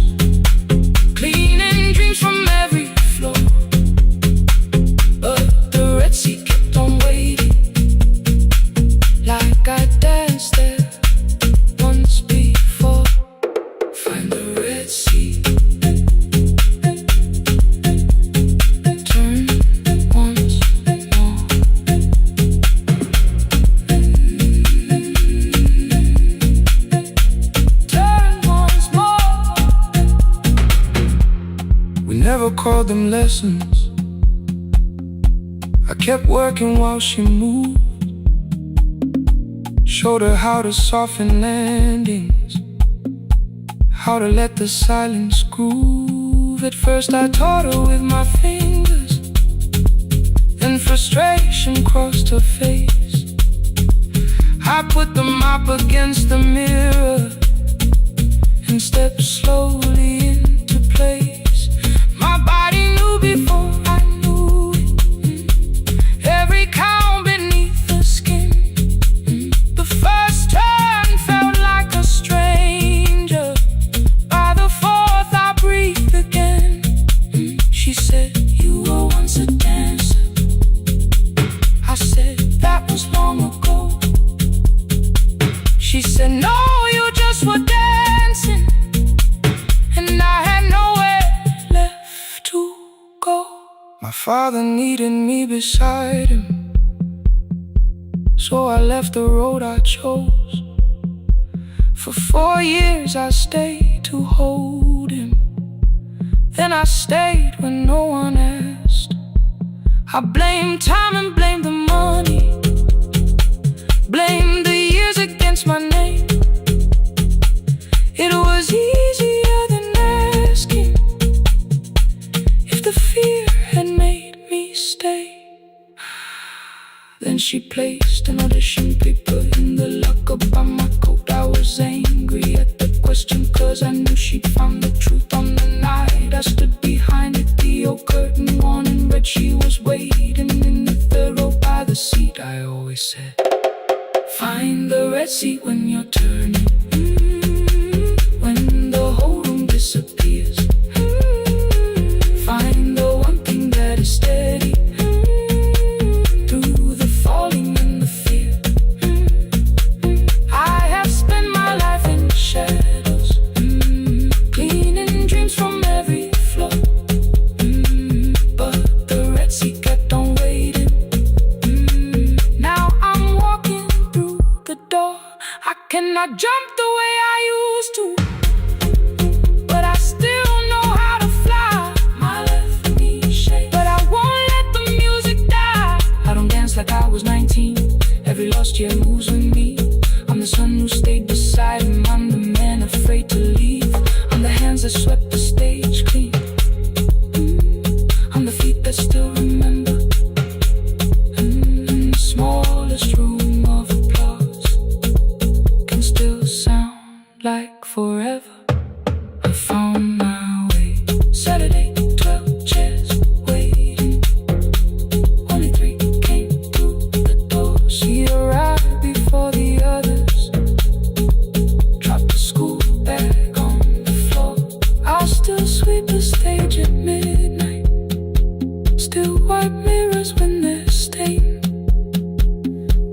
Speaker 1: cleaning dreams from every floor, but the red seat kept on waiting, like I danced there once before. Find the red seat, turn once more. Turn once more.
Speaker 2: We never called them lessons. I kept working while she moved, showed her how to soften landings, how to let the silence groove. At first I taught her with my fingers, then frustration crossed her face. I put the mop against the mirror and stepped slowly into place. My body knew before I knew it, every count beneath the skin. The first turn felt like a stranger, by the fourth I breathed again. She said, you were once a dancer, father needed me beside him, so I left the road I chose. For 4 years I stayed to hold him, then I stayed when no one asked. I blamed time and blamed the money, blamed the years against my name. It was easier than asking if the fear had made me stay. Then she placed an audition paper in the locker by my coat. I was angry at the question, cause I knew she'd found the truth on the night I stood behind it. The old curtain worn in red, she was waiting in the third row by the seat. I always said, find the red seat when you're turning, when the whole room disappears. Find the one thing that is steady through the falling and the fear. I have spent my life in shadows, cleaning dreams from every floor, but the red seat kept on waiting. Now I'm walking through the door. I cannot jump the way I used to, but I still know how to fly. My left knee shakes, but I won't let the music die. I don't dance like I was 19. Every lost year moves with me. I'm the son who stayed beside him. I'm the man afraid to leave. I'm the hands that swept the stage clean. I'm the feet that still remember. In the smallest room of applause can still sound like forever. I found my way. Saturday, 12 chairs waiting. Only 3 came through the door. She arrived before the others, dropped the school bag on the floor. I'll still sweep the stage at midnight, still wipe mirrors when they're stained.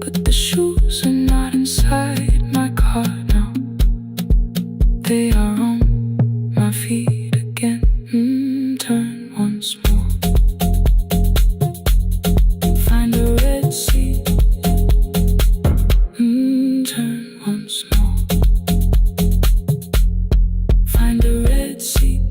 Speaker 2: But the shoes are not inside my car now, they are on my feet again. Turn once more. Find a red seat. Turn once more. Find a red seat.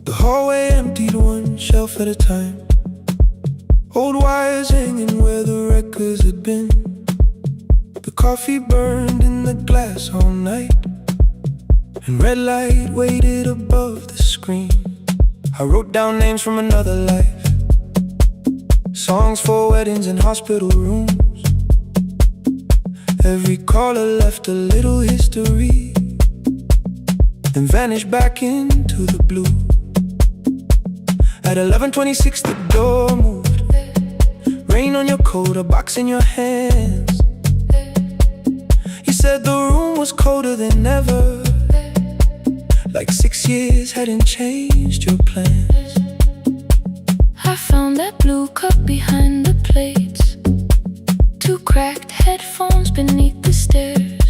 Speaker 2: The hallway emptied one shelf at a time. Old wires hanging where the records had been. The coffee burned in the glass all night, and red light waited above the screen. I wrote down names from another life, songs for weddings and hospital rooms. Every caller left a little history, then vanished back into the blue. At 11:26 the door moved. Rain on your coat, a box in your hands. You said the room was colder than ever, like 6 years hadn't changed your plans.
Speaker 1: I found that blue cup behind the plates, 2 cracked headphones beneath the stairs,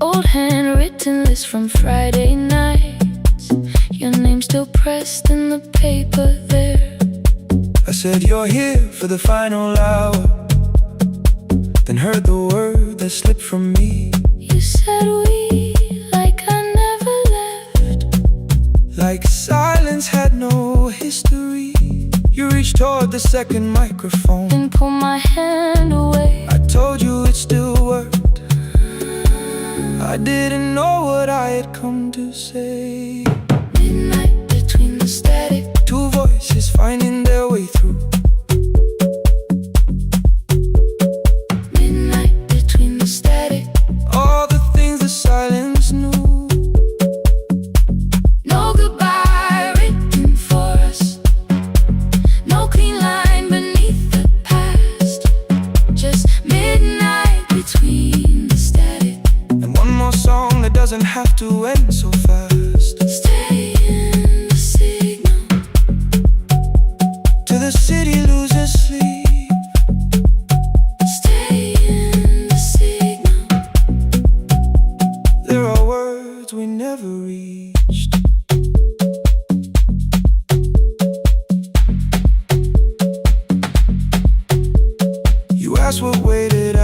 Speaker 1: old handwritten list from Friday nights, your name still pressed in the paper there.
Speaker 2: I said you're here for the final hour, then heard the word that slipped from me.
Speaker 1: You said we, like I never left,
Speaker 2: like silence had no history. You reached toward the second microphone
Speaker 1: and pulled my hand away.
Speaker 2: I told you it still worked. I didn't know what I had come to say.
Speaker 1: Midnight between the static,
Speaker 2: 2 voices finding their way through.
Speaker 1: midnight between the static.
Speaker 2: All the things the silence knew.
Speaker 1: No goodbye written for us, no clean line beneath the past, just midnight between the static.
Speaker 2: And one more song that doesn't have to end so fast.
Speaker 1: Stay in the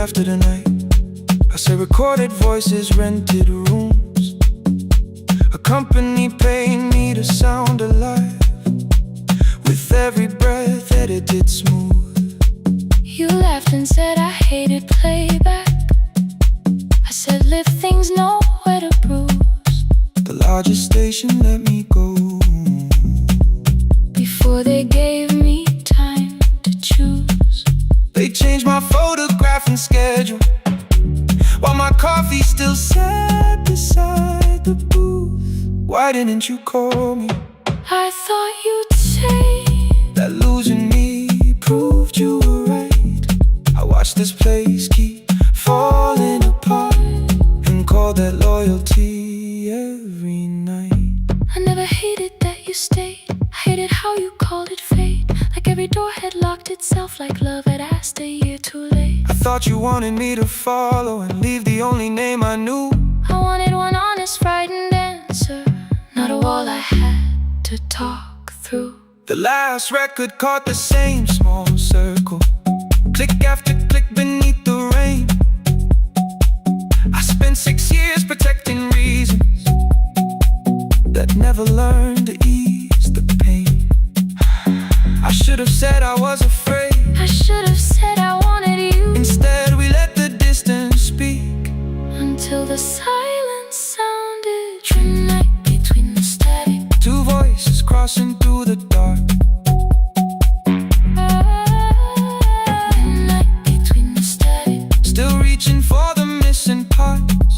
Speaker 2: after the night. I say recorded voices, rented rooms, a company paying me to sound alive, with every breath edited smooth.
Speaker 1: You laughed and said I hated playback. I said live things nowhere to bruise.
Speaker 2: The largest station let me go
Speaker 1: before they gave me time to choose.
Speaker 2: They changed my photograph and schedule, while my coffee still sat beside the booth. Why didn't you call me?
Speaker 1: I thought you'd say
Speaker 2: that losing me proved you were right. I watched this place keep falling apart and call that loyalty every night.
Speaker 1: I never hated that you stayed. I hated how you called it fate, like every door had locked itself, like love had asked a year too late.
Speaker 2: I thought you wanted me to follow and leave the only name I knew.
Speaker 1: I wanted one honest, frightened answer, not a wall I had to talk through.
Speaker 2: The last record caught the same small circle, click after click beneath the rain. I spent 6 years protecting reasons that never learned to ease the pain. I should have said I was afraid.
Speaker 1: I should have said I wanted you.
Speaker 2: Instead we let the distance speak,
Speaker 1: until the silence sounded midnight between the static.
Speaker 2: Two voices crossing through the dark.
Speaker 1: Midnight between the static.
Speaker 2: Still reaching for the missing parts.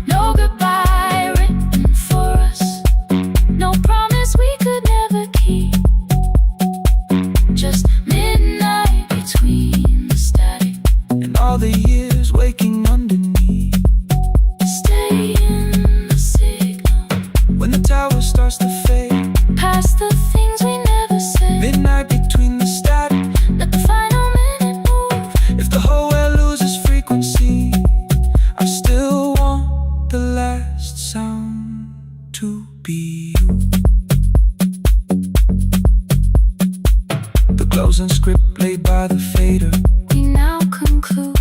Speaker 1: No goodbye written for us, no promise we could never keep. Just midnight between the static
Speaker 2: and all the years waking underneath.
Speaker 1: Stay in the signal
Speaker 2: when the tower starts to fade,
Speaker 1: past the things we never said.
Speaker 2: Midnight between the static,
Speaker 1: let the final minute move.
Speaker 2: If the whole world loses frequency, I still want the last sound to be you. The closing script laid by the fader,
Speaker 1: we now conclude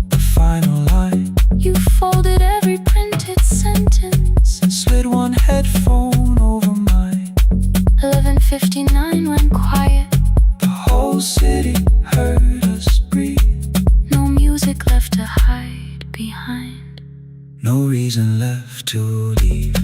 Speaker 2: the final line.
Speaker 1: You folded every printed sentence
Speaker 2: and slid one headphone over mine.
Speaker 1: 11:59 went quiet.
Speaker 2: The whole city heard us breathe.
Speaker 1: No music left to hide behind.
Speaker 2: No reason left to leave.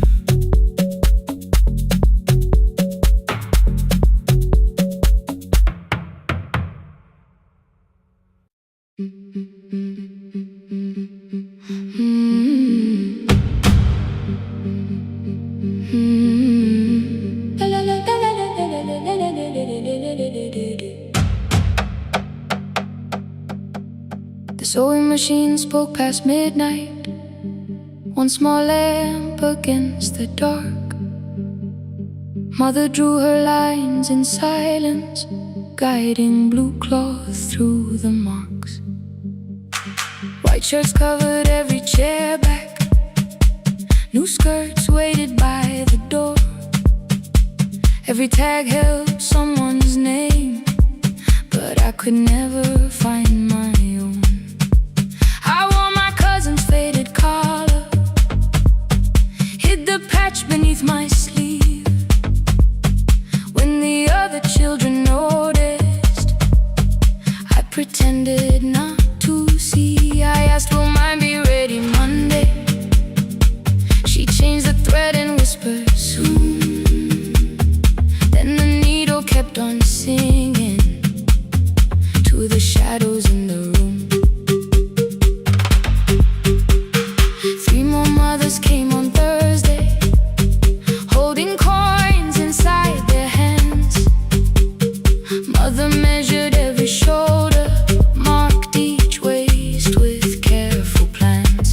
Speaker 1: The sewing machine spoke past midnight, one small lamp against the dark. Mother drew her lines in silence, guiding blue cloth through the marks. White shirts covered every chair back, new skirts waited by the door. Every tag held someone's name, but I could never find my own. I wore my cousin's faded collar, hid the patch beneath my sleeve. When the other children noticed, I pretended not to see. I asked, will mine be ready Monday? She changed the thread and whispered, soon. Then the needle kept on singing to the shadows in the room. 3 more mothers came on Thursday, holding coins inside their hands. Mother measured every shoulder, marked each waist with careful plans.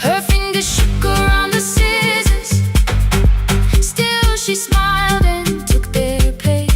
Speaker 1: Her fingers shook around the scissors, still she smiled and took their place.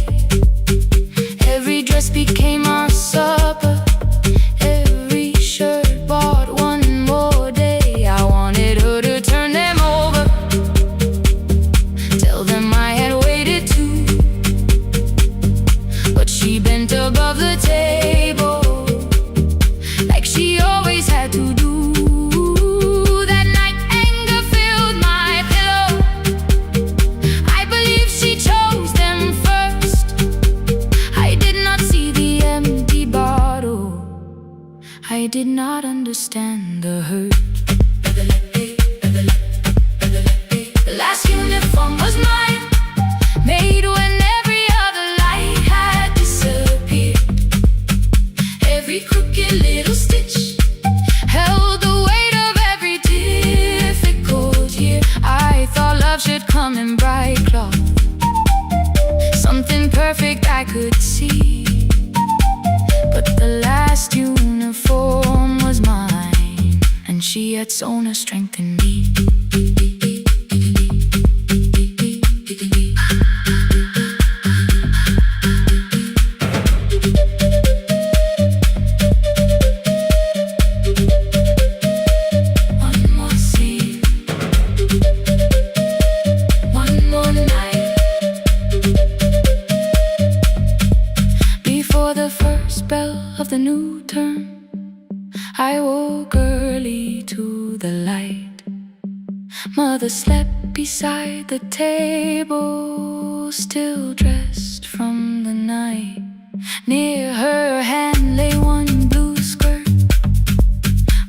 Speaker 1: did not understand the hurt. The last uniform was mine, made when every other light had disappeared. Every crooked little stitch held the weight of every difficult year. I thought love should come in bright cloth, something perfect I could see. But the last uniform was mine, and she had sewn her strength in me. One more scene, one more night. Before the first bell of the new term, I woke early to the light. Mother slept beside the table, still dressed from the night. Near her hand lay one blue skirt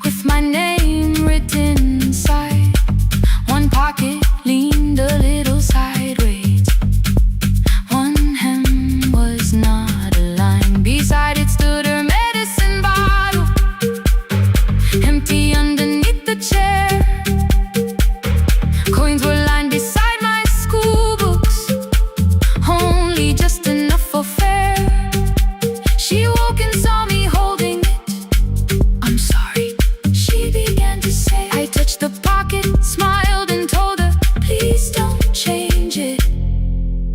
Speaker 1: with my name written inside. One pocket leaned a little sideways, one hem was not aligned. Beside it stood her medicine bottle, empty underneath the chair. Coins were lined beside my school books, only just enough for fare. She woke and saw me holding it. I'm sorry, she began to say. I touched the pocket, smiled and told her, please don't change it,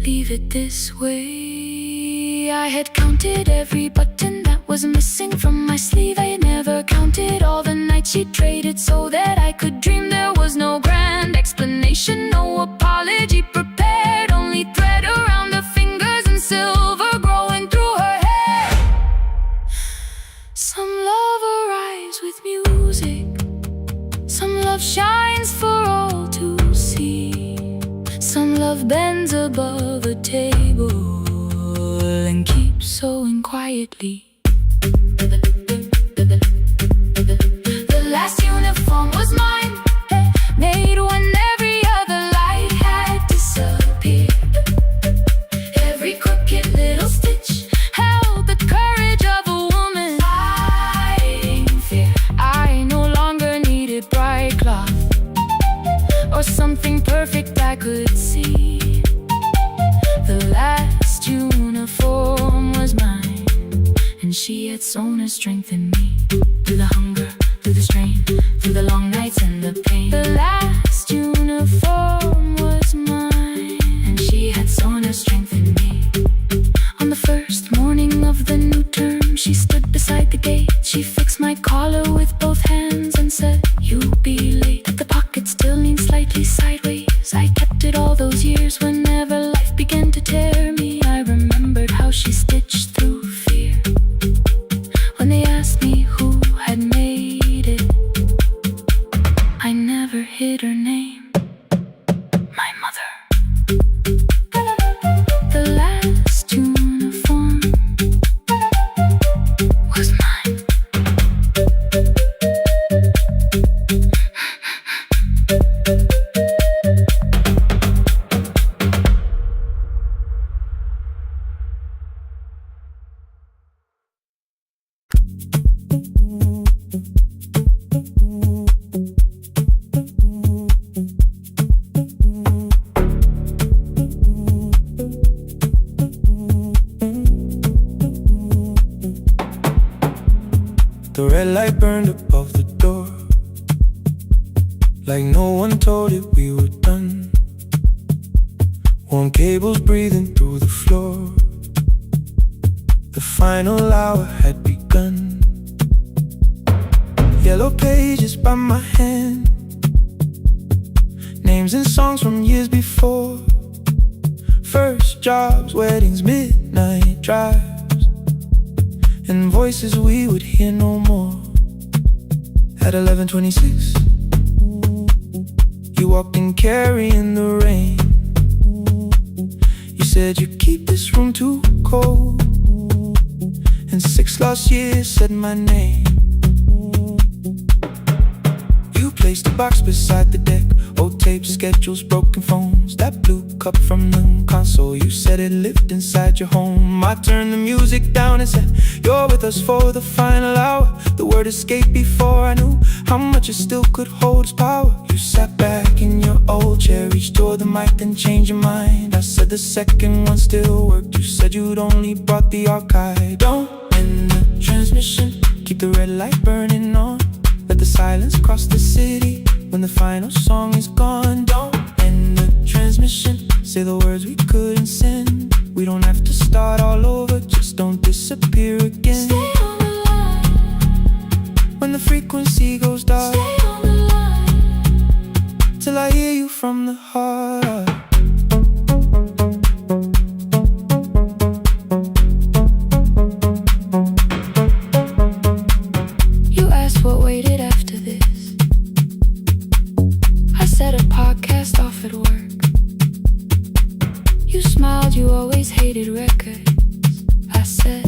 Speaker 1: leave it this way. I had counted every button that was missing from my sleeve. I never counted all the nights she traded so that I could dream. There was no grand explanation, no apology prepared, only thread around her fingers and silver growing through her hair. Some love arrives with music, some love shines for all to see. Some love bends above a table and keeps sewing quietly. The last uniform was mine, made when every other light had disappeared. Every crooked little stitch held the courage of a woman fighting fear. I no longer needed bright cloth or something perfect I could see. The last uniform was mine, and she had sewn her strength in me. Through the hunger, through the strain, through the long nights and the pain. The last uniform was mine, and she had sewn her strength in me. On the first morning of the new term, she stood beside the gate. She fixed my collar with both hands and said, you'll be late. The pocket still leaned slightly sideways. I kept it all those years. Whenever life began to tear me, I remembered how she stitched through fear. When they asked me who had made it, I never hid her name, my mother. The last uniform was mine.
Speaker 2: The red light burned above the door, like no one told it we were done. Warm cables breathing through the floor. The final hour had begun. Yellow pages by my hand, names and songs from years before. First jobs, weddings, midnight drives, and voices we would hear no more. At 11:26, you walked in carrying the rain. You said you keep this room too cold, and 6 lost years said my name. placed a box beside the deck. Old tapes, schedules, broken phones. That blue cup from the console, you said it lived inside your home. I turned the music down and said, you're with us for the final hour. The word escaped before I knew how much it still could hold its power. You sat back in your old chair, reached toward the mic, then changed your mind. I said the second one still worked. You said you'd only brought the archive. Don't end the transmission, keep the red light burning on. Let the silence cross the city when the final song is gone. Don't end the transmission, say the words we couldn't send. We don't have to start all over, just don't disappear again.
Speaker 1: Stay on the line
Speaker 2: when the frequency goes dark.
Speaker 1: Stay on the line
Speaker 2: till I hear you from the heart.
Speaker 1: You asked what waited after this. I said a podcast off at work. You smiled, you always hated records. I said,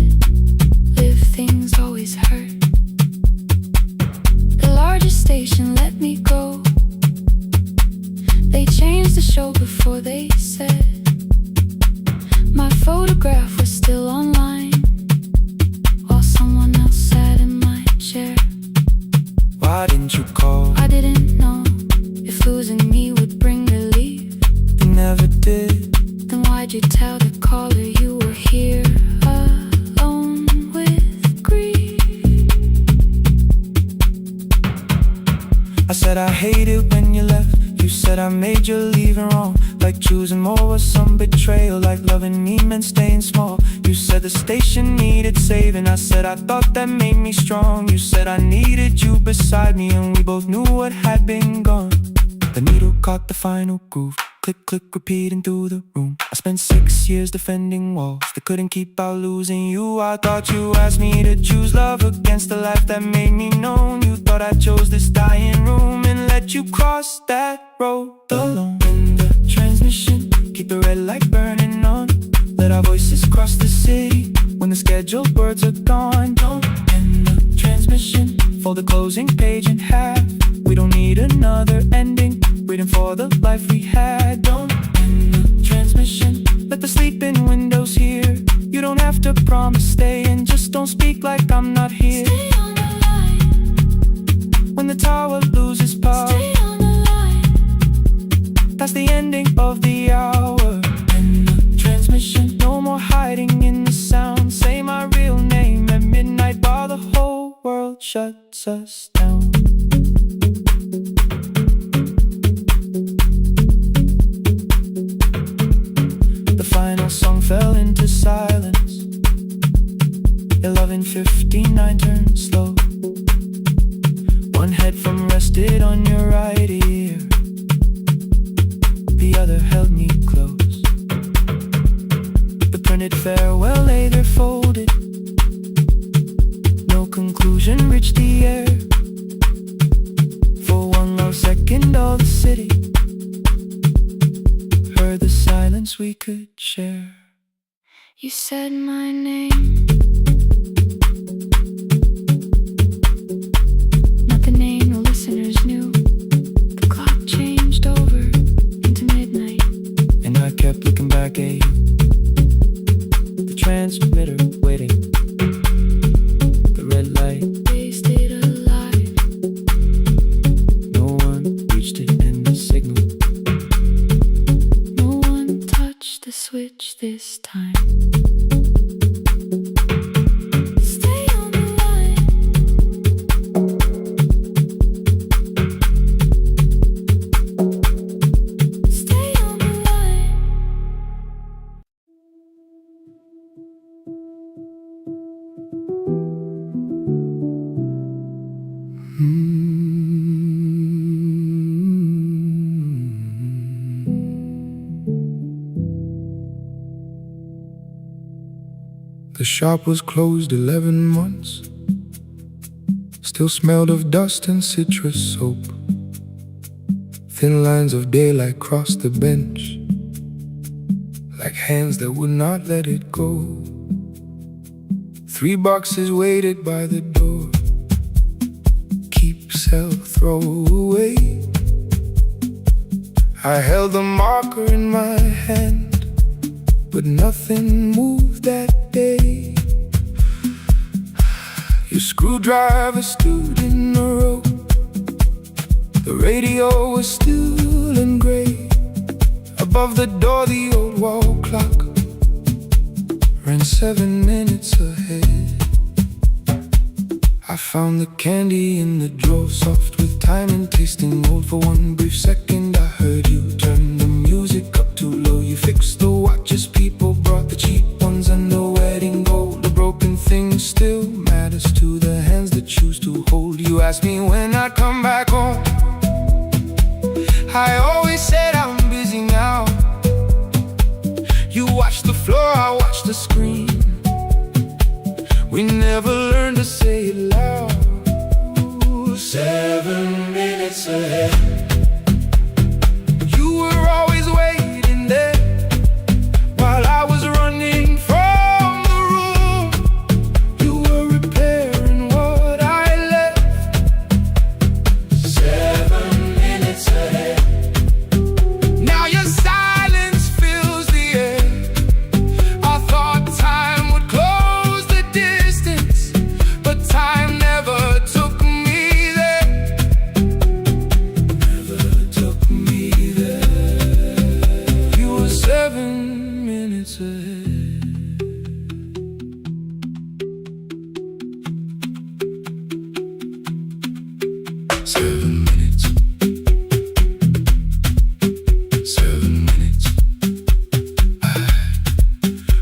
Speaker 1: live things always hurt. The largest station let me go. They changed the show before they said my photograph was still online, while someone else sat in my chair.
Speaker 2: Why didn't you call?
Speaker 1: I didn't know if losing me would bring relief.
Speaker 2: You never did.
Speaker 1: Then why'd you tell the caller you were here alone with grief?
Speaker 2: I said I hate it when you left. You said I made you leaving wrong, like choosing more was some betrayal, like loving me meant staying small. You said the station needed saving. I said I thought that made me strong. You said I needed you beside me, and we both knew what had been gone. The needle caught the final groove. Click, click, repeating through the room. I spent 6 years defending walls that couldn't keep out losing you. I thought you asked me to choose love against the life that made me known. You thought I chose this dying room and let you cross that road alone. In the transmission, keep the red light burning on. Let our voices cross the city when the scheduled words are gone. Don't end the transmission, fold the closing page in half. We don't need another ending, waiting for the life we had. Don't end the transmission, let the sleeping windows hear. You don't have to promise staying, just don't speak like I'm not here.
Speaker 1: Stay on the line
Speaker 2: when the tower loses power.
Speaker 1: Stay on the line.
Speaker 2: That's the ending of the hour. End the transmission, no more hiding in the sound. Say my real name at midnight while the whole world shuts us down. The final song fell into silence. 11:59 turned slow. One headphone rested on your right ear, the other held me close. The printed farewell lay there folded. No conclusion reached the air. For one last second all the city heard the silence we could share.
Speaker 1: You said my name, not the name the listeners knew. The clock changed over into midnight,
Speaker 2: and I kept looking back at you. The transmitter waiting, the red light,
Speaker 1: they stayed alive.
Speaker 2: no one reached it in the signal.
Speaker 1: No one touched the switch this time. Stay on the line. Stay on the line.
Speaker 2: The shop was closed 11 months. Still smelled of dust and citrus soap. Thin lines of daylight crossed the bench, like hands that would not let it go. 3 boxes waited by the door. Keep, sell, throw away. I held the marker in my hand, but nothing moved that day. Your screwdriver stood in a row. The radio was still in gray. Above the door, the old wall clock ran 7 minutes ahead. I found the candy in the drawer, soft with time and tasting old. For one brief second I heard you turn the music up too low. You fixed the watches, people brought the cheap ones and the wedding gold. The broken thing still matters to the hands that choose to hold. You asked me when I'd come back home. I always said I'm busy now. You watched the floor, I watched the screen. We never learned to say it loud. 7 minutes ahead. You were always waiting there while I was running from the room. You were repairing what I left. 7 minutes ahead. Now your silence fills the air. I thought time would close the distance, but time never took me there. Never took me there. You were 7 minutes ahead. 7 minutes. 7 minutes.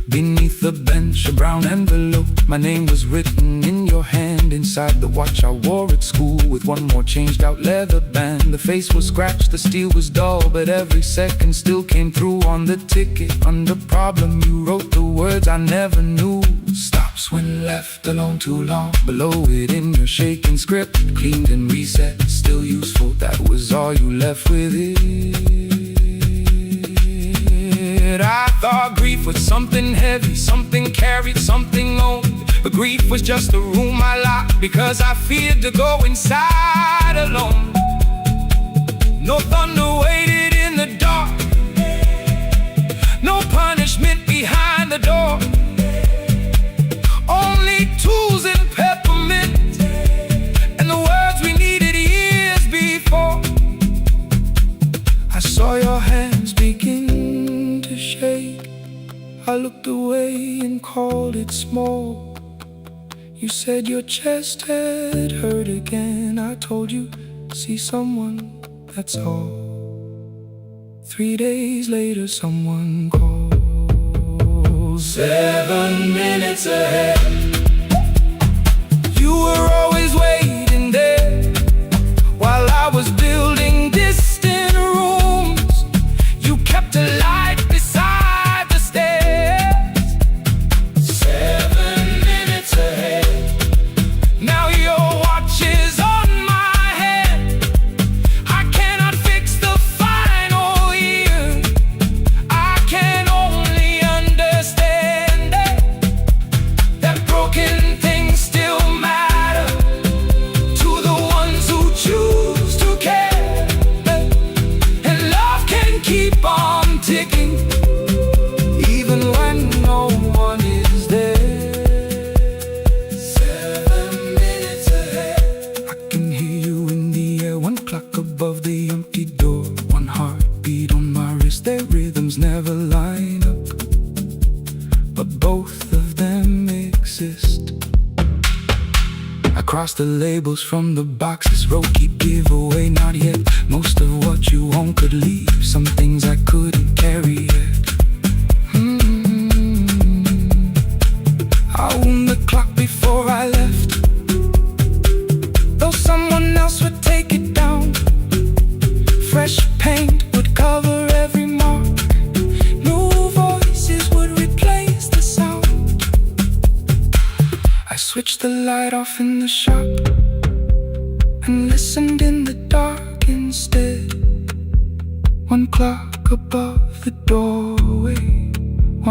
Speaker 2: Beneath the bench, a brown envelope. My name was written in your hand. Inside the watch I wore at school, with one more changed out leather band. The face was scratched, the steel was dull, but every second still came through on the ticket. Under problem you wrote the words I never knew. Stops when left alone too long. Below it in your shaking script, cleaned and reset, still useful. That was all you left with it. I thought grief was something heavy, something carried, something owned. But grief was just a room I locked because I feared to go inside alone. No thunder waited in the dark, no punishment behind the door. Only tools and peppermint, and the words we needed years before. I saw your hands begin to shake. I looked away and called it small. You said your chest had hurt again. I told you, see someone, that's all. 3 days later someone called. 7 minutes ahead. You were always waiting there while I was building distant rooms. You kept a light beside the stairs. 7 minutes ahead. Now your watch is on my head. I cannot fix the final year. I can only understand that broken things still matter to the ones who choose to care. And love can keep on ticking even when no one is there. 7 minutes ahead. I can hear you in the air, one clock above the empty door, one heartbeat on my wrist. Their rhythms never line up, but both of them exist. I crossed the labels from the boxes, wrote keep, give away, not yet. Most of what you own could leave, some things I couldn't carry yet. I wound the clock before I left, though someone else would take it down. Fresh paint would cover every mark, new voices would replace the sound. I switched the light off in the shop and listened in the dark instead. One clock above the doorway,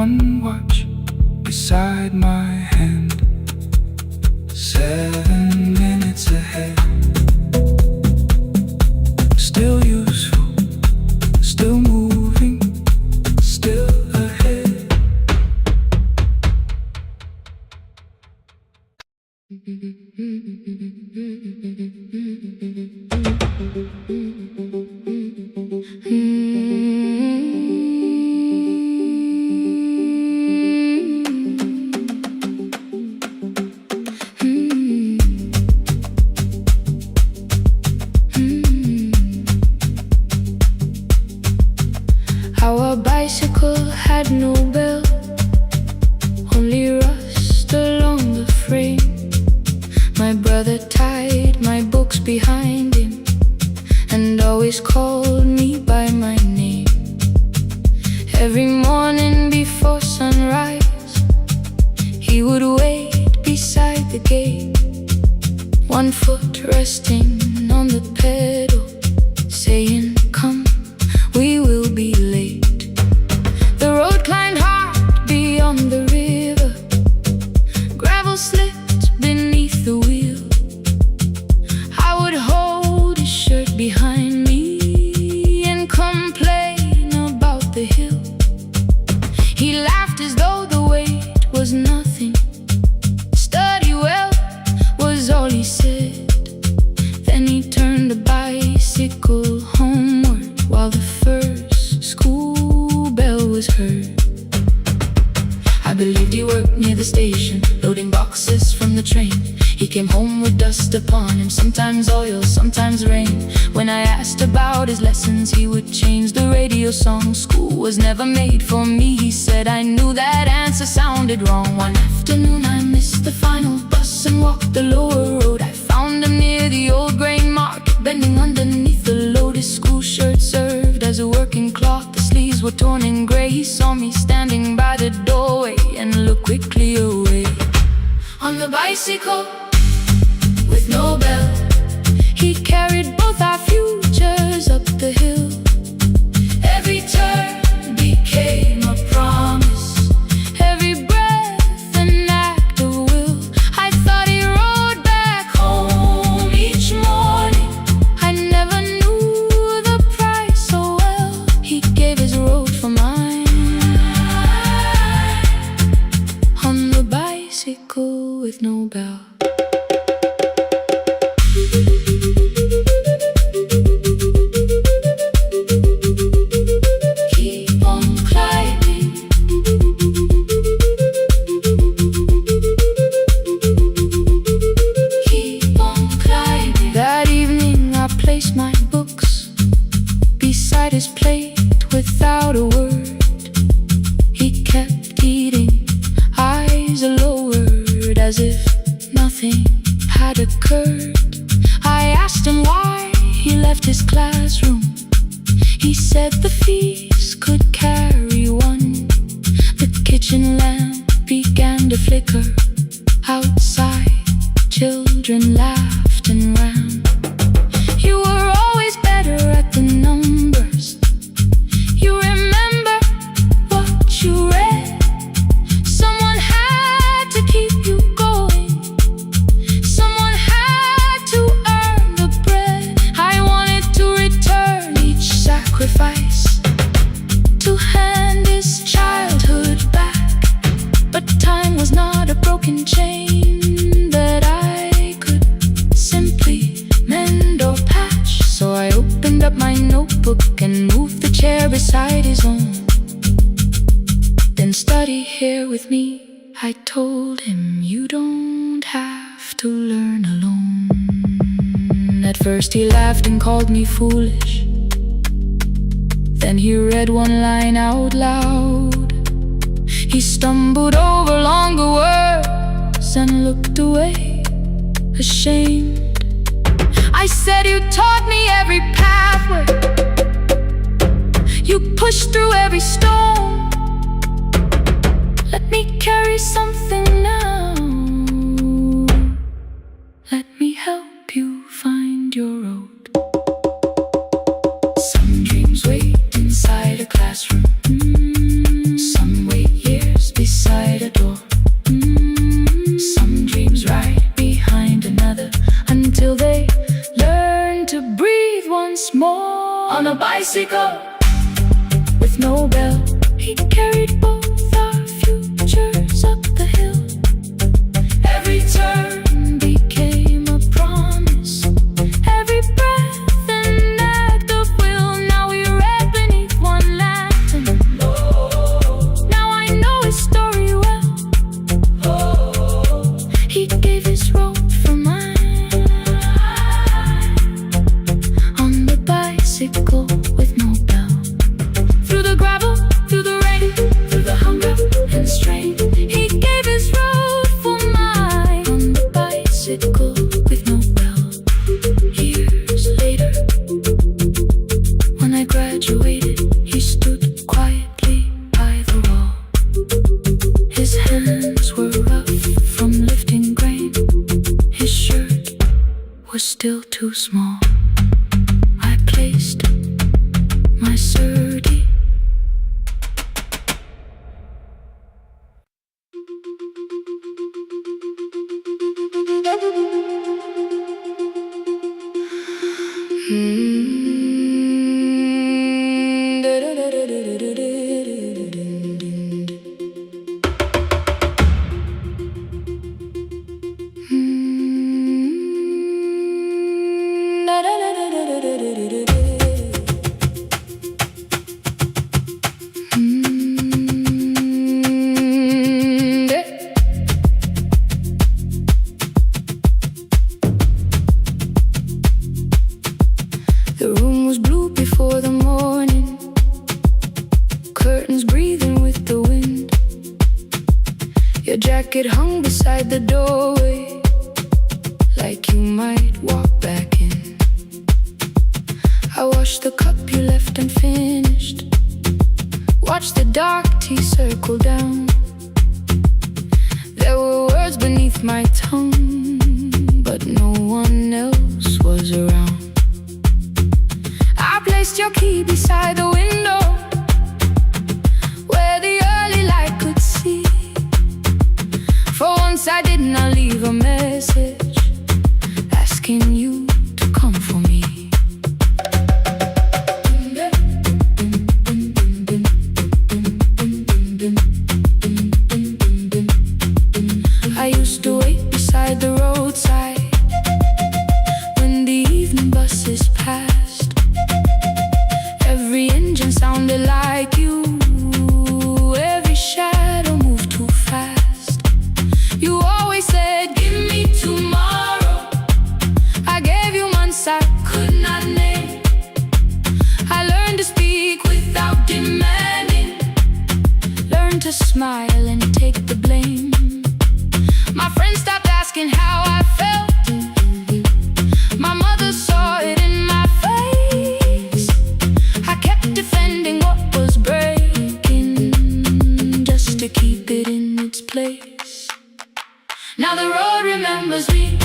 Speaker 2: one watch beside my hand. 7 minutes ahead.
Speaker 1: He would wait beside the gate, one foot resting on the pedal, saying, "Come, we will be late." The road climbed hard beyond the river, gravel slipped beneath the wheel. I would hold his shirt behind me and complain about the hill. He laughed as though the weight was nothing. "Study well," was all he said. Then he turned the bicycle homeward while the first school bell was heard. I believed he worked near the station, loading boxes from the train. He came home with dust upon him, sometimes oil, sometimes rain. When I asked about his lessons, he would change the radio song. "School was never made for me," he said. I knew that answer sounded wrong. One afternoon I missed the final bus and walked the lower road. I found him near the old grain market, bending underneath the load. His school shirt served as a working cloth, the sleeves were torn and gray. He saw me standing by the doorway and looked quickly away. On the bicycle with no bell, he carried both our futures up the hill. Every turn became a promise, every breath an act of will. I thought he rode back home each morning. I never knew the price so well. He gave his road for mine. On the bicycle with no bell. His plate without a word. He kept eating, eyes lowered, as if nothing had occurred. I asked him why he left his classroom. He said the fees could carry one. The kitchen lamp began to flicker. Outside, children laughed and ran. You were always better at the numbers. You remember what you read. Someone had to keep you going. Someone had to earn the bread. I wanted to return each sacrifice, to hand his childhood back. But time was not a broken chain that I could simply mend or patch. So I opened up my notebook and moved the chair beside his own. "Then study here with me," I told him. "You don't have to learn alone." At first he laughed and called me foolish. Then he read one line out loud. He stumbled over longer words and looked away, ashamed. I said, "You taught me every pathway. You pushed through every stone. Let me carry something now. Let me help you find your road." Some dreams wait inside a classroom. Some wait years beside a door. Some dreams right behind another until they learn to breathe once more. On a bicycle with no bell, he carried both our futures up the hill. Every turn became a promise, every breath an act of will. Now we read beneath one lantern. Now I know his story well. He gave his road for mine. On the bicycle with no bell, through the gravel, through the rain, through the hunger and strain. He gave his road for mine. On the bicycle with no bell. Years later, when I graduated, he stood quietly by the wall. His hands were rough was still too small. I placed my sturdy The room was blue before the morning, curtains breathing with the wind. Your jacket hung beside the doorway, like you might walk back in. I washed the cup you left unfinished, watched the dark tea circle down. There were words beneath my tongue, but no one else was around. I placed your key beside the window, where the early light could see. For once I did not leave a message asking you to come for me. I used to wait beside the roadside when the evening buses passed. Every engine sounded like you, every shadow moved too fast. You always said, give me tomorrow. I gave you months I could not name. I learned to speak without demanding, learned to smile and take the blame. My friends stopped asking how I felt. My mother saw it in my face. I kept defending what was breaking, just to keep it in its place. Now the road remembers me.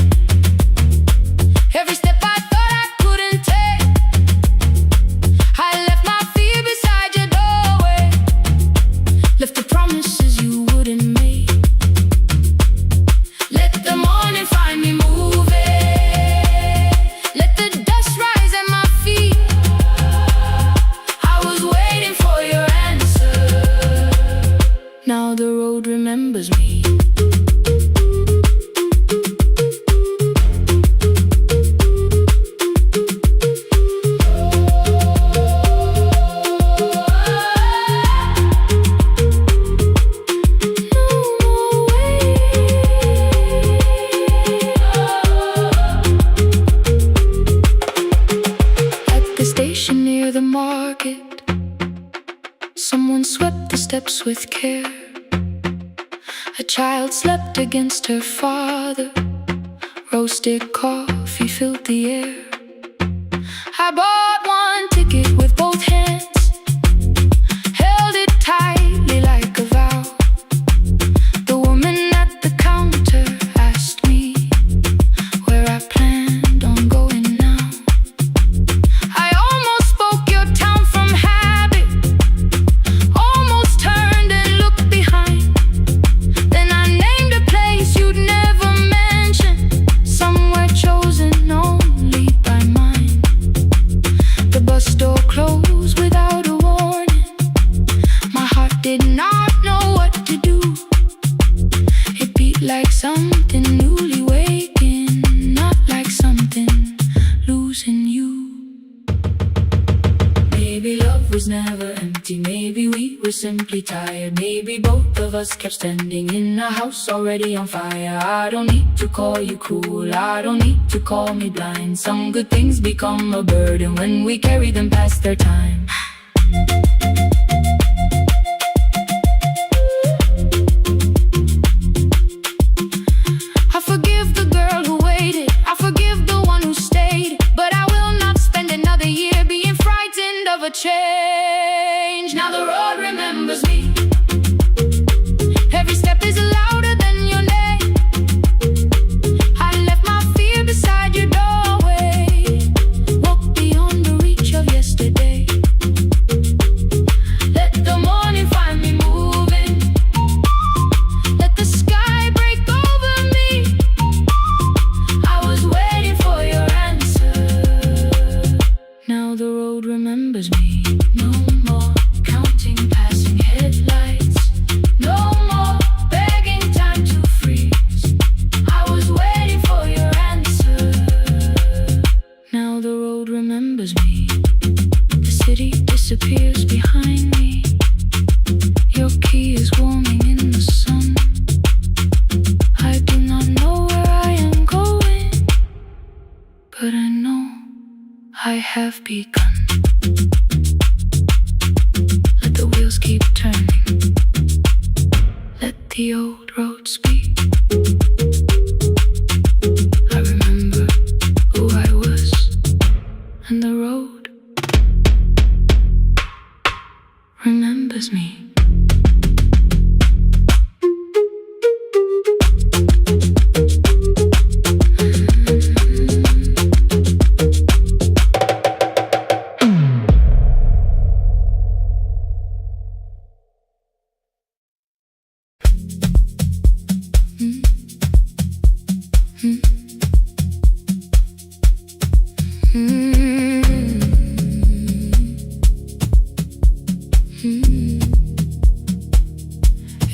Speaker 1: Every step I thought I couldn't take, I left my fear beside your doorway, left the promises you wouldn't make. Let the morning find me moving, let the dust rise at my feet. I was waiting for your answer. Now the road remembers me. Near the market, someone swept the steps with care. A child slept against her father, roasted coffee filled the air. I bought one ticket with both hands, held it tightly like a vow. The woman at the counter asked me where I planned on going now. Like something newly waking, not like something losing you. Maybe love was never empty, maybe we were simply tired. Maybe both of us kept standing in a house already on fire. I don't need to call you cruel, I don't need to call me blind. Some good things become a burden when we carry them past their time. Change. Now the road remembers me. Every step is louder than your name. I left my fear beside your door. have begun. Let the wheels keep turning. Let the old road speak. I remember who I was, and the road remembers me.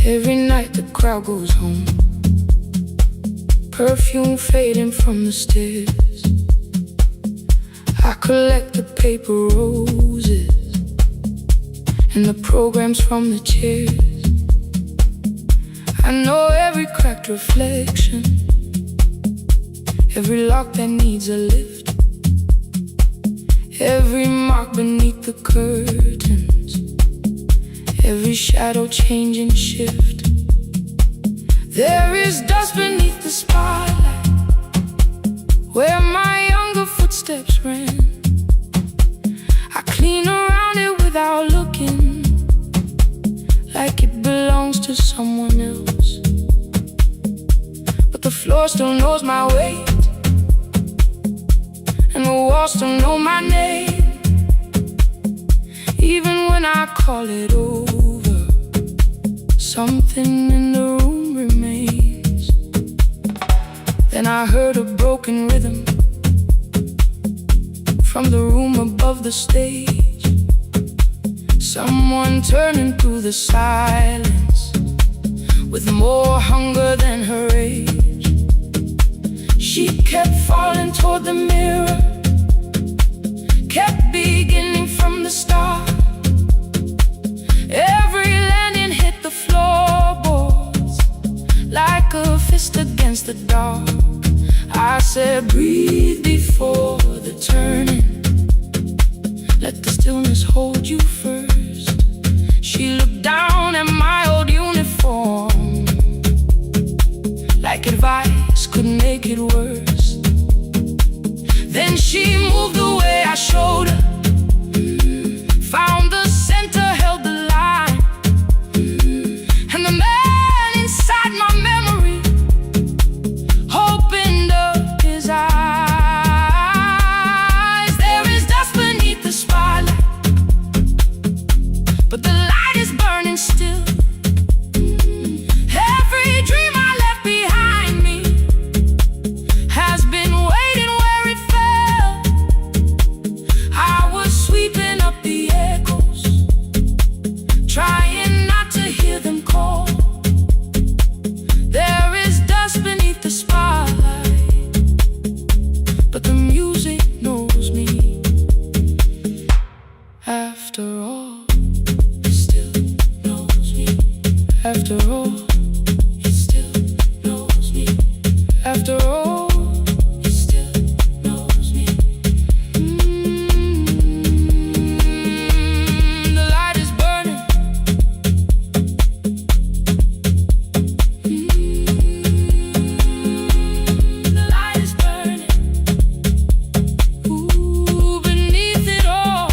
Speaker 1: Every night the crowd goes home, perfume fading from the stairs. I collect the paper roses and the programs from the chairs. I know every cracked reflection, every lock that needs a lift, every mark beneath the curtains, every shadow change and shift. There is dust beneath the spotlight where my younger footsteps ran. I clean around it without looking, like it belongs to someone else. But the floor still knows my weight, and the walls still know my name. Even when I call it over, something in the room remains. Then I heard a broken rhythm from the room above the stage. Someone turning through the silence with more hunger than her age. She kept falling toward the mirror, kept beginning from the start. Every landing hit the floorboards like a fist against the dark. I said, breathe before the turning. Let the stillness hold you first. She looked down at my old uniform, like advice could make it worse. Then she moved the way I showed her, found the center, held the line, and the man inside my memory opened up his eyes. There is dust beneath the spotlight, but the light is burning still. Every dream I left behind me has been waiting where it fell. I was sweeping up the echoes, trying not to hear them call. There is dust beneath the spotlight, but the music knows me. After all, it still knows me. After all, it still knows me. After all, it still knows me. The light is burning. The light is burning. Ooh, beneath it all.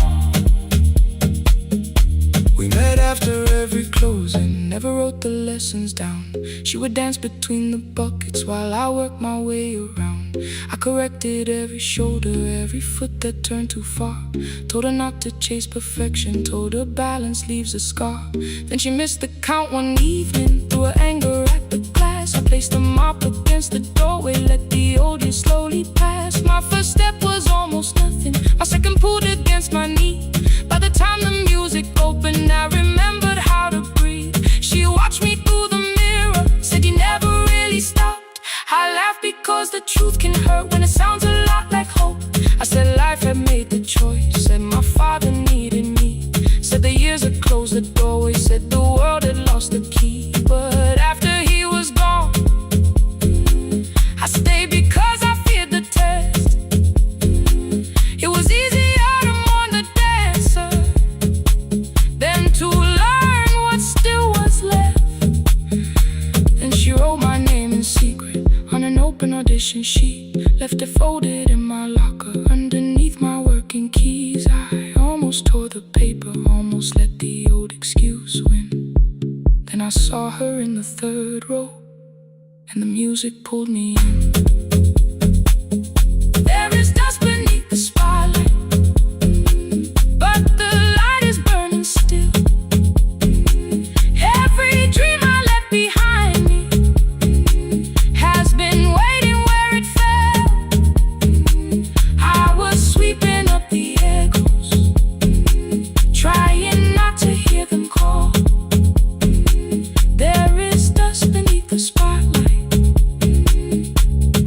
Speaker 1: We met after every closing, never wrote the lessons down. She would dance between the buckets while I worked my way around. I corrected every shoulder, every foot that turned too far. Told her not to chase perfection, told her balance leaves a scar. Then she missed the count one evening, threw her anger at the glass. I placed the mop against the doorway, let the old years slowly pass. My first step was almost nothing, my second pulled against my knee. By the time the music opened, I remembered how to breathe. She watched me through the mirror, said you never really stopped. I laughed because the truth can hurt when it sounds a lot like hope. I said life had made the choice, said my father needed me, said the years had closed the doorway, said the world had lost the key. But after he was gone, I stayed because I feared the test. It was easier She wrote my name in secret on an open audition sheet, left it folded in my locker underneath my working keys. I almost tore the paper, almost let the old excuse win. Then I saw her in the third row, and the music pulled me in. There is dust beneath the spotlight, but the light is burning still. Every dream I left behind me has been waiting where it fell. I was sweeping up the echoes, trying not to hear them call. There is dust beneath the spotlight,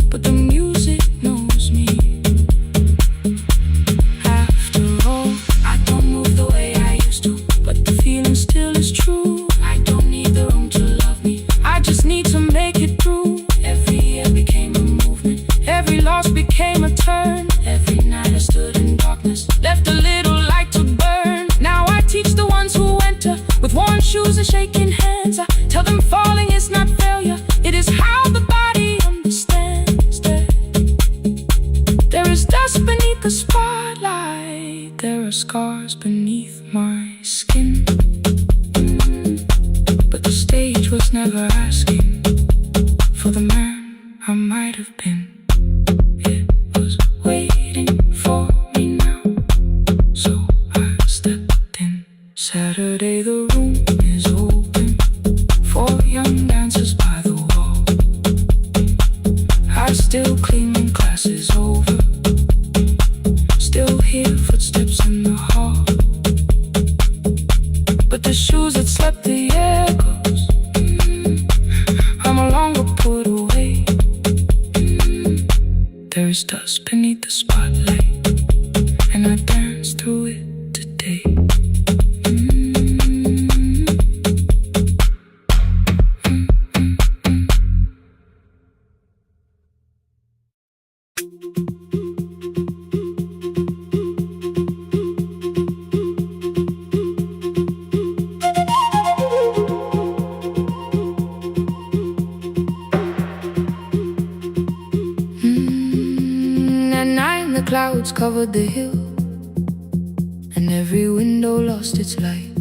Speaker 1: but the music knows me. After all, I don't move the way I used to, but the feeling still is true. I don't need the room to love me, I just need to make it through. Every year became a movement, every loss became a turn. Every night I stood in darkness, left a little light to burn. Now I teach the ones who enter with worn shoes and shaking hands. I tell them falling is not failure, it is how the body understands that there is dust beneath the spotlight. There are scars beneath my skin, but the stage was never asking for the man I might have been. It was waiting for me now, so I stepped in. Saturday the room is open for young dancers by the wall. I still clean when class is over, still hear footsteps in the hall, but the shoes that slept the echoes are no longer put away. There is dust beneath the spotlight, and I dance through it today. At night the clouds covered the hill, and every window lost its light.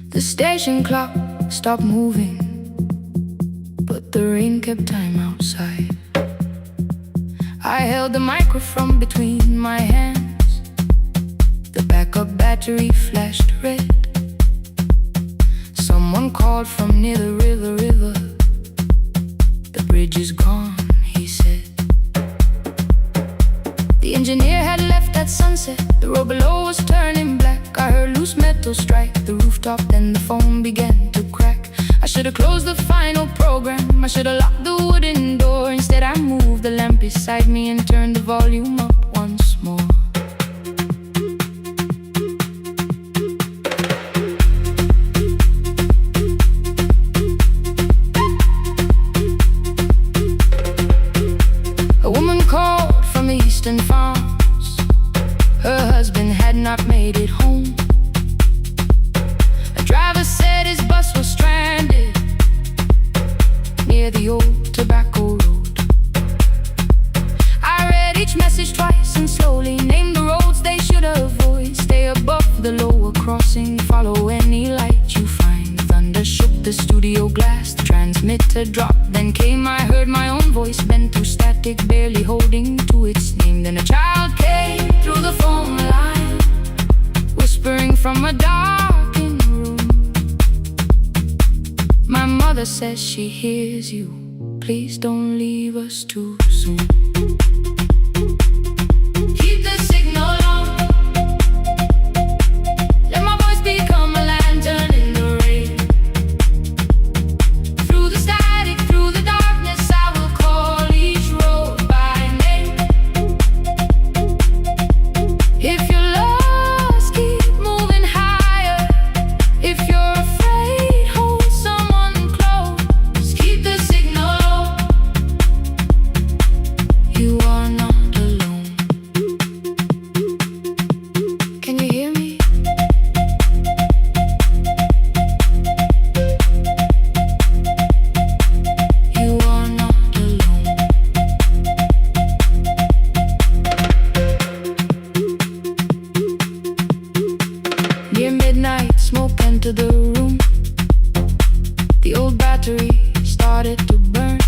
Speaker 1: The station clock stopped moving, but the rain kept time outside. I held the microphone between my hands, the backup battery flashed red. Someone called from near the river. The bridge is gone, he said. The engineer had left at sunset, the road below was turning black. I heard loose metal strike the rooftop, then the phone began to crack. I should've closed the final program, I should've locked the wooden door. Instead I moved the lamp beside me and turned the volume up once more. A woman called from the eastern farms, her husband had not made it home. A driver said his bus was stranded near the old tobacco road. I read each message twice and slowly named the roads they should avoid. Stay above the lower crossing, follow any light you find. Thunder shook the studio glass, the transmitter dropped. Then came, I heard my own voice bent through static, barely holding to its name. Then a child came through the phone line, whispering from a darkened room. My mother says she hears you, please don't leave us too soon. Keep the signal on, let my voice become a lantern in the rain. Through the static, through the darkness, I will call each road by name. If you're lost, keep moving higher. If you're afraid, hold someone close. Keep the signal on. You are The old battery started to burn.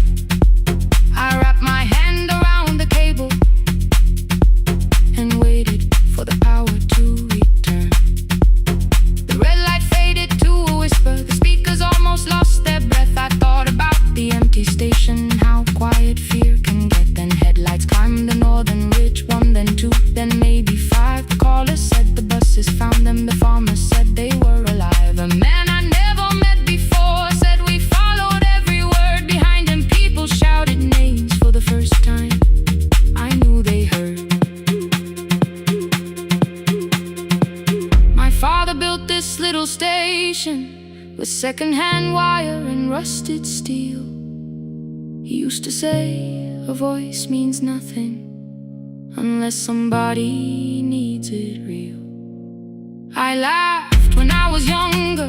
Speaker 1: I wrapped my hand around the cable and waited for the power to return. The red light faded to a whisper. The speakers almost lost their breath. I thought about the empty station, how quiet fear can get. Then headlights climbed the northern ridge. One, then two, then maybe five. The caller said the buses found them. The farmer said they were alive. A man I never met before said we followed every word behind him. People shouted names for the first time. I knew they heard. My father built this little station with second-hand wire and rusted steel. He used to say, a voice means nothing unless somebody needs it real. I laughed when I was younger.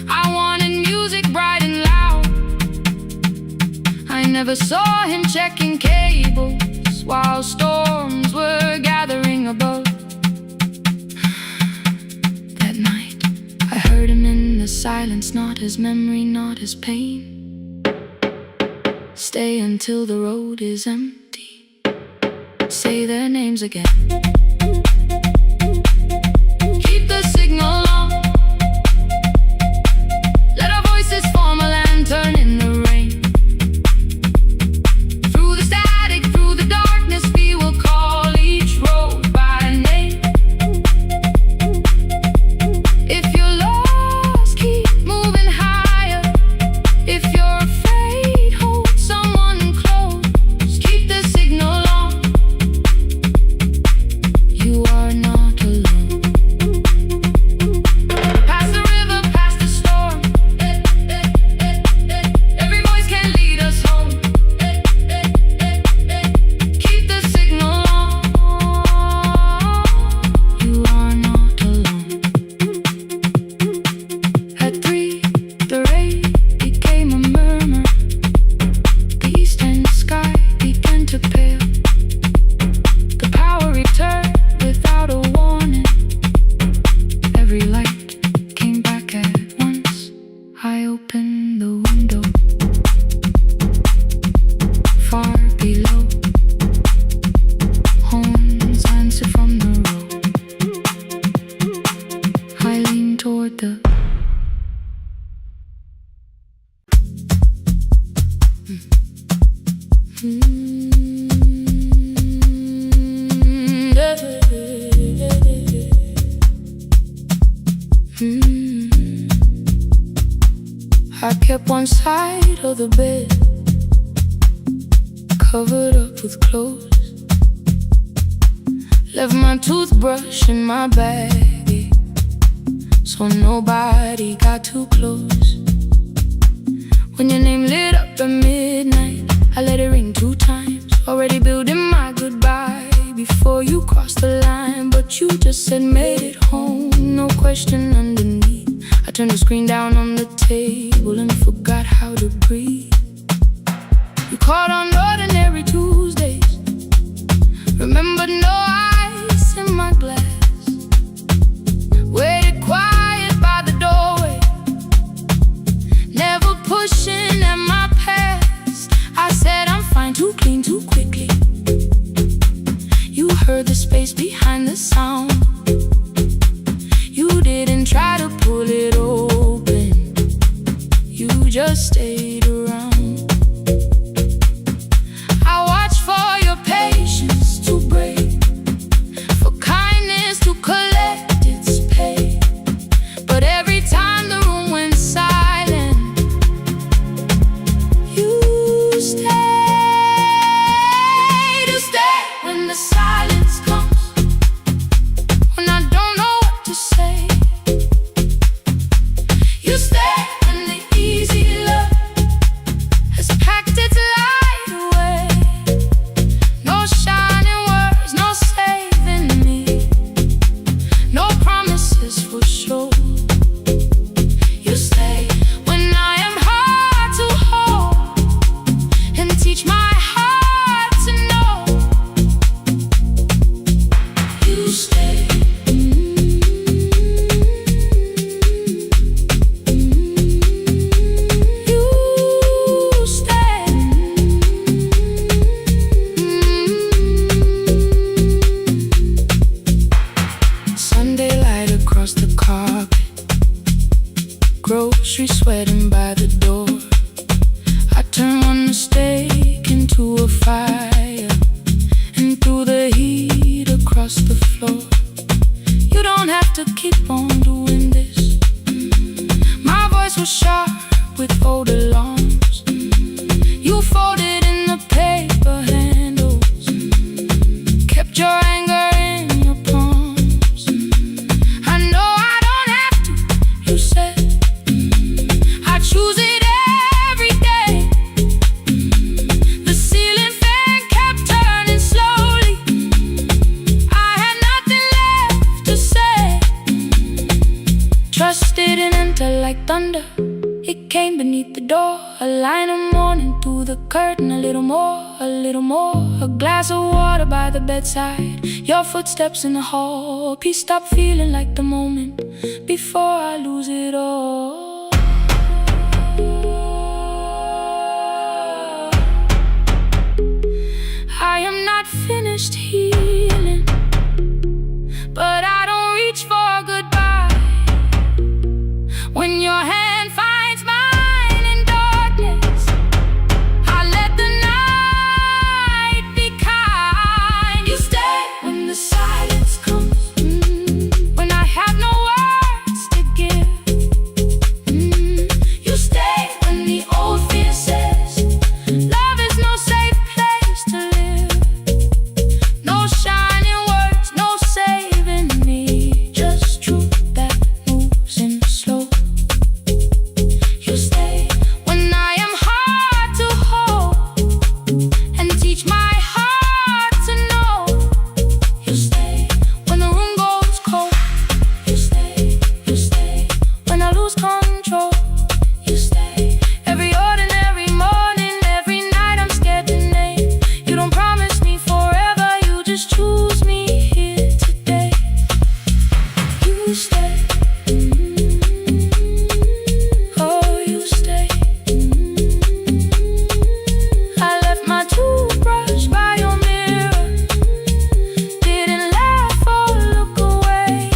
Speaker 1: I wanted music bright and loud. I never saw him checking cables while storms were gathering above. That night, I heard him in the silence, not as memory, not as pain. Stay until the road is empty. Say their names again. Keep the signal on. Let our voices form a lantern in the rain. Through the static, through the darkness, we will call each road by name. If you're lost, keep moving higher. If you're afraid, hold someone close. Keep the signal on. You are not alone. Past the river, past the storm. Every voice can lead us home. Keep the signal on. You are not alone. At 3, the rain became a murmur. The eastern sky began to pale. The power returned without a warning. Every light came back at once. I opened the window. Far below, horns answered from the road. I leaned toward the I kept one side of the bed covered up with clothes. Left my toothbrush in my bag so nobody got too close. When your name lit up at midnight, I let it ring 2 times. Already building my goodbye before you crossed the line. But you just said made it home, no question underneath. I turned the screen down on the table and forgot how to breathe. You called on ordinary Tuesdays. Remember no ice in my glass. Waited quiet by the doorway, never pushing at my past. I said I'm fine, too clean, too quickly. You heard the space behind the sound. You didn't try to pull it open. You just stayed around. I watched for your patience to break, for kindness to collect its pay. But every time the room went silent, you stayed. You stay when the silence comes, when I don't know what to say. You stay when the easy love into a fire, and through the heat across the floor. You don't have to keep on doing this. My voice was sharp with old alarms. You folded in the paper handles, kept your anger in your palms. I know I don't have to, you said. I choose it every day. The ceiling fan kept turning slowly. I had nothing left to say. Trust didn't enter like thunder. It came beneath the door, a line of morning through the curtain. A little more, a little more. A glass of water by the bedside, your footsteps in the hall. Peace stopped feeling like the moment before I lose it all. I am not finished healing, but I don't reach for a goodbye. When your hand finds mine in darkness, I let the night be kind. You stay when the silence comes, when I have no words to give. You stay when the old fear says love is no safe place to live. No shining words, no saving me, just truth that moves in slow. You stay when I am hard to hold, and teach my heart to know. You stay when the room goes cold. You stay when I lose control. You stay every ordinary morning, every night I'm scared to name. You don't promise me forever, you just choose me here today. You stay. Oh, you stay. I left my toothbrush by your mirror, didn't laugh or look away.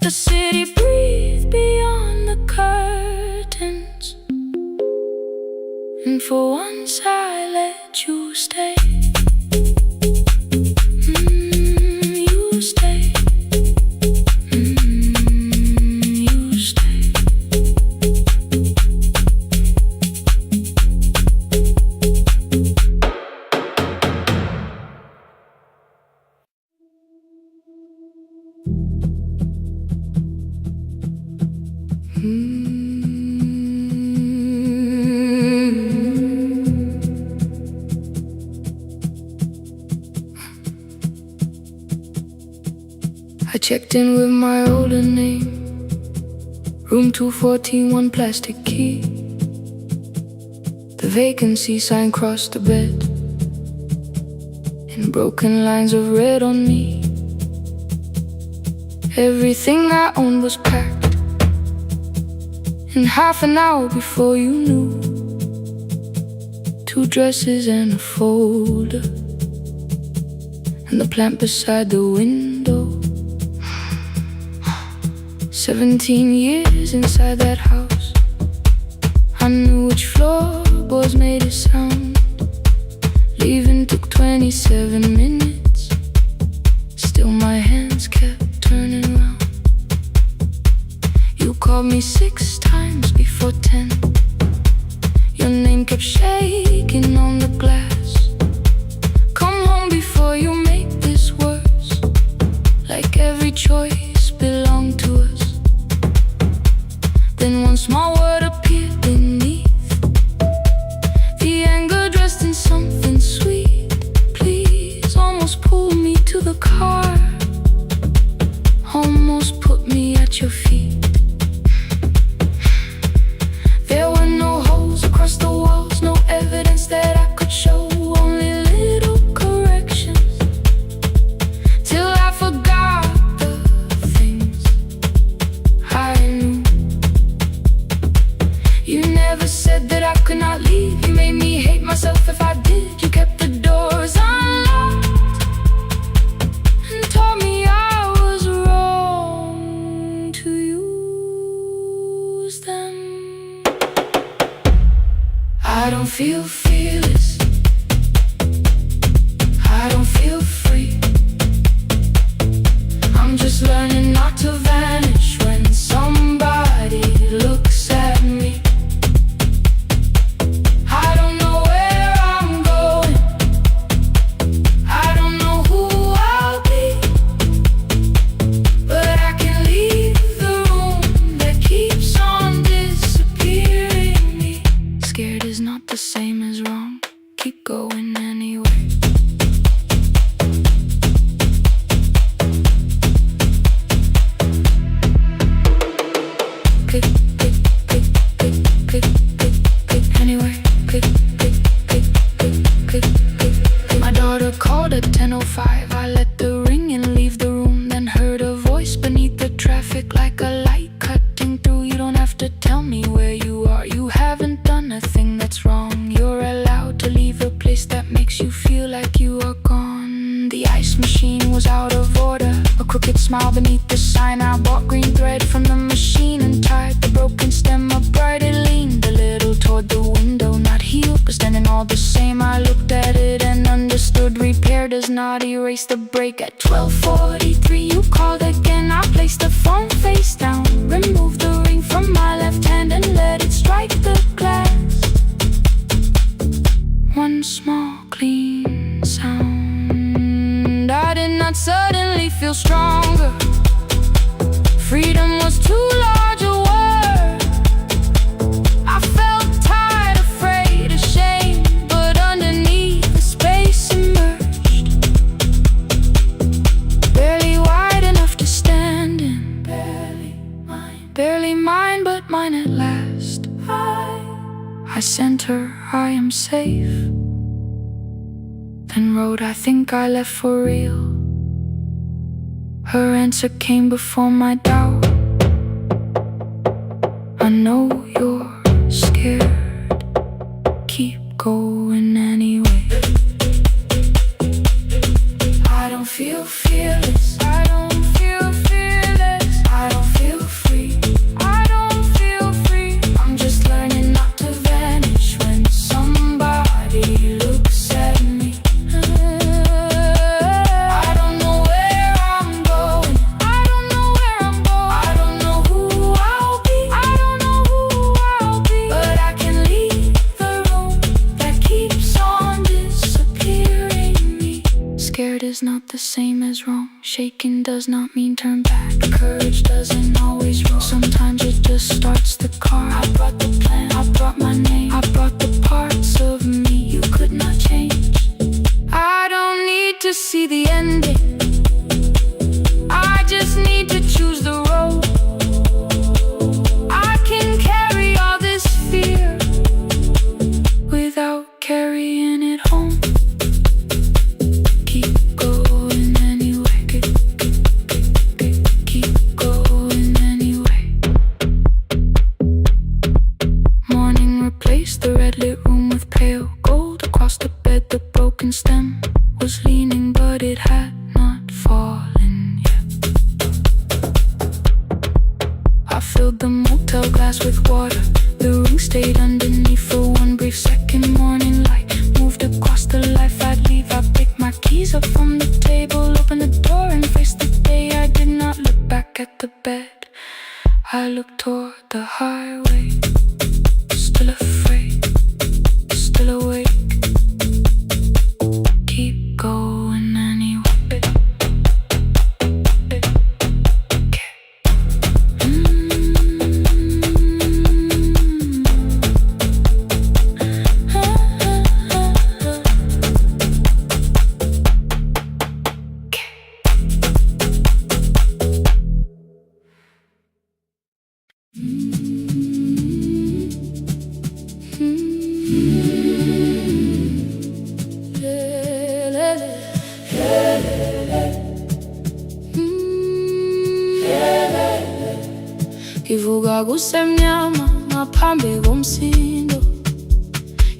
Speaker 1: The city breathed beyond the curtains, and for once I let you stay. You stay. You stay. I checked in with my older name, room 214, one plastic key. The vacancy sign crossed the bed, and broken lines of red on me. Everything I owned was packed in half an hour before you knew. 2 dresses and a folder, and the plant beside the window. 17 years inside that house, I knew which floorboards made it sound. Leaving took 27 minutes, still my hands kept turning round. You called me 6 times before 10. Your name kept shaking on the glass. Come home before you make this worse, like every choice belonged to us. Then one small word appeared beneath, the anger dressed in something sweet. Please, almost pulled me to the car, almost put me at your feet. There were no holes across the walls, no evidence that I could show, only little corrections, till I forgot the things I knew. You never said that I could not leave. You made me hate myself if I did. You kept the doors unlocked and told me I was wrong to use them. I don't feel fearless, I don't feel free. I'm just learning not to vanish when somebody looks at me. I don't know where I'm going, I don't know who I'll be, but I can leave the room that keeps on disappearing me. Scared is not the same as wrong. Keep going anyway. My daughter called at 10:05. I let the ring and leave the room, then heard a voice beneath the traffic like a light cutting through. You don't have to tell me where you are. You haven't done a thing that's wrong. You're allowed to leave a place that makes you feel like you are gone. The ice machine was out of order, a crooked smile beneath the sign. I bought green thread from the machine and tied the broken stem upright. It leaned a little toward the window, not healed but standing all the same. I looked at it and understood. Repair does not erase the break. At 12:43 you called again. I placed the phone face down, removed the ring from my left hand and let it strike the glass. One small clean sound. I did not suddenly feel stronger. Freedom was too large a word. I felt tired, afraid, ashamed, but underneath the space emerged. Barely wide enough to stand in. Barely mine, but mine at last. I sent her, I am safe. Then wrote, I think I left for real. Her answer came before my doubt. I know you're scared. Keep going anyway. I don't feel fearless. I don't feel fearless. I don't feel free. I don't feel free. I'm just learning not to vanish when somebody looks at me. I don't know where I'm going, I don't know where I'm going, I don't know who I'll be, I don't know who I'll be, but I can leave the room that keeps on disappearing me. Scared is not the same as wrong. Shaking does not mean turn back. Courage doesn't always roll. Sometimes it just starts the car. I brought the plan, I brought my name, I brought the parts of me you could not change. I don't need to see the ending, I just need to choose the road. I can carry all this fear without carrying it home. Keep going anyway. Keep going anyway. Morning replaced the red lit room with pale gold. Across the bed the broken stem was leaning, but it had not fallen yet. I filled the motel glass with water. The ring stayed underneath for one brief second. Morning light moved across the life I'd leave. I picked my keys up from the table, opened the door and faced the day. I did not look back at the bed, I looked toward the highway. Still afraid, still awake. Keep going anyway. Kivuga kusemnyama ngaphambi komsindo,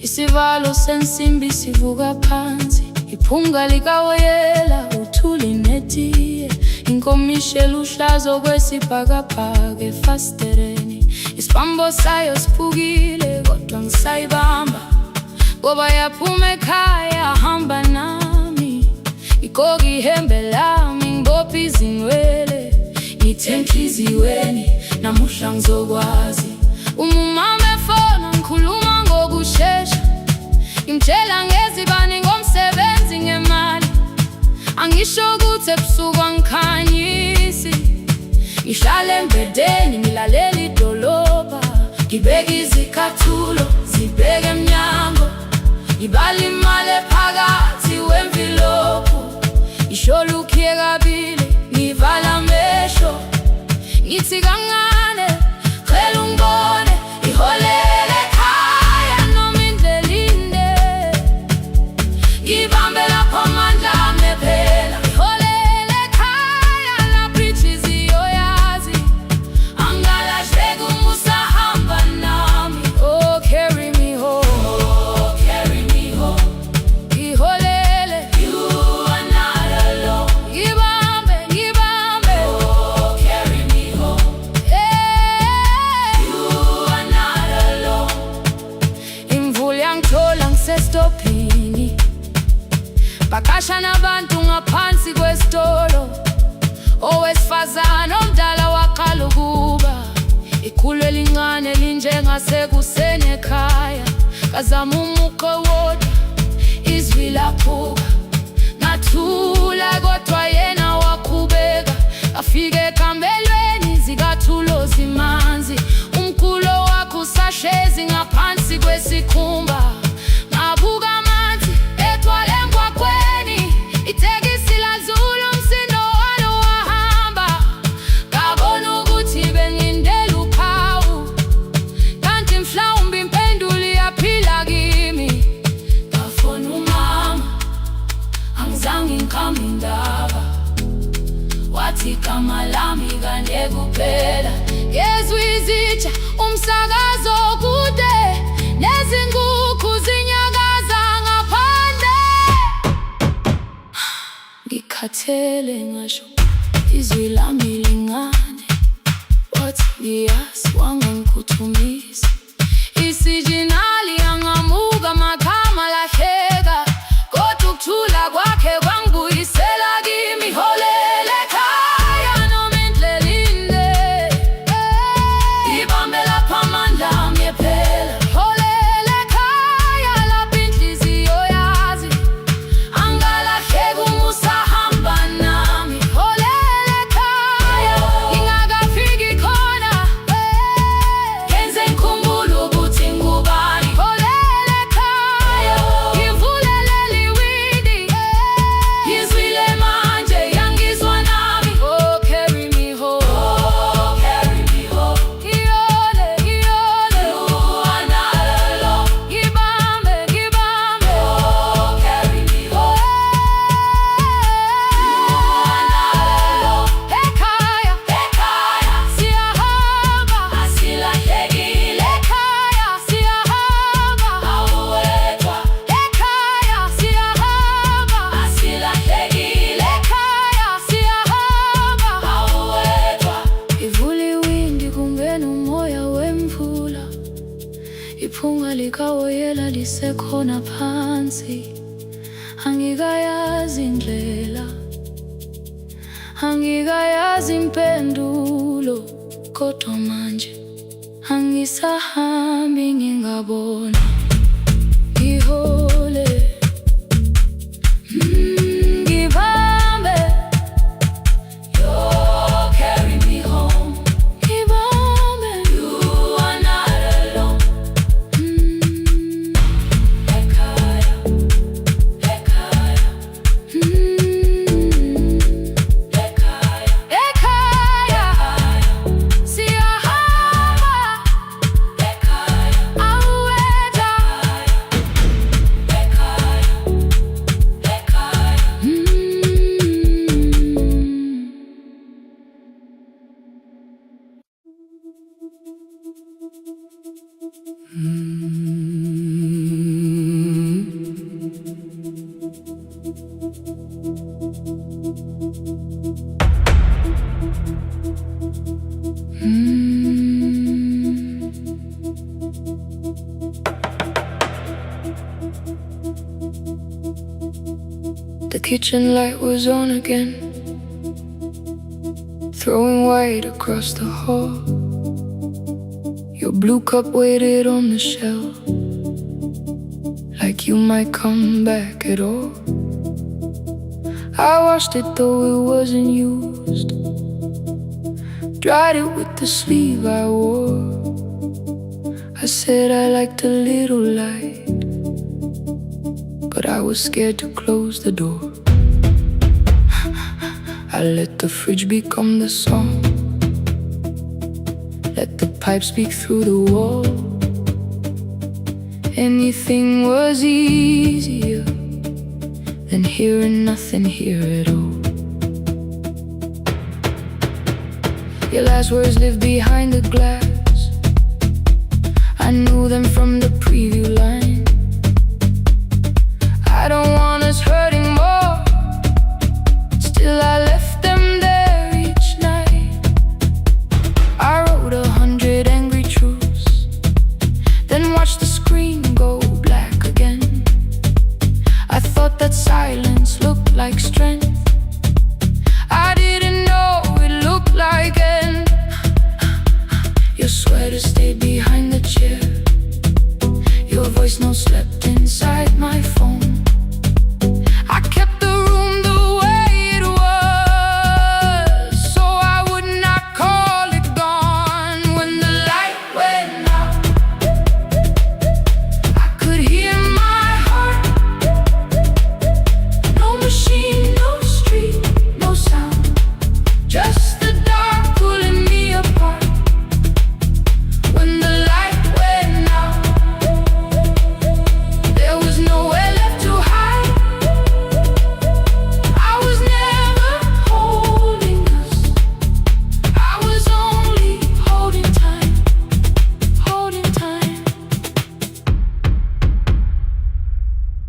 Speaker 1: isivalo sensimbi sivuka phansi, iphunga likawoyela uthuli netiye, inkomishi luhlaza okwesibhakabhaka efasitereni, isibambo sayo siphukile kodwa ngisayibamba, ngoba yaphuma ekhaya hamba nami. ihembe lami ngibophe izinwele, ngithe enhliziyweni namuhla ngizokwazi. Umama efona ngikhuluma ngokushesha, ngimtshela ngezibani ngomsebenzi ngemali. Angisho ukuthi ebusuku angikhanyisi, ngihlala embedeni ngilalela idolobha, ngibeka izicathulo zibheke emnyango, ngibala imali ephakathi kwemvilophu, isholukiye kabili ngivala amehlo, ngithi kancane cela ungibone, iholele ekhaya noma indlela inde, ngibambe lapho amandla ami ephela. Iholele ekhaya lapho inhliziyo yazi, angalahleki uma usahamba nami. Oh, carry me home, oh, carry me home. Iholele, you are not alone. Ngibambe, ngibambe, oh, carry me home. Yeah, you are not alone. Imvula yangithola ngisestopini, bakasha nabantu ngaphansi kwesitolo. Owesifazane omdala waqala ukuba, ikhulu elincane linjengasekuseni ekhaya. Ngazama umuqo wodwa, izwi laphuka, ngathula kodwa yena waqhubeka. Ngafika ekambelweni zikathulo zimanzi, umkhulo wakhe usahlezi ngaphansi kwesikhumba. Ngabuka amanzi etwala emgwaqweni, itekisi ladlula umsindo walo wahamba. Ngabona ukuthi bengindela uphawu, kanti mhlawumbe impendulo iyaphila kimi. Ngafona umama, angizange ngikhambe indaba, wathi igama lami kanye kuphela. Ngezwe izitsha, umsakazo kude, nezinkukhu zinyakaza ngaphandle. Ngikhathele ngasho izwi lami lingane, wathi ngiyazi wangangiphuthumisa. Isijinali yangamuka magama lahleka, kodwa ukuthula kwakhe kwangibuyisela kimi. Iholele ekhaya noma indlela inde, ngibambe lapho amandla ami ephela. Iholele ekhaya lapho inhliziyo yazi, angalahleki uma usahamba nami. Iholele ekhaya ngingakafiki khona, kenze ngikhumbule ukuthi ngubani. Iholele ekhaya ngivulelele iwindi, ngizwile manje yangizwa nami. Oh, carry me home, oh, carry me home. Iyole, iyole, you are not alone. Ngibambe, ngibambe, oh, carry me home. You are not alone. Ekhaya, ekhaya siyahamba, asilahlekile. Ekhaya siyahamba, awuwedwa. Ekhaya siyahamba, asilahlekile. Ekhaya siyahamba, awuwedwa. Ivula iwindi kungena umoya wemvula, iphunga likawoyela lisekhona phansi. Angikayazi indlela, angikayazi impendulo, kodwa manje angisahambi ngingabona. Ihole, ngibambe, you carry me home. Ngibambe, you are not alone. Ekhaya, ekhaya, ekhaya, ekhaya siyahamba, ekhaya awuwedwa. kitchen light was on again, throwing white across the hall. Your blue cup waited on the shelf, like you might come back at all. I washed it though it wasn't used, dried it with the sleeve I wore. I said I liked a little light, but I was scared to close the door. I let the fridge become the song, let the pipe speak through the wall. Anything was easier than hearing nothing here at all. Your last words live behind the glass, I knew them from the preview line. I don't want us hurting more, still I left them there each night. I wrote 100 angry truths, then watched the screen go black again. I thought that silence looked like strength, I didn't know it looked like end. Your sweater stayed behind the chair, your voice note slept inside my phone. I kept the room the way it was, so I would not call it gone. When the light went out, I could hear my heart. No machine, no street, no sound, just the dark pulling me apart. When the light went out, there was nowhere left to hide. I was never holding us, I was only holding time, holding time.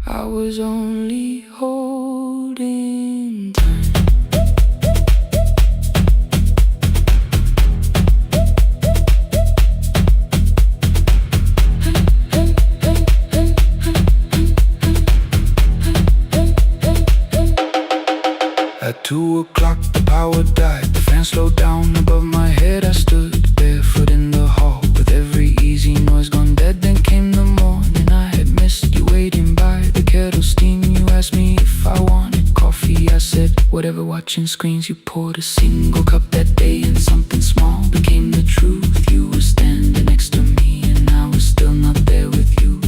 Speaker 1: I was only holding time.
Speaker 2: At 2 o'clock the power died, the fan slowed down above my head. I stood barefoot in the hall with every easy noise gone dead. Then came the morning, I had missed you waiting by the kettle steam. You asked me if I wanted coffee, I said whatever. Watching screens, you poured a single cup that day, and something small became the truth. You were standing next to me and I was still not there with you.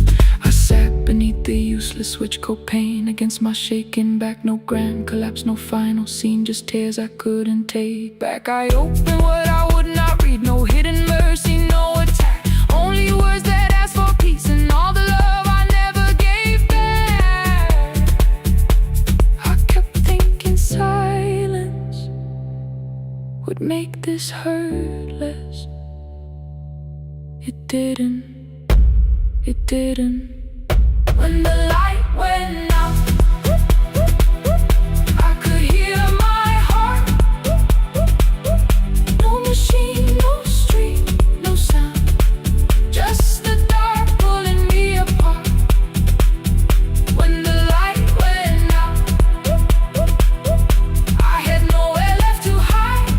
Speaker 2: I sat beneath the useless switch copain against my shaking back. No grand collapse, no final scene, just tears I couldn't take back. I opened what I would not read, no hidden mercy, no attack, only words that ask for peace and all the love I never gave back. I kept thinking silence would make this hurt less. It didn't, it didn't. When the light went out, I could hear my heart. No machine, no street, no sound, just the dark pulling me apart. When the light went out, I had nowhere left to hide.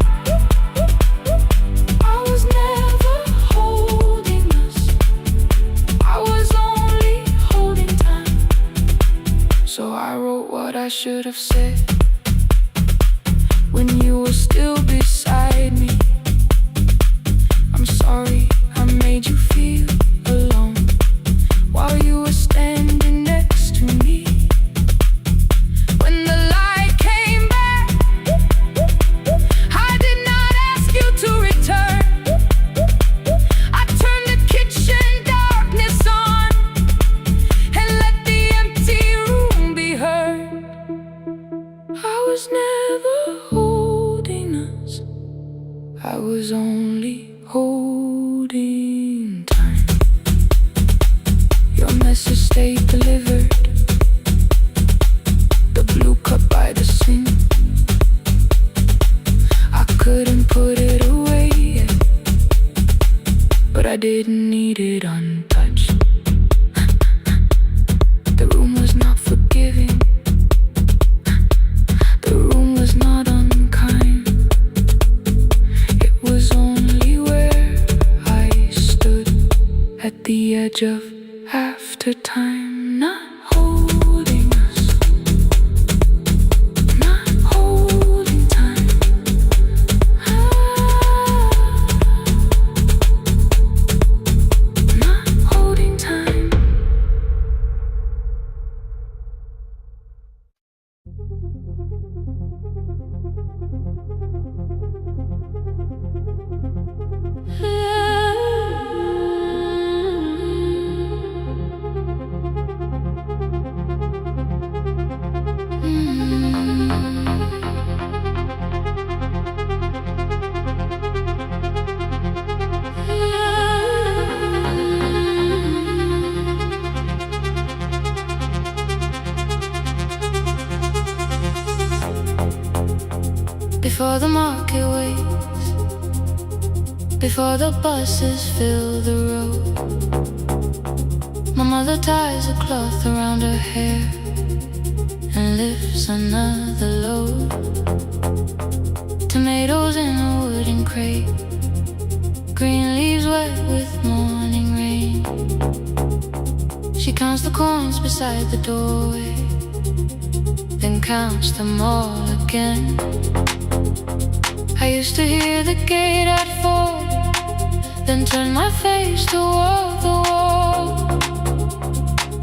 Speaker 2: I was never holding us, I was only holding time. So I wrote what I should have said when you were still beside me. I'm sorry I made you feel alone while you were standing next to me. When the light came back, I did not ask you to return. I turned the kitchen darkness on and let the empty room be heard. I was never holding us, I was only holding time. Your message stayed delivered, the blue cup by the sink. I couldn't put it away yet, but I didn't need it untouched. The room was not forgiving,
Speaker 1: after time, not holding us, not holding time. Not holding time. Before the market waits, before the buses fill the road, my mother ties a cloth around her hair and lifts another load. Tomatoes in a wooden crate, green leaves wet with morning rain. She counts the coins beside the doorway, then counts them all again. I used to hear the gate at 4, then turn my face toward the wall.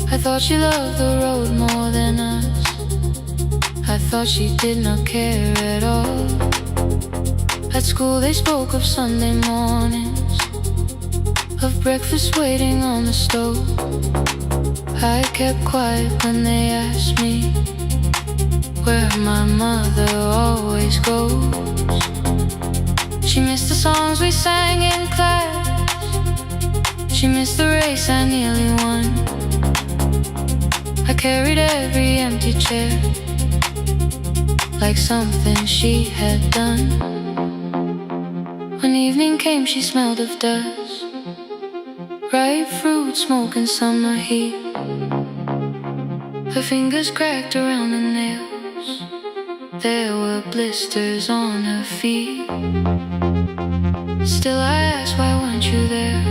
Speaker 1: I thought she loved the road more than us. I thought she did not care at all. At school they spoke of Sunday mornings, of breakfast waiting on the stove. I kept quiet when they asked me where my mother always goes. She missed the songs we sang in class, she missed the race I nearly won. I carried every empty chair like something she had done. When evening came she smelled of dust, ripe fruit, smoke and summer heat. Her fingers cracked around the nails, there were blisters on her feet. Still I asked, why weren't you there?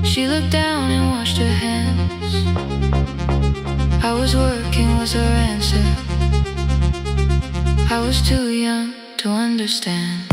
Speaker 1: She looked down and washed her hands. I was working was her answer. I was too young to understand.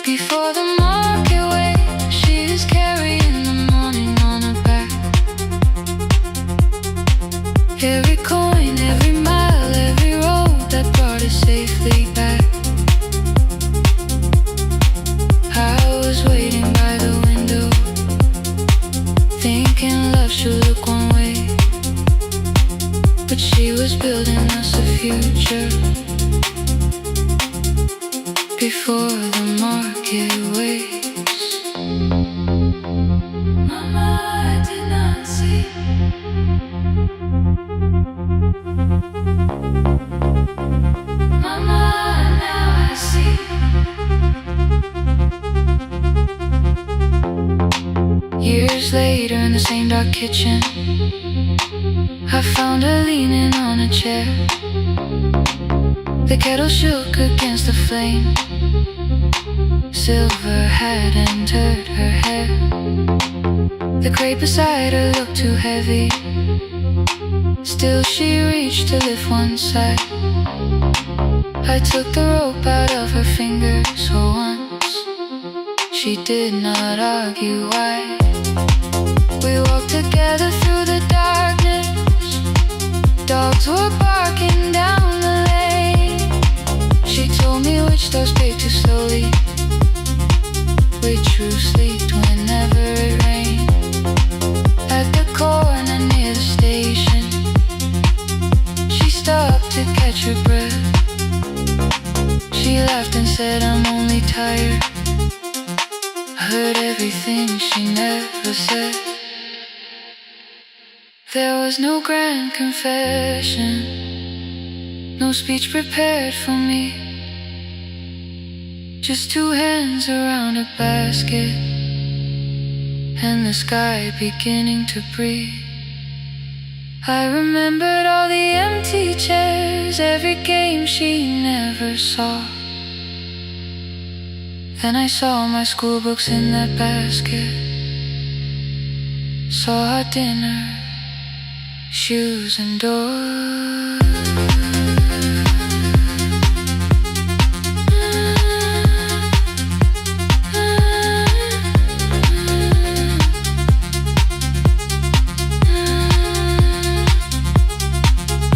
Speaker 1: Before the market waits, she's carrying the morning on her back. Every coin, every mile, every road that brought us safely back. I was waiting by the window, thinking love should look one way, but she was building us a future. Before the market waits, Mama, I did not see. Mama, now I see. Years later in the same dark kitchen, I found her leaning on a chair. The kettle shook against the flame, silver had entered her hair. The crate beside her looked too heavy, still she reached to lift one side. I took the rope out of her fingers for once, she did not argue why. We walked together through the darkness, dogs were barking down the lane. She told me which doors pay too slowly, which roof slept whenever it rained. At the corner near the station, she stopped to catch her breath. She laughed and said, I'm only tired. I heard everything she never said. There was no grand confession, no speech prepared for me, just two hands around a basket and the sky beginning to breathe. I remembered all the empty chairs, every game she never saw. Then I saw my school books in that basket, saw our dinner, shoes and doors.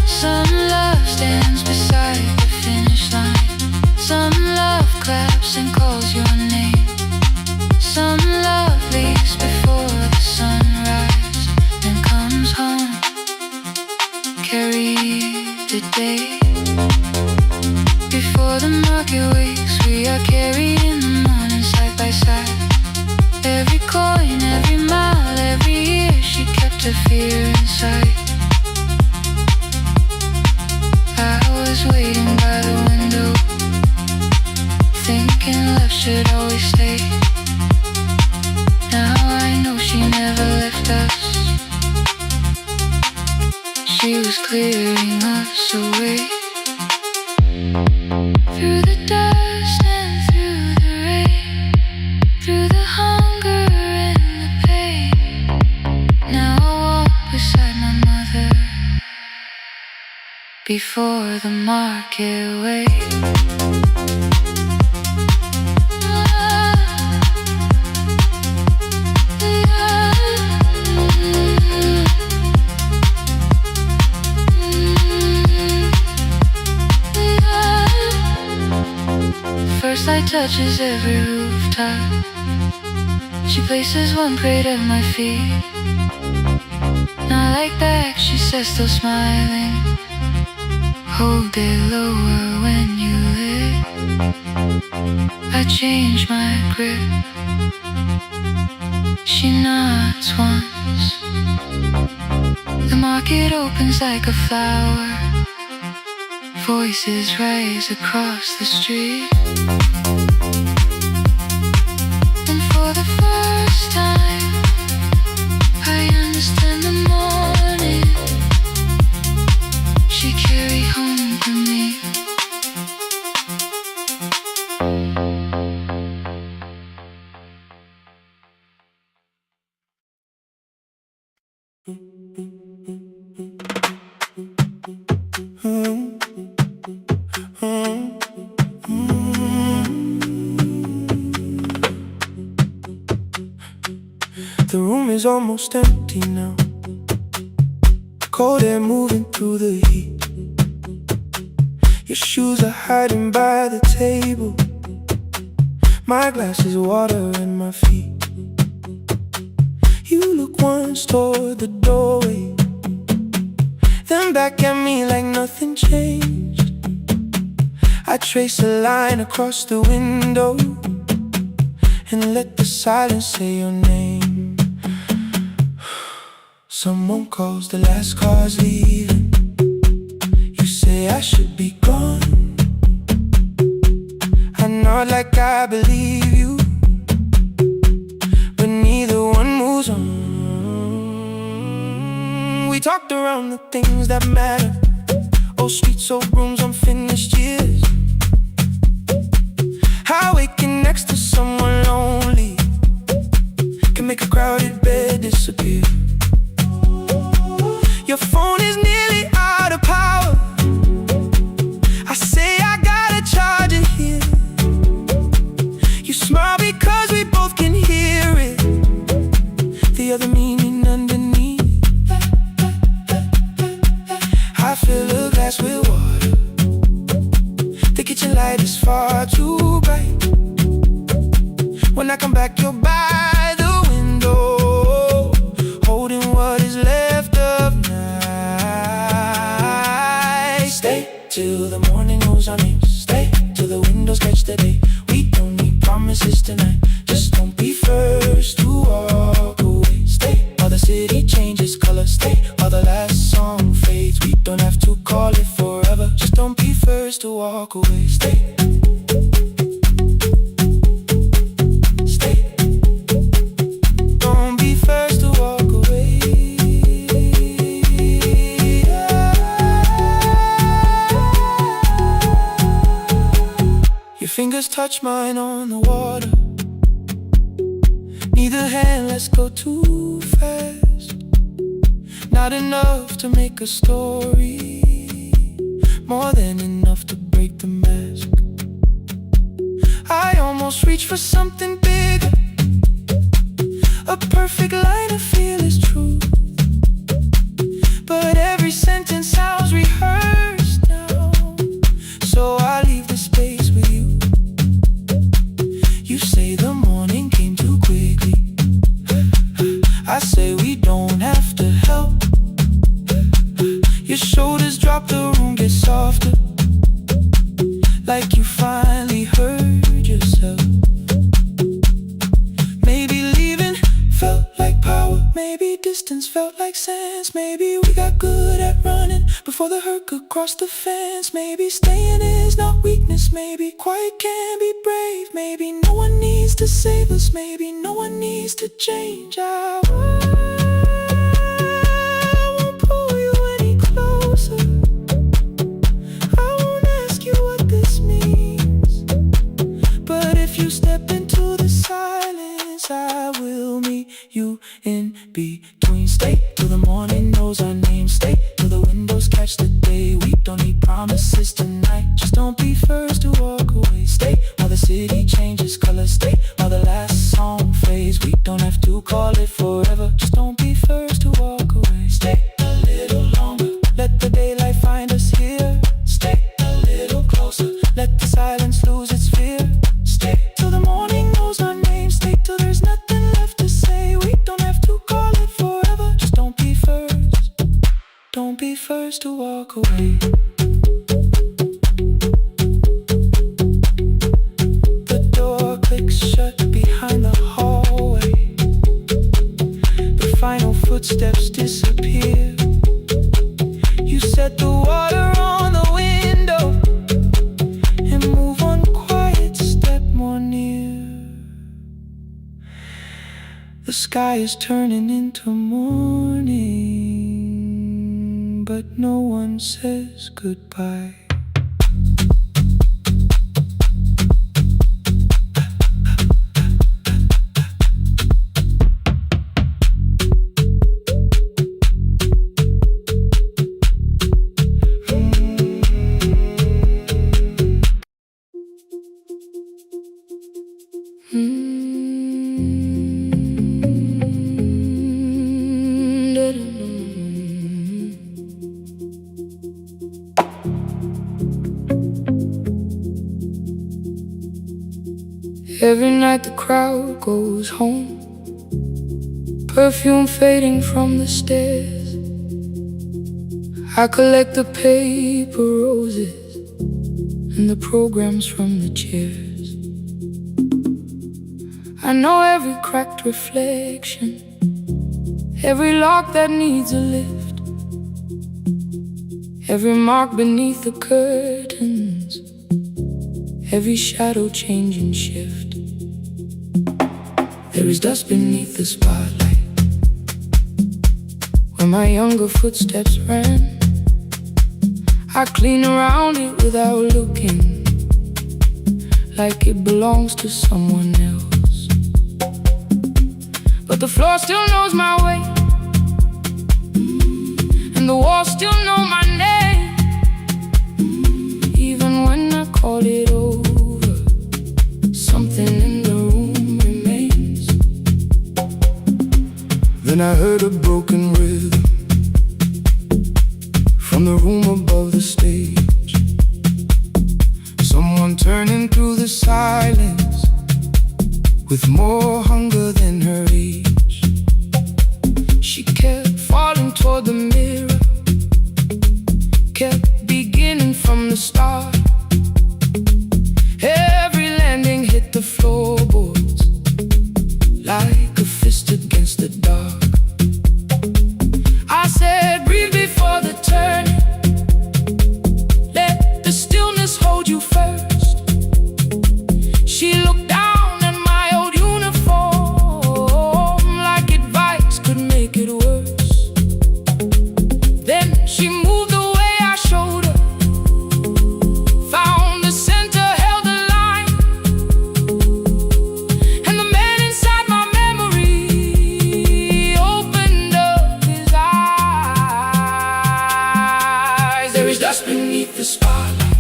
Speaker 1: Some love stands beside the finish line, some love claps and calls your name, some love leaves before the sunrise and comes home. Carry the day before the market wakes. We are carried in the morning side by side. Every coin, every mile, every year she kept her fear inside. I was waiting by the window, thinking love should always stay. Now I know she never left us. She was clearing us away. Through the dust and through the rain, through the hunger and the pain. Now I walk beside my mother before the market waits. First light touches every rooftop. She places one plate at my feet. Not like that, she says, still smiling. Hold it lower when you lit. I change my grip. She nods once. The market opens like a flower. Voices rise across the street. And for the first time, I understand the morning she carried home to me.
Speaker 2: The room is almost empty now. Cold air moving through the heat. Your shoes are hiding by the table. My glass is water and my feet. You look once toward the doorway, then back at me like nothing changed. I trace a line across the window and let the silence say your name. Someone calls, the last car's leaving. You say I should be gone. I nod like I believe you, but neither one moves on. We talked around the things that matter. Old streets, old rooms, unfinished years. How waking next to someone lonely can make a crowded bed disappear. Your phone is nearly out of power. I say I gotta charge it here. You smile because we both can hear it, the other meaning underneath. I fill a glass with water. The kitchen light is far too bright. When I come back, you're by the window, holding what is left of night. Stay till the morning knows our names. Stay till the windows catch the day. We don't need promises tonight. Just don't be first to walk away. Stay while the city changes color. Stay while the last song fades. We don't have to call it forever, just don't be first to walk away. Stay. Fingers touch mine on the water. Neither hand lets go too fast. Not enough to make a story, more than enough to break the mask. I almost reach for something bigger, a perfect line of fearless truth. But every sentence sounds rehearsed now, so I leave the space with you. You say the morning came too quickly. I say we don't have to help. Your shoulders drop, the room gets softer, like you finally heard yourself. Maybe leaving felt like power, maybe distance felt like sense. Maybe we got good at running before the hurt could cross the fence. Maybe staying is not weakness, maybe quiet can be brave. Maybe no one needs to save us, maybe no one needs to change. I won't pull you any closer, I won't ask you what this means. But if you step into the silence, I will meet you in between. Stay till the morning knows our name. Stay till the windows catch the day. We don't need promises tonight, just don't be first to walk away. Stay while the city changes color. Stay while the last song fades. We don't have to call it forever, just don't be first to walk away. Stay a little longer, let the daylight find us here. Stay a little closer, let the silence lose its fear. Stay till the morning knows our name. Stay till there's nothing left to say. We don't have to call it forever, just don't be first. Don't be first to walk away. The door clicks shut behind the hallway. The final footsteps disappear. You set the water on the window and move one quiet step more near. The sky is turning into morning, but no one says goodbye. Every night the crowd goes home, perfume fading from the stairs. I collect the paper roses and the programs from the chairs. I know every cracked reflection, every lock that needs a lift, every mark beneath the curtains, every shadow change and shift. There is dust beneath the spotlight where my younger footsteps ran. I clean around it without looking, like it belongs to someone else. But the floor still knows my way, and the walls still know my name. Even when I call it over, something in the room remains. Then I heard a broken rhythm from the room above the stage. Someone turning through the silence with more hunger than her age. She kept falling toward the mirror, kept beginning from the start. Every landing hit the floorboards like a fist against the dark. I said,
Speaker 1: the spotlight,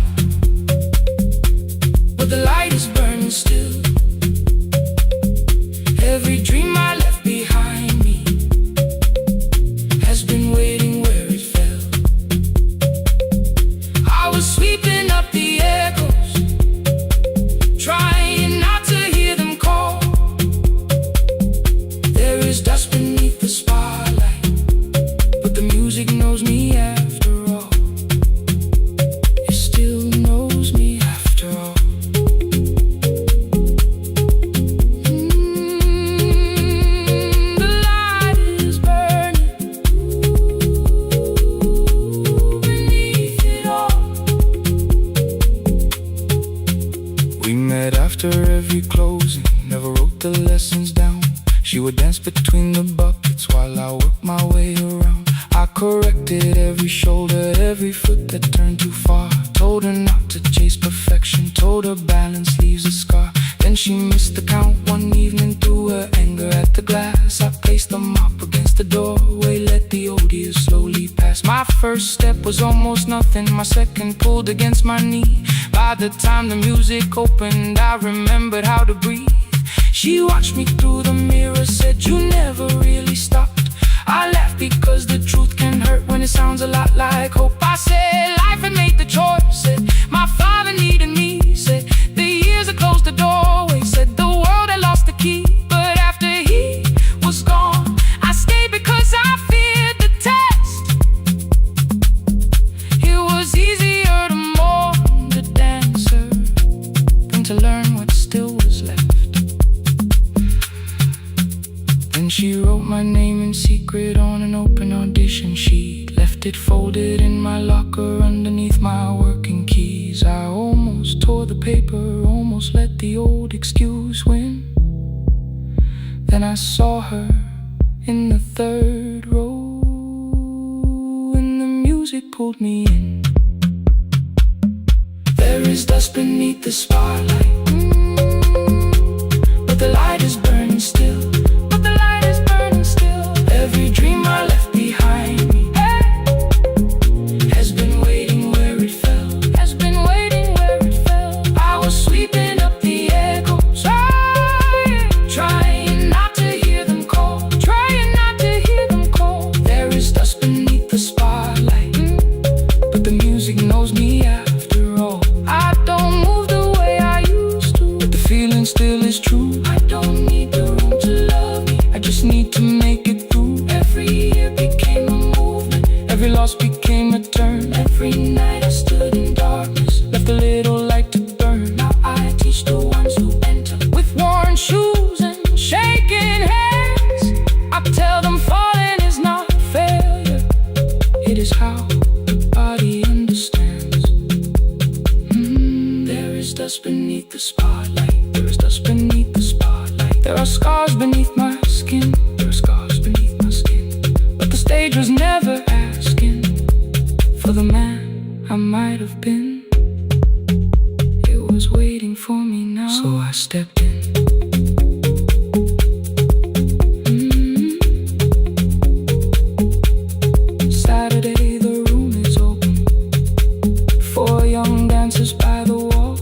Speaker 1: but the light is burning still. Every dream I left behind me has been waiting where it fell. I was sweeping up the echoes, trying not to hear them call. There is dust beneath the spotlight, but the music knows me after all. It still knows me after all. The light is burning beneath it all. We met after every closing, never wrote the lessons down. She would dance between the buckets while I worked my way around. I corrected every shoulder, every foot that turned too far. Told her not to chase perfection, told her balance leaves a scar. Then she missed the count one evening, threw her anger at the glass. I placed the mop against the doorway, let the old years slowly pass. My first step was almost nothing, my second pulled against my knee. By the time the music opened, I remembered how to breathe. She watched me through the mirror, said, "You never really stopped." I laughed because the truth can hurt when it sounds a lot like hope. I said life had made the choice, said my father needed me, said the years had closed the doorway, said the world had lost the key. But after he was gone, I stayed because I feared the test. It was easier to mourn the dancer than to learn what still was left. Then she wrote my name in secret on an open audition sheet, left it folded in my locker underneath my working keys. I almost tore the paper, almost let the old excuse win. Then I saw her in the third row, and the music pulled me in. There is dust beneath the spotlight, but the light is burning still. Every dream I left behind me has been waiting where it fell, has been waiting where it fell. I was sweeping up the echoes, trying not to hear them call, trying not to hear them call. There is dust beneath the spotlight, but the music knows me after all. I don't move the way I used to, but the feeling still is true. I don't need the room to love me, I just need to make it through. Every year became a movement, every loss became a turn. Every night I stood in darkness, left a little light to burn. Now I teach the ones who enter with worn shoes and shaking hands. I tell them falling is not failure, it is how the body understands. There is dust beneath the spotlight, there is dust beneath the spotlight. There are scars beneath my skin, there are scars beneath my skin. But the stage was never asking for the man I might have been. It was waiting for me now, so I stepped in. Saturday the room is open, 4 young dancers by the wall.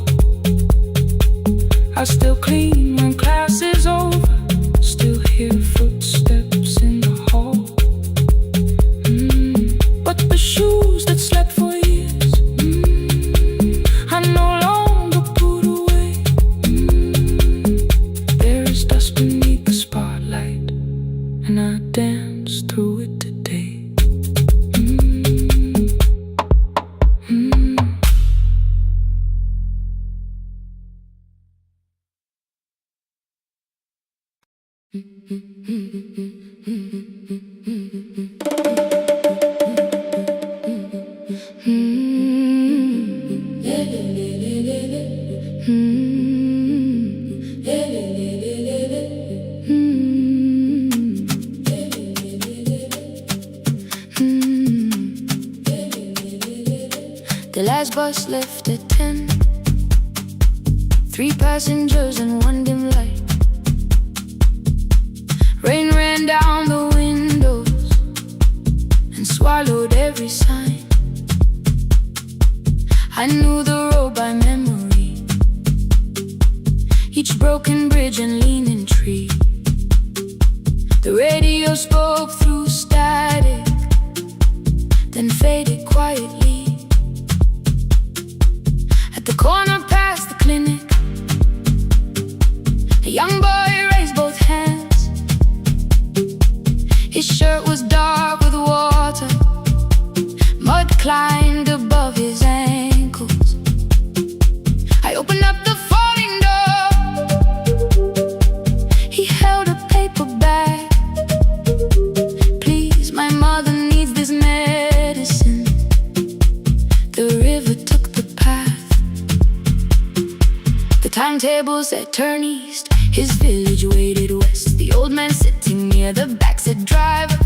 Speaker 1: I still clean when class is over, still hear footsteps in the hall. But the shoes that slept for years, I no longer put away. There is dust beneath the spotlight, and I dance through it today.
Speaker 3: The last bus left at 10. 3 passengers and 1 dim light. Rain ran down the windows and swallowed every sign. I knew the road by memory, each broken bridge and leaning tree. The radio spoke through static, then faded quietly. At the corner past the clinic, a young boy raised both hands. His shirt was dark with water, mud climbed above his ankles. I opened up the folding door. He held a paper bag. Please, my mother needs this medicine. The river took the path. The timetable said turn east. His village waited west. The old man sitting near the back said, driver,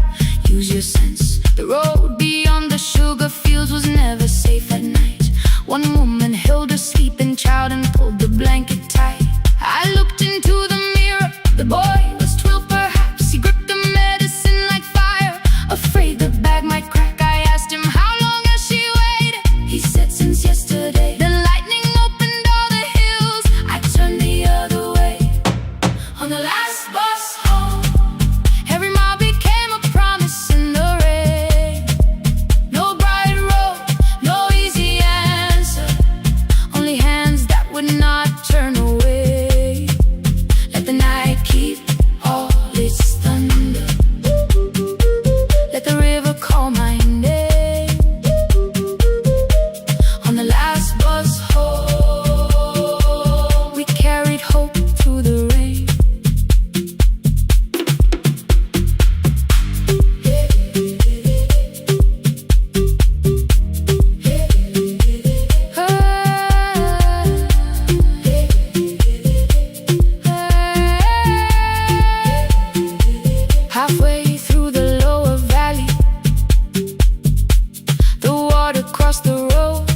Speaker 3: use your sense. The road beyond the sugar fields was never safe at night. One woman held her sleeping child and pulled the blanket tight. I looked into the mirror. The boy was 12 perhaps. He gripped the medicine like fire, afraid the bag might crack. I asked him, how long has she waited? He said, since yesterday. The lightning opened all the hills. I turned the other way. On the last bus home, every mile became a promise in the rain. No bright road, no easy answer, only hands that would not turn away. Let the night keep all its thunder, let the river call my name. On the last bus home, we carried hope through the rain. Halfway through the lower valley, the water crossed the road.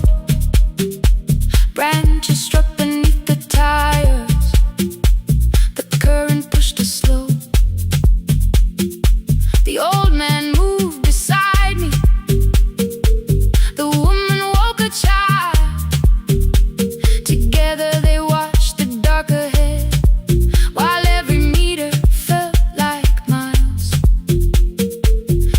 Speaker 3: Branches struck beneath the tires. The current pushed us slow. The old man moved beside me. The woman woke a child. Together they watched the dark ahead, while every meter felt like miles.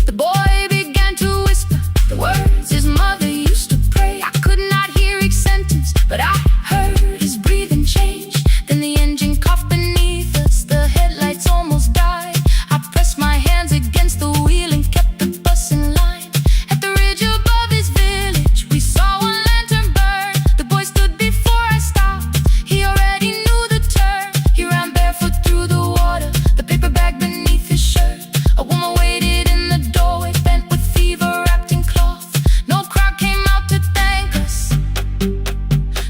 Speaker 3: The boy began to whisper the words his mother used to pray. I could not hear each sentence, but I heard his breathing change. Then the engine coughed beneath us. The headlights almost died. I pressed my hands against the wheel and kept the bus in line. At the ridge above his village, we saw one lantern burn. The boy stood before I stopped. He already knew the turn. He ran barefoot through the water, the paper bag beneath his shirt. A woman waited in the doorway, bent with fever, wrapped in cloth. No crowd came out to thank us.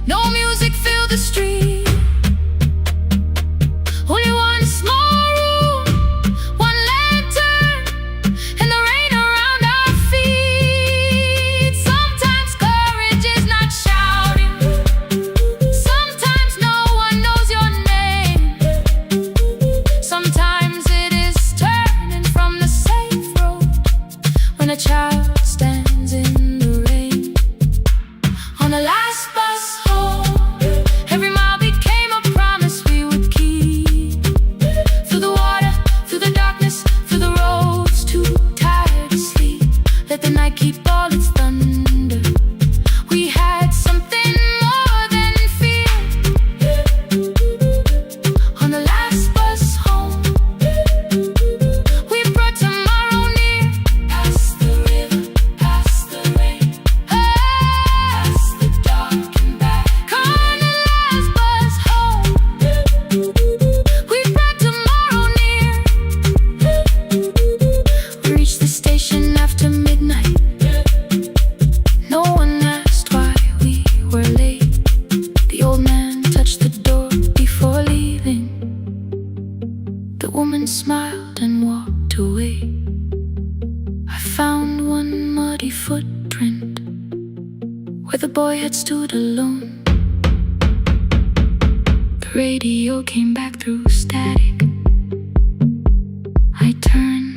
Speaker 3: No music filled the street. Only one small room, one lantern, and the rain around our feet. Sometimes courage is not shouting. Sometimes no one knows your name. Sometimes it is turning from the safe road when a child stands in the rain. On the last bus home, every mile became a promise we would keep. Through the water, through the darkness, through the roads too tired to sleep. Let the night keep all its thunder. We had something more than fear. On the last bus home, we brought tomorrow near. Past the river, past the rain, past the dark and back. On the last bus home, we brought tomorrow near. We reached the station after midnight. No one asked why we were late. The old man touched the door before leaving. The woman smiled and walked away. I found one muddy footprint where the boy had stood alone. The radio came back through static. I turned